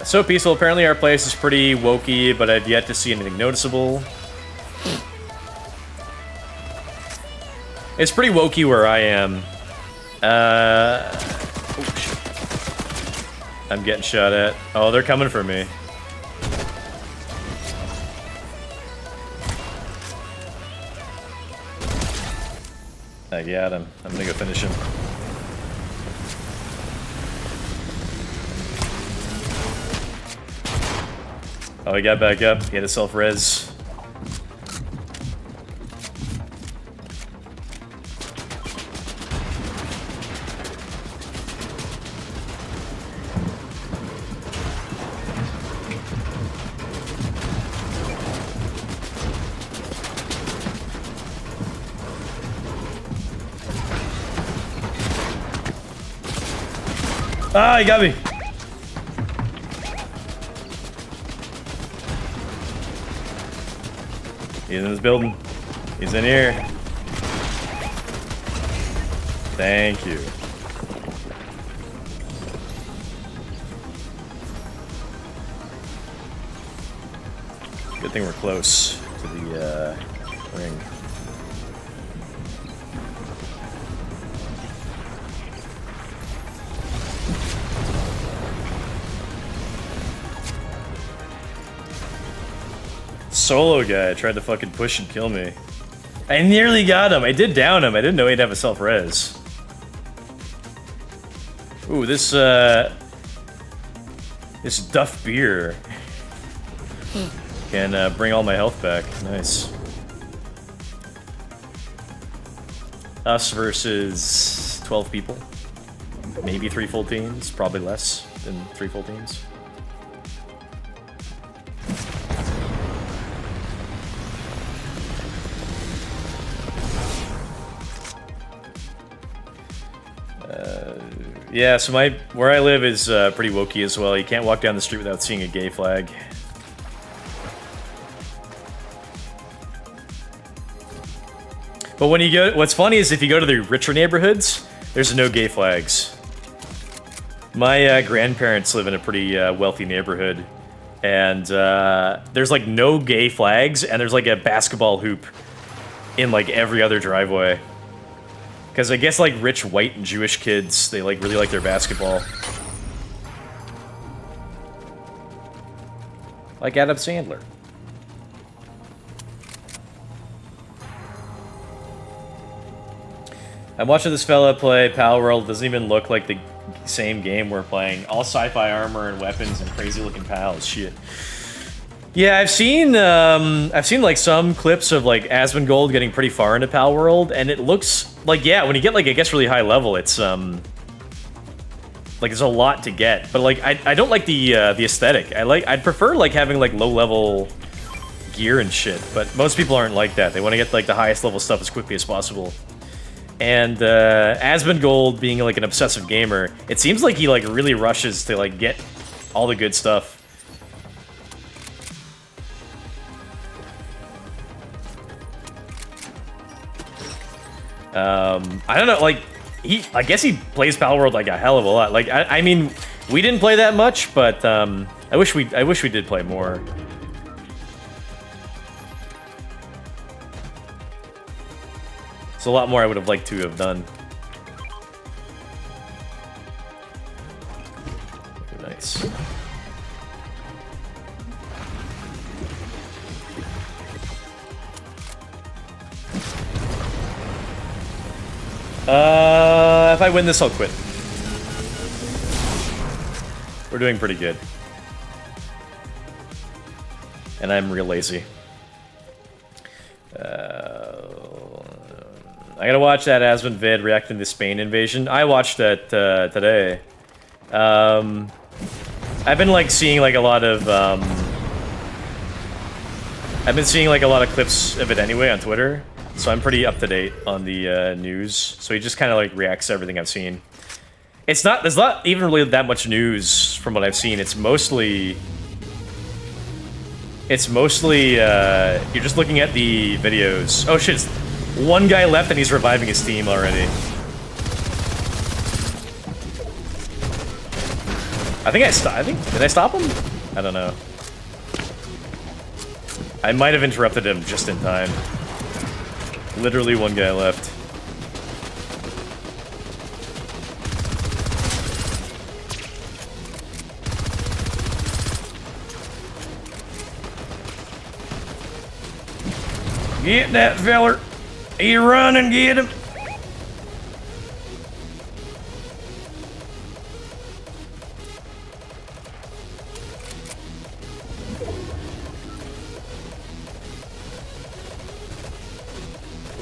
So peaceful. Apparently our place is pretty wokey, but I've yet to see anything noticeable. It's pretty wokey where I am. Oh, shit. I'm getting shot at. Oh, they're coming for me. I got him. I'm gonna go finish him. Oh, he got back up. He had a self-res. Ah, he got me. He's in this building. He's in here. Thank you. Good thing we're close to the ring. Solo guy tried to fucking push and kill me. I nearly got him. I did down him. I didn't know he'd have a self-res. Ooh, this Duff beer can bring all my health back. Nice. Us versus 12 people. Maybe 3 full teams. Probably less than 3 full teams. Yeah, so where I live is pretty wokey as well. You can't walk down the street without seeing a gay flag. But when you go, what's funny is if you go to the richer neighborhoods, there's no gay flags. My grandparents live in a pretty wealthy neighborhood, and there's like no gay flags, and there's like a basketball hoop in like every other driveway. Because I guess, like, rich white and Jewish kids, they, like, really like their basketball. Like Adam Sandler. I'm watching this fella play Pal World. Doesn't even look like the same game we're playing. All sci-fi armor and weapons and crazy-looking pals. Shit. Yeah, I've seen like some clips of like Asmongold getting pretty far into Pal World, and it looks like, yeah, when you get like I guess really high level, it's like there's a lot to get. But like I don't like the aesthetic. I'd prefer like having like low level gear and shit. But most people aren't like that. They want to get like the highest level stuff as quickly as possible. And Asmongold being like an obsessive gamer, it seems like he like really rushes to like get all the good stuff. I don't know, like, I guess he plays Pal World like a hell of a lot. Like, I mean, we didn't play that much, but, I wish we did play more. It's a lot more I would have liked to have done. Nice. If I win this, I'll quit. We're doing pretty good. And I'm real lazy. I gotta watch that Asmund vid reacting to the Spain invasion. I watched that today. I've been like seeing like a lot of I've been seeing like a lot of clips of it anyway on Twitter, so I'm pretty up to date on the news. So he just kind of like reacts to everything I've seen. There's not even really that much news from what I've seen. It's mostly you're just looking at the videos. Oh shit, it's one guy left and he's reviving his team already. Did I stop him? I don't know. I might have interrupted him just in time. Literally one guy left. Get that feller. He run and get him.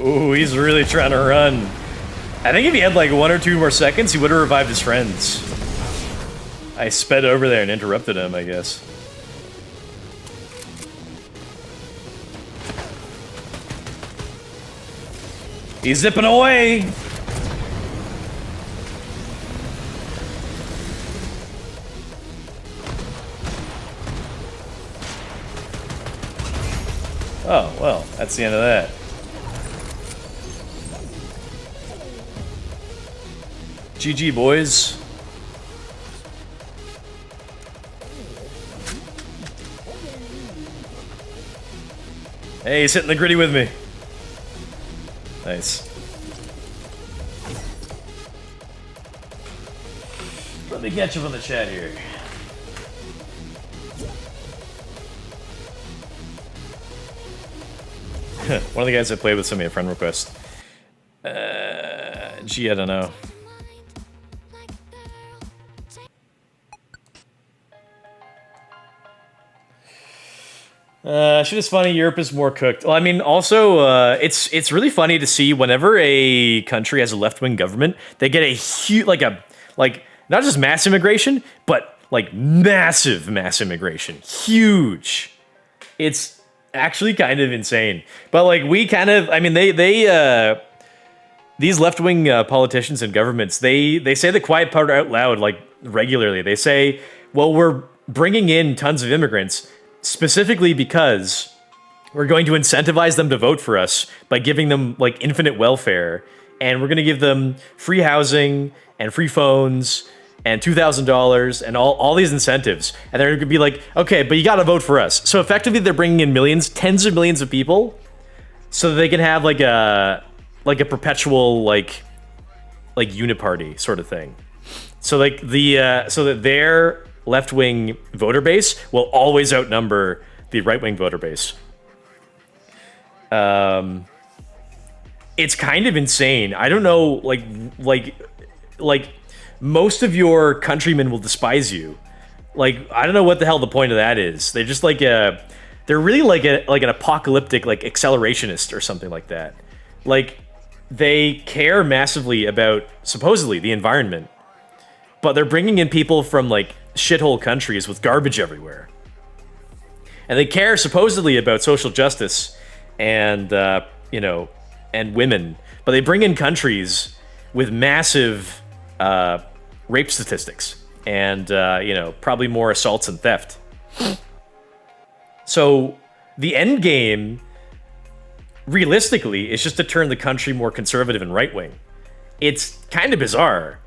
Ooh, he's really trying to run. I think if he had like 1 or 2 more seconds, he would have revived his friends. I sped over there and interrupted him, I guess. He's zipping away! Oh, well, that's the end of that. GG, boys. Hey, he's hitting the gritty with me. Nice. Let me catch him on the chat here. One of the guys I played with sent me a friend request. Gee, I don't know. Shit is funny. Europe is more cooked. Well, I mean, also, it's really funny to see whenever a country has a left-wing government, they get a huge, like not just mass immigration, but like massive immigration. Huge. It's actually kind of insane. But like we kind of, I mean, these left-wing politicians and governments, they say the quiet part out loud like regularly. They say, well, we're bringing in tons of immigrants specifically because we're going to incentivize them to vote for us by giving them like infinite welfare, and we're going to give them free housing and free phones and $2,000 and all these incentives. And they're going to be like, okay, but you got to vote for us. So effectively they're bringing in millions, tens of millions of people so that they can have like a perpetual like uniparty sort of thing. So like so that their left-wing voter base will always outnumber the right-wing voter base. It's kind of insane. I don't know, like most of your countrymen will despise you. Like, I don't know what the hell the point of that is. They're just like they're really like an apocalyptic like accelerationist or something like that. Like, they care massively about supposedly the environment, but they're bringing in people from like shithole countries with garbage everywhere. And they care supposedly about social justice and, and women, but they bring in countries with massive rape statistics and, probably more assaults and theft. So the end game, realistically, is just to turn the country more conservative and right-wing. It's kind of bizarre.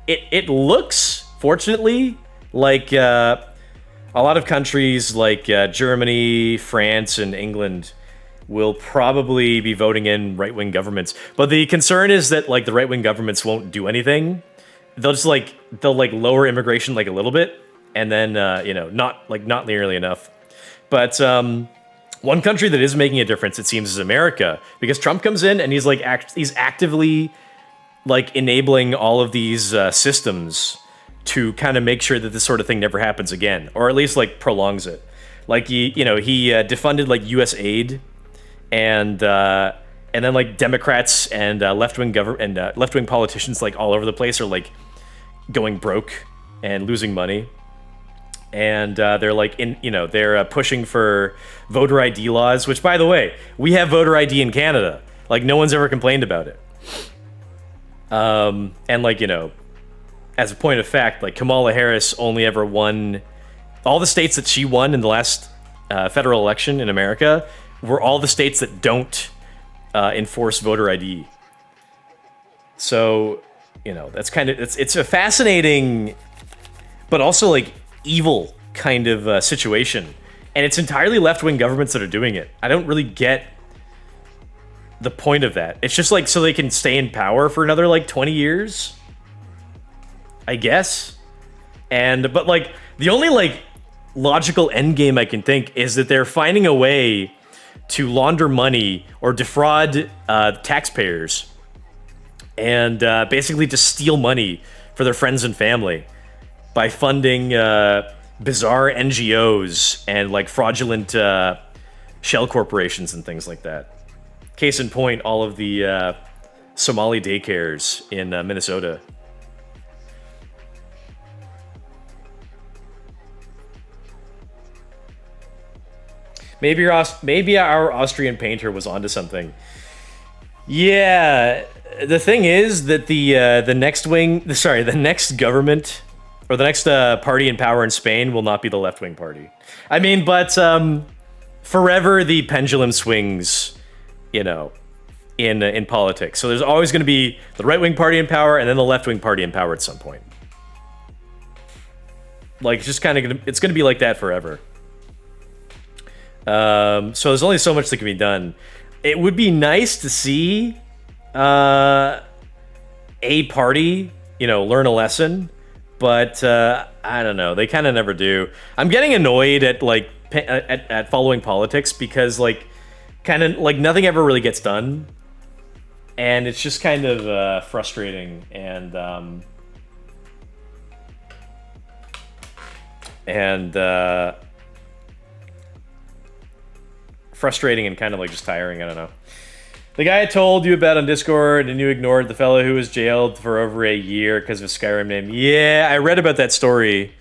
It looks, fortunately, like a lot of countries like Germany, France, and England will probably be voting in right-wing governments. But the concern is that like the right-wing governments won't do anything. They'll lower immigration like a little bit, and then not nearly enough. But one country that is making a difference, it seems, is America, because Trump comes in and he's like he's actively like enabling all of these systems to kind of make sure that this sort of thing never happens again, or at least like prolongs it. Like he defunded like U.S. aid, and then like Democrats and left-wing left-wing politicians like all over the place are like going broke and losing money, and they're like they're pushing for voter ID laws. Which, by the way, we have voter ID in Canada. Like no one's ever complained about it. And like as a point of fact, like Kamala Harris only ever won. All the states that she won in the last federal election in America were all the states that don't enforce voter ID. So, that's kind of it's a fascinating, but also like evil kind of situation, and it's entirely left-wing governments that are doing it. I don't really get the point of that. It's just like so they can stay in power for another like 20 years, I guess. But like the only like logical end game I can think is that they're finding a way to launder money or defraud taxpayers and basically to steal money for their friends and family by funding bizarre NGOs and like fraudulent shell corporations and things like that. Case in point, all of the Somali daycares in Minnesota. Maybe our Austrian painter was onto something. Yeah, the thing is that the next government or the next party in power in Spain will not be the left-wing party. I mean, but forever the pendulum swings, in politics. So there's always going to be the right-wing party in power and then the left-wing party in power at some point. Like it's just kind of it's going to be like that forever. So there's only so much that can be done. It would be nice to see a party, learn a lesson, but I don't know. They kind of never do. I'm getting annoyed at like at following politics because like kind of like nothing ever really gets done, and it's just kind of frustrating and frustrating and kind of like just tiring. I don't know. The guy I told you about on Discord and you ignored, the fellow who was jailed for over a year because of his Skyrim name. Yeah, I read about that story.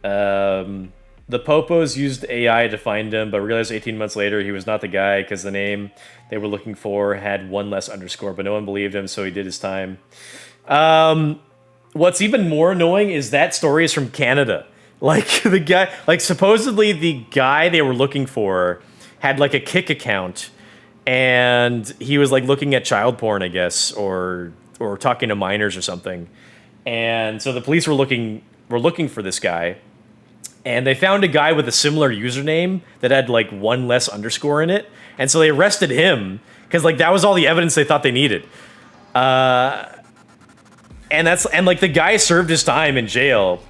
The Popos used AI to find him, but realized 18 months later he was not the guy because the name they were looking for had one less underscore, but no one believed him, so he did his time. What's even more annoying is that story is from Canada. Like the guy, like supposedly the guy they were looking for had like a Kik account, and he was like looking at child porn, I guess, or talking to minors or something. And so the police were looking for this guy, and they found a guy with a similar username that had like one less underscore in it, and so they arrested him because like that was all the evidence they thought they needed. And like the guy served his time in jail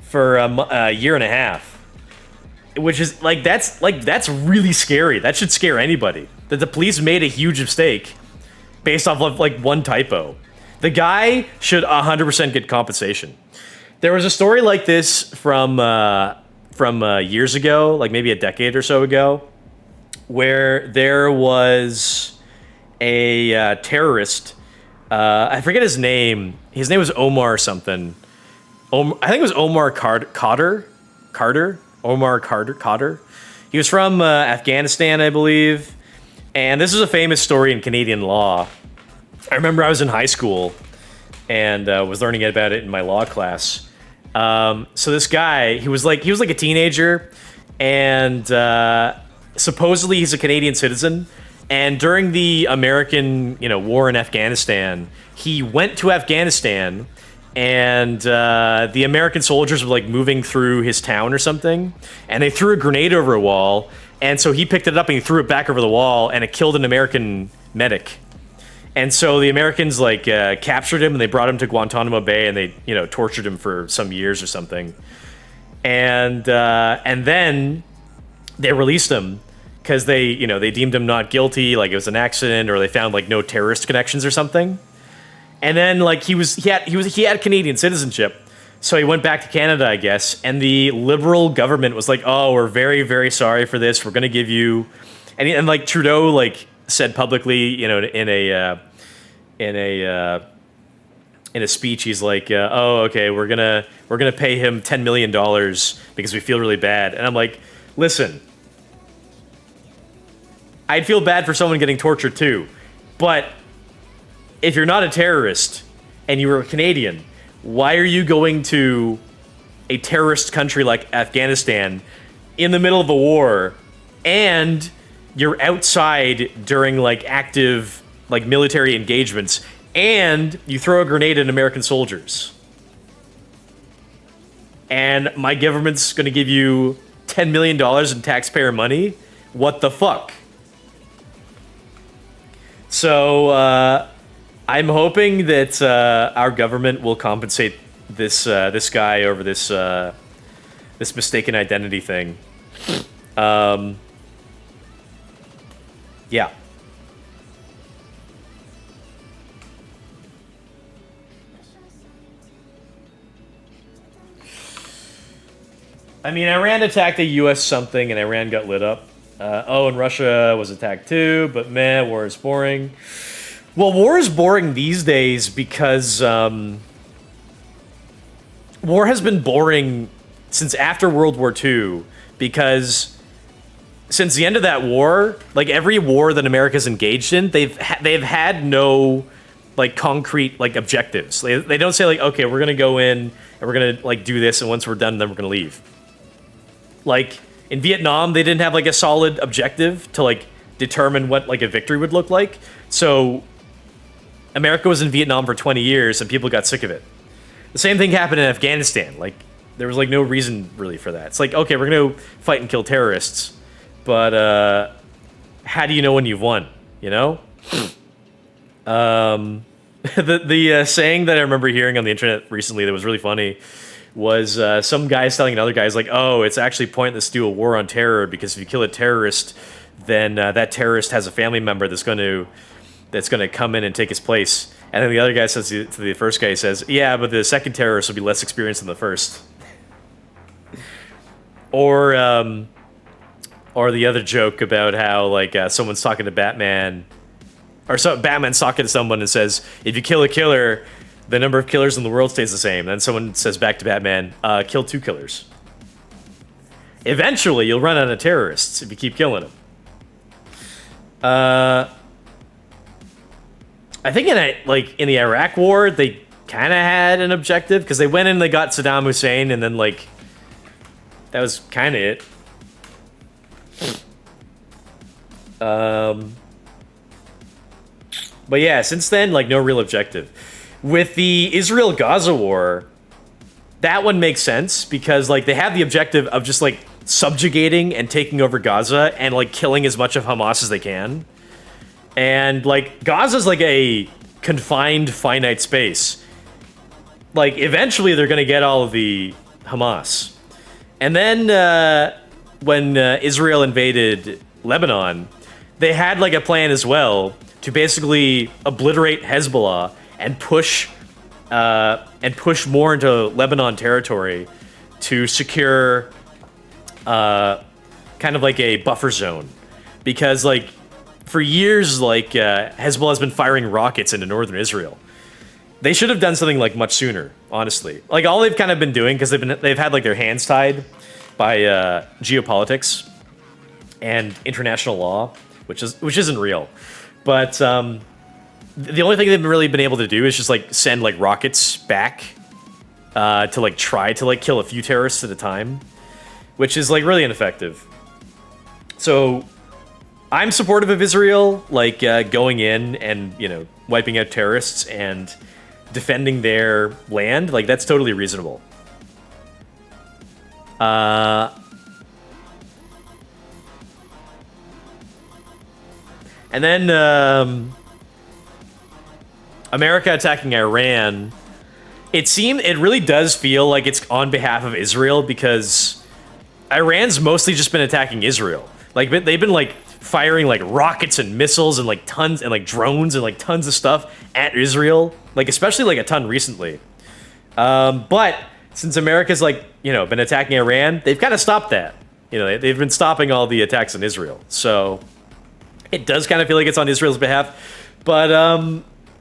for a year and a half. Which is that's really scary. That should scare anybody. That the police made a huge mistake based off of like one typo. The guy should 100% get compensation. There was a story like this from years ago, like maybe a decade or so ago, where there was a terrorist. I forget his name. His name was Omar something. I think it was Omar Carter. Omar Carter. He was from Afghanistan, I believe. And this is a famous story in Canadian law. I remember I was in high school and was learning about it in my law class. So this guy, he was like a teenager, and supposedly he's a Canadian citizen. And during the American, war in Afghanistan, he went to Afghanistan. And the American soldiers were like moving through his town or something, and they threw a grenade over a wall, and so he picked it up and he threw it back over the wall, and it killed an American medic. And so the Americans like captured him and they brought him to Guantanamo Bay, and they tortured him for some years or something. And then they released him because they deemed him not guilty, like it was an accident, or they found like no terrorist connections or something. And then like he had Canadian citizenship, So he went back to Canada, I guess, and the Liberal government was like, "Oh, we're very, very sorry for this. We're going to give you," and like Trudeau like said publicly, you know, in a speech, he's like, "Oh, okay, we're gonna pay him $10 million because we feel really bad." And I'm like, listen, I'd feel bad for someone getting tortured too, but if you're not a terrorist and you were a Canadian, why are you going to a terrorist country like Afghanistan in the middle of a war, and you're outside during like active like military engagements, and you throw a grenade at American soldiers, and my government's going to give you $10 million in taxpayer money? What the fuck? So I'm hoping that our government will compensate this this guy over this this mistaken identity thing. Yeah. I mean, Iran attacked a U.S. something, and Iran got lit up. Oh, and Russia was attacked too, but man, war is boring. Well, war is boring these days because war has been boring since after World War II, because since the end of that war, like every war that America's engaged in, they've had no like concrete like objectives. They don't say like, okay, we're gonna go in and we're gonna like do this, and once we're done, then we're gonna leave. Like in Vietnam, they didn't have like a solid objective to like determine what like a victory would look like. So America was in Vietnam for 20 years and people got sick of it. The same thing happened in Afghanistan. Like there was like no reason really for that. It's like, okay, we're gonna fight and kill terrorists, but how do you know when you've won? You know? The saying that I remember hearing on the internet recently that was really funny was some guys telling another guys like, oh, it's actually pointless to do a war on terror because if you kill a terrorist, then that terrorist has a family member that's going to come in and take his place. And then the other guy says to the first guy, he says, yeah, but the second terrorist will be less experienced than the first. Or the other joke about how like someone's talking to Batman, or so Batman's talking to someone and says, if you kill a killer, the number of killers in the world stays the same. Then someone says back to Batman, kill 2 killers. Eventually, you'll run out of terrorists if you keep killing them. I think in the Iraq War, they kind of had an objective because they went in and they got Saddam Hussein, and then like that was kind of it. But yeah, since then, like no real objective. With the Israel-Gaza war, that one makes sense because like they have the objective of just like subjugating and taking over Gaza and like killing as much of Hamas as they can. And like Gaza's like a confined, finite space. Like eventually they're gonna get all of the Hamas. And then when Israel invaded Lebanon, they had like a plan as well to basically obliterate Hezbollah and push more into Lebanon territory to secure kind of like a buffer zone, because like for years like Hezbollah has been firing rockets into northern Israel. They should have done something like much sooner, honestly. Like all they've kind of been doing, because they've had like their hands tied by geopolitics and international law, which isn't real, but the only thing they've really been able to do is just like send like rockets back to like try to like kill a few terrorists at a time, which is like really ineffective. So I'm supportive of Israel like going in and, you know, wiping out terrorists and defending their land. Like that's totally reasonable. And then America attacking Iran, it really does feel like it's on behalf of Israel, because Iran's mostly just been attacking Israel. Like they've been like firing like rockets and missiles and like tons and like drones and like tons of stuff at Israel, like especially like a ton recently. But since America's like, been attacking Iran, they've kind of stopped that. They've been stopping all the attacks on Israel. So it does kind of feel like it's on Israel's behalf. But,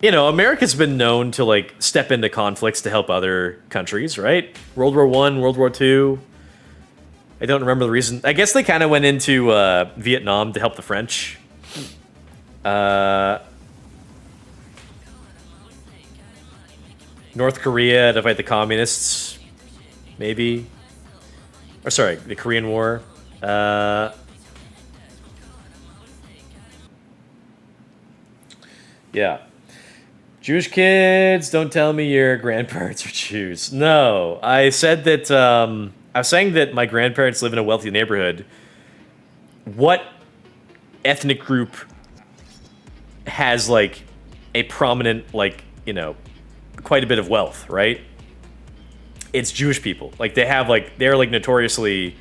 America's been known to like step into conflicts to help other countries, right? World War I, World War II. I don't remember the reason. I guess they kind of went into Vietnam to help the French. North Korea to fight the communists, maybe. Or sorry, the Korean War. Yeah. Jewish kids, don't tell me your grandparents are Jews. No, I said that, I was saying that my grandparents live in a wealthy neighborhood. What ethnic group has, like, a prominent, like, quite a bit of wealth, right? It's Jewish people. Like, they're, like, notoriously,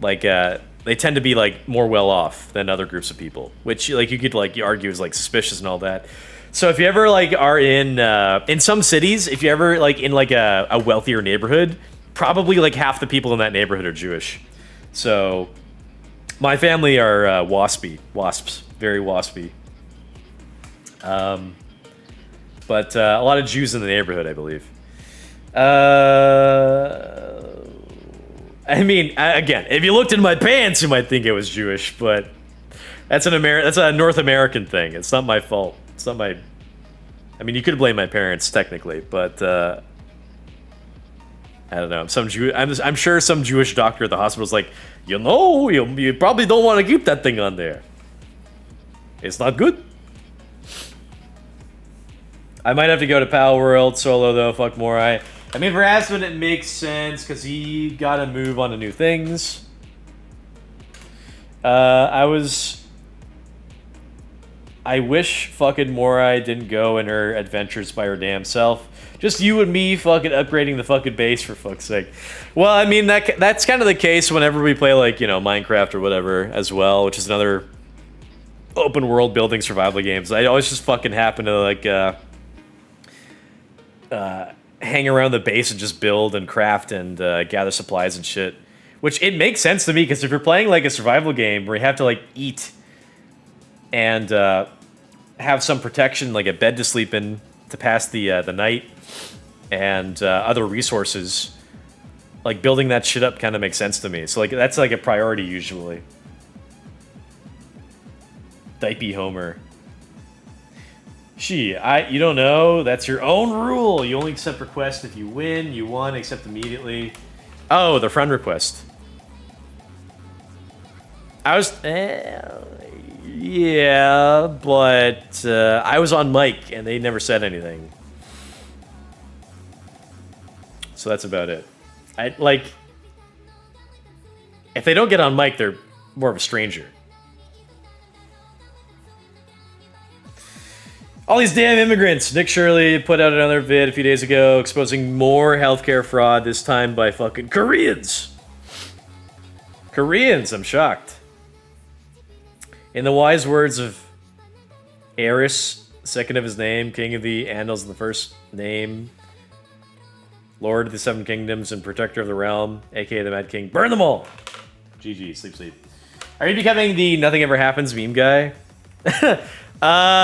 like, they tend to be, like, more well-off than other groups of people, which, like, you could, like, you argue is, like, suspicious and all that. So if you ever, like, are in some cities, if you ever, like, in, like, a wealthier neighborhood, probably, like, half the people in that neighborhood are Jewish. So my family are wasps, very waspy. But a lot of Jews in the neighborhood, I believe. I mean, again, if you looked in my pants, you might think it was Jewish, but that's a North American thing. It's not my fault. It's not my. I mean, you could blame my parents technically, but I don't know. I'm sure some Jewish doctor at the hospital's like, you probably don't want to keep that thing on there. It's not good. I might have to go to Pal World solo though. Fuck Morai. I mean, for Aspen, it makes sense because he got to move on to new things. I wish fucking Morai didn't go in her adventures by her damn self. Just you and me fucking upgrading the fucking base for fuck's sake. Well, I mean, that's kind of the case whenever we play, like, Minecraft or whatever as well, which is another open world building survival games. I always just fucking happen to, like, hang around the base and just build and craft and gather supplies and shit. Which, it makes sense to me, because if you're playing, like, a survival game where you have to, like, eat and have some protection, like a bed to sleep in to pass the night, and other resources, like, building that shit up kind of makes sense to me. So, like, that's, like, a priority usually. Dipey Homer. You don't know. That's your own rule. You only accept requests if you win. You won, accept immediately. Oh, the friend request. Yeah, but I was on mic and they never said anything. So that's about it. If they don't get on mic, they're more of a stranger. All these damn immigrants. Nick Shirley put out another vid a few days ago exposing more healthcare fraud, this time by fucking Koreans. Koreans, I'm shocked. In the wise words of Eris, second of his name, king of the Andals in the first name, lord of the seven kingdoms and protector of the realm, aka the Mad King, burn them all! GG, sleep, sleep. Are you becoming the nothing ever happens meme guy? Yeah.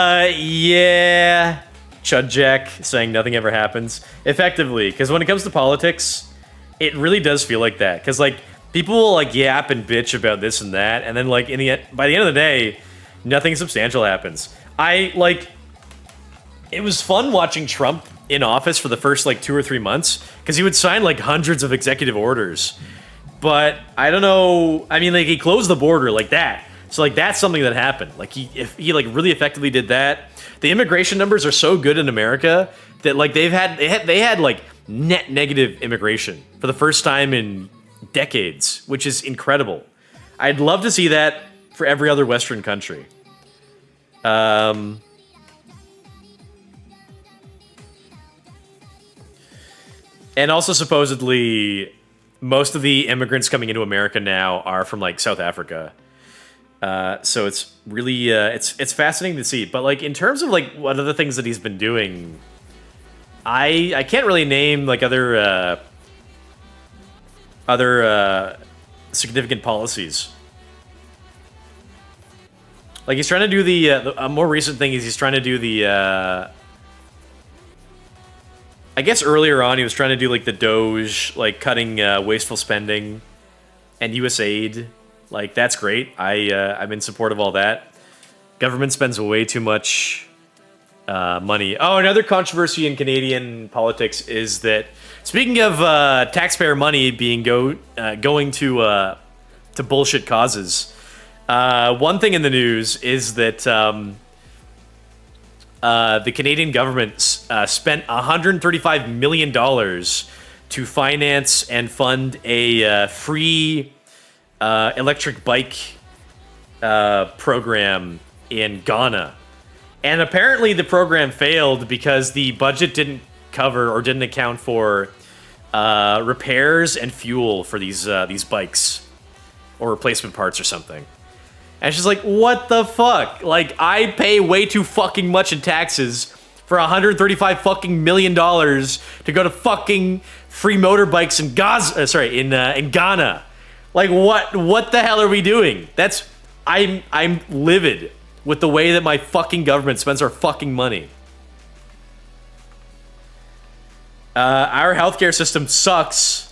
Chud Jack saying nothing ever happens. Effectively, because when it comes to politics, it really does feel like that. Because, like, people will, like, yap and bitch about this and that, and then, like, by the end of the day, nothing substantial happens. It was fun watching Trump in office for the first, like, 2 or 3 months, because he would sign, like, hundreds of executive orders. But, I don't know, I mean, like, he closed the border like that. So, like, that's something that happened. Like, if he like, really effectively did that. The immigration numbers are so good in America that, like, they had, like, net negative immigration for the first time in decades, which is incredible. I'd love to see that for every other Western country. And also, supposedly, most of the immigrants coming into America now are from, like, South Africa. So it's really, it's fascinating to see. But, like, in terms of, like, what other things that he's been doing, I can't really name, like, other significant policies. Like he's trying to do a more recent thing is he's trying to do the. I guess earlier on he was trying to do like the Doge, like cutting wasteful spending, and U.S. aid. Like that's great. I'm in support of all that. Government spends way too much money. Oh, another controversy in Canadian politics is that speaking of taxpayer money being going to bullshit causes. One thing in the news is that the Canadian government spent $135 million to finance and fund a free electric bike program in Ghana. And apparently the program failed because the budget didn't cover or didn't account for repairs and fuel for these bikes or replacement parts or something. And she's like, what the fuck? Like, I pay way too fucking much in taxes for $135 fucking million to go to fucking free motorbikes in Gaza, in Ghana. Like, what the hell are we doing? I'm livid with the way that my fucking government spends our fucking money. Our healthcare system sucks.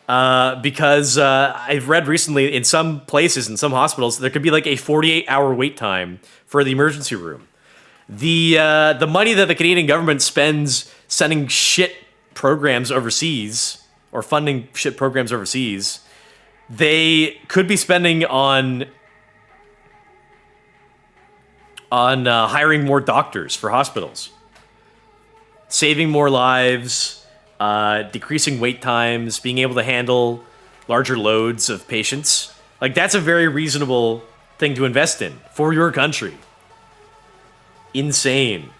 Because I've read recently in some places, in some hospitals, there could be like a 48-hour wait time for the emergency room. The money that the Canadian government spends sending shit programs overseas or funding shit programs overseas, they could be spending on hiring more doctors for hospitals, saving more lives. Decreasing wait times, being able to handle larger loads of patients. Like, that's a very reasonable thing to invest in for your country. Insane.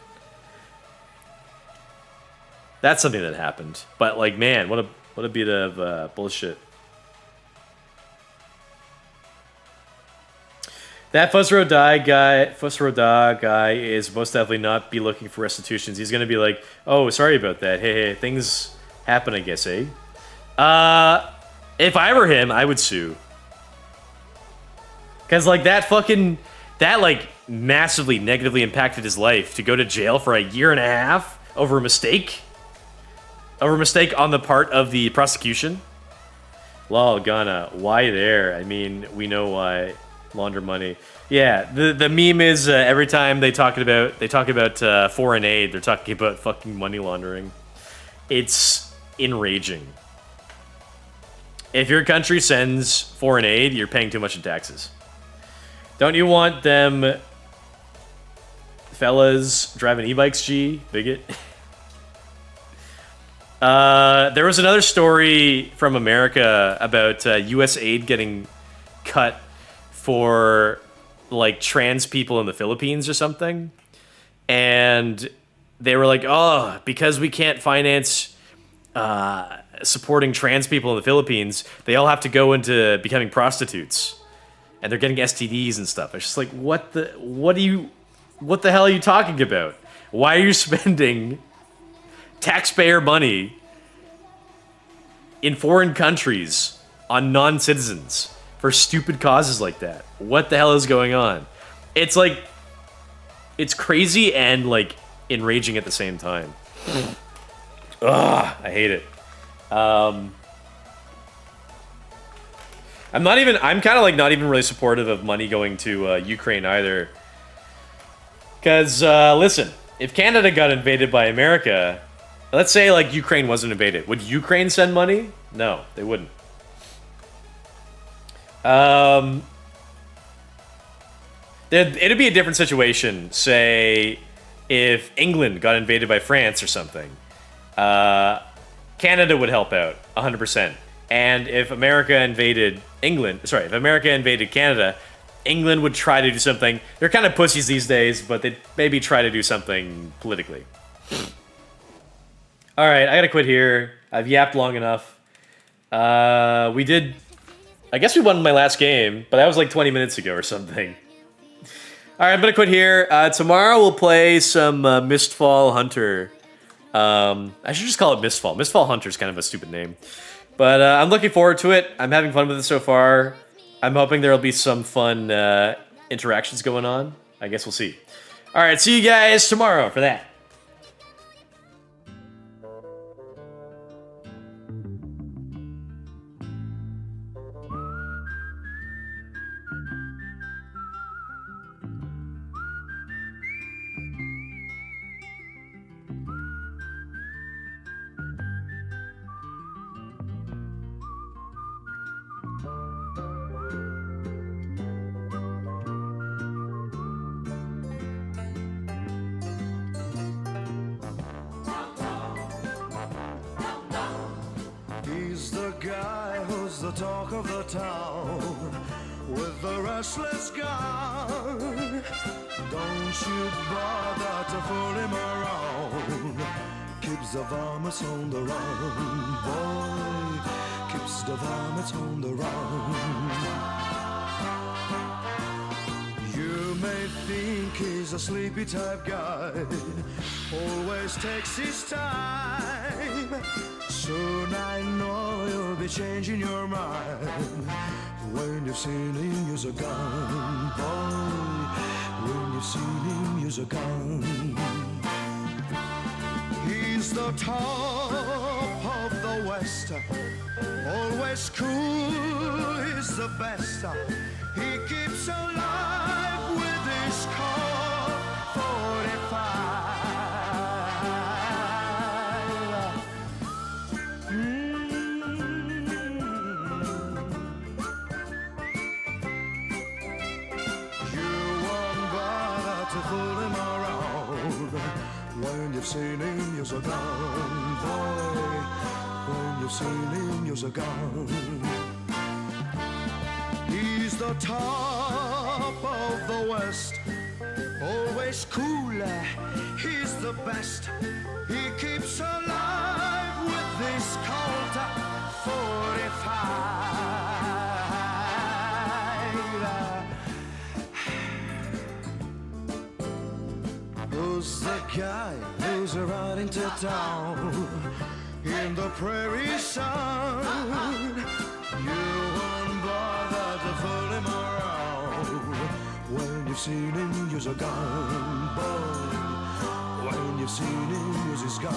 That's something that happened. But, like, man, what a bit of bullshit. That Fussroda guy is most definitely not be looking for restitutions. He's going to be like, oh, sorry about that. Hey, things happen, I guess, eh? If I were him, I would sue. Because, like, that massively negatively impacted his life to go to jail for a year and a half over a mistake. Over a mistake on the part of the prosecution. Lol, Ghana, why there? I mean, we know why. Launder money. Yeah, the meme is every time they talk about foreign aid, they're talking about fucking money laundering. It's enraging. If your country sends foreign aid, you're paying too much in taxes. Don't you want them fellas driving e-bikes, G? Bigot. There was another story from America about U.S. aid getting cut for like trans people in the Philippines or something, and they were like, oh, because we can't finance supporting trans people in the Philippines, they all have to go into becoming prostitutes, and they're getting STDs and stuff. It's just like, what the hell are you talking about? Why are you spending taxpayer money in foreign countries on non-citizens for stupid causes like that? What the hell is going on? It's like, it's crazy and like enraging at the same time. Ugh, I hate it. I'm kind of like not even really supportive of money going to Ukraine either. Because, listen, if Canada got invaded by America, let's say like Ukraine wasn't invaded, would Ukraine send money? No, they wouldn't. It'd be a different situation, say, if England got invaded by France or something. Canada would help out 100%. And if America invaded Canada, England would try to do something. They're kind of pussies these days, but they'd maybe try to do something politically. All right, I gotta quit here. I've yapped long enough. I guess we won my last game, but that was like 20 minutes ago or something. All right, I'm gonna quit here. Tomorrow we'll play some Mistfall Hunter. I should just call it Mistfall. Mistfall Hunter is kind of a stupid name. But I'm looking forward to it. I'm having fun with it so far. I'm hoping there'll be some fun interactions going on. I guess we'll see. All right, see you guys tomorrow for that. He's the guy who's the talk of the town with the restless gun. Don't you bother to fool him around. Keeps the varmints on the run, boy. Keeps the varmints on the run. You may think he's a sleepy type guy, always takes his time. Soon I know you'll be changing your mind when you've seen him use a gun, boy. When you've seen him use a gun. He's the top of the West, always cool, he's the best. He keeps alive with his Colt 45. You won't bother to fool him around when you've seen him use a gun, boy. When you've seen him use a gun. He's the top of the West, always cooler, he's the best. He keeps alive with this Colt 45. Who's the guy who's riding to town in the prairie sun? You won't bother to fool him around when you've seen him use a gun, boy. When you've seen him use his gun.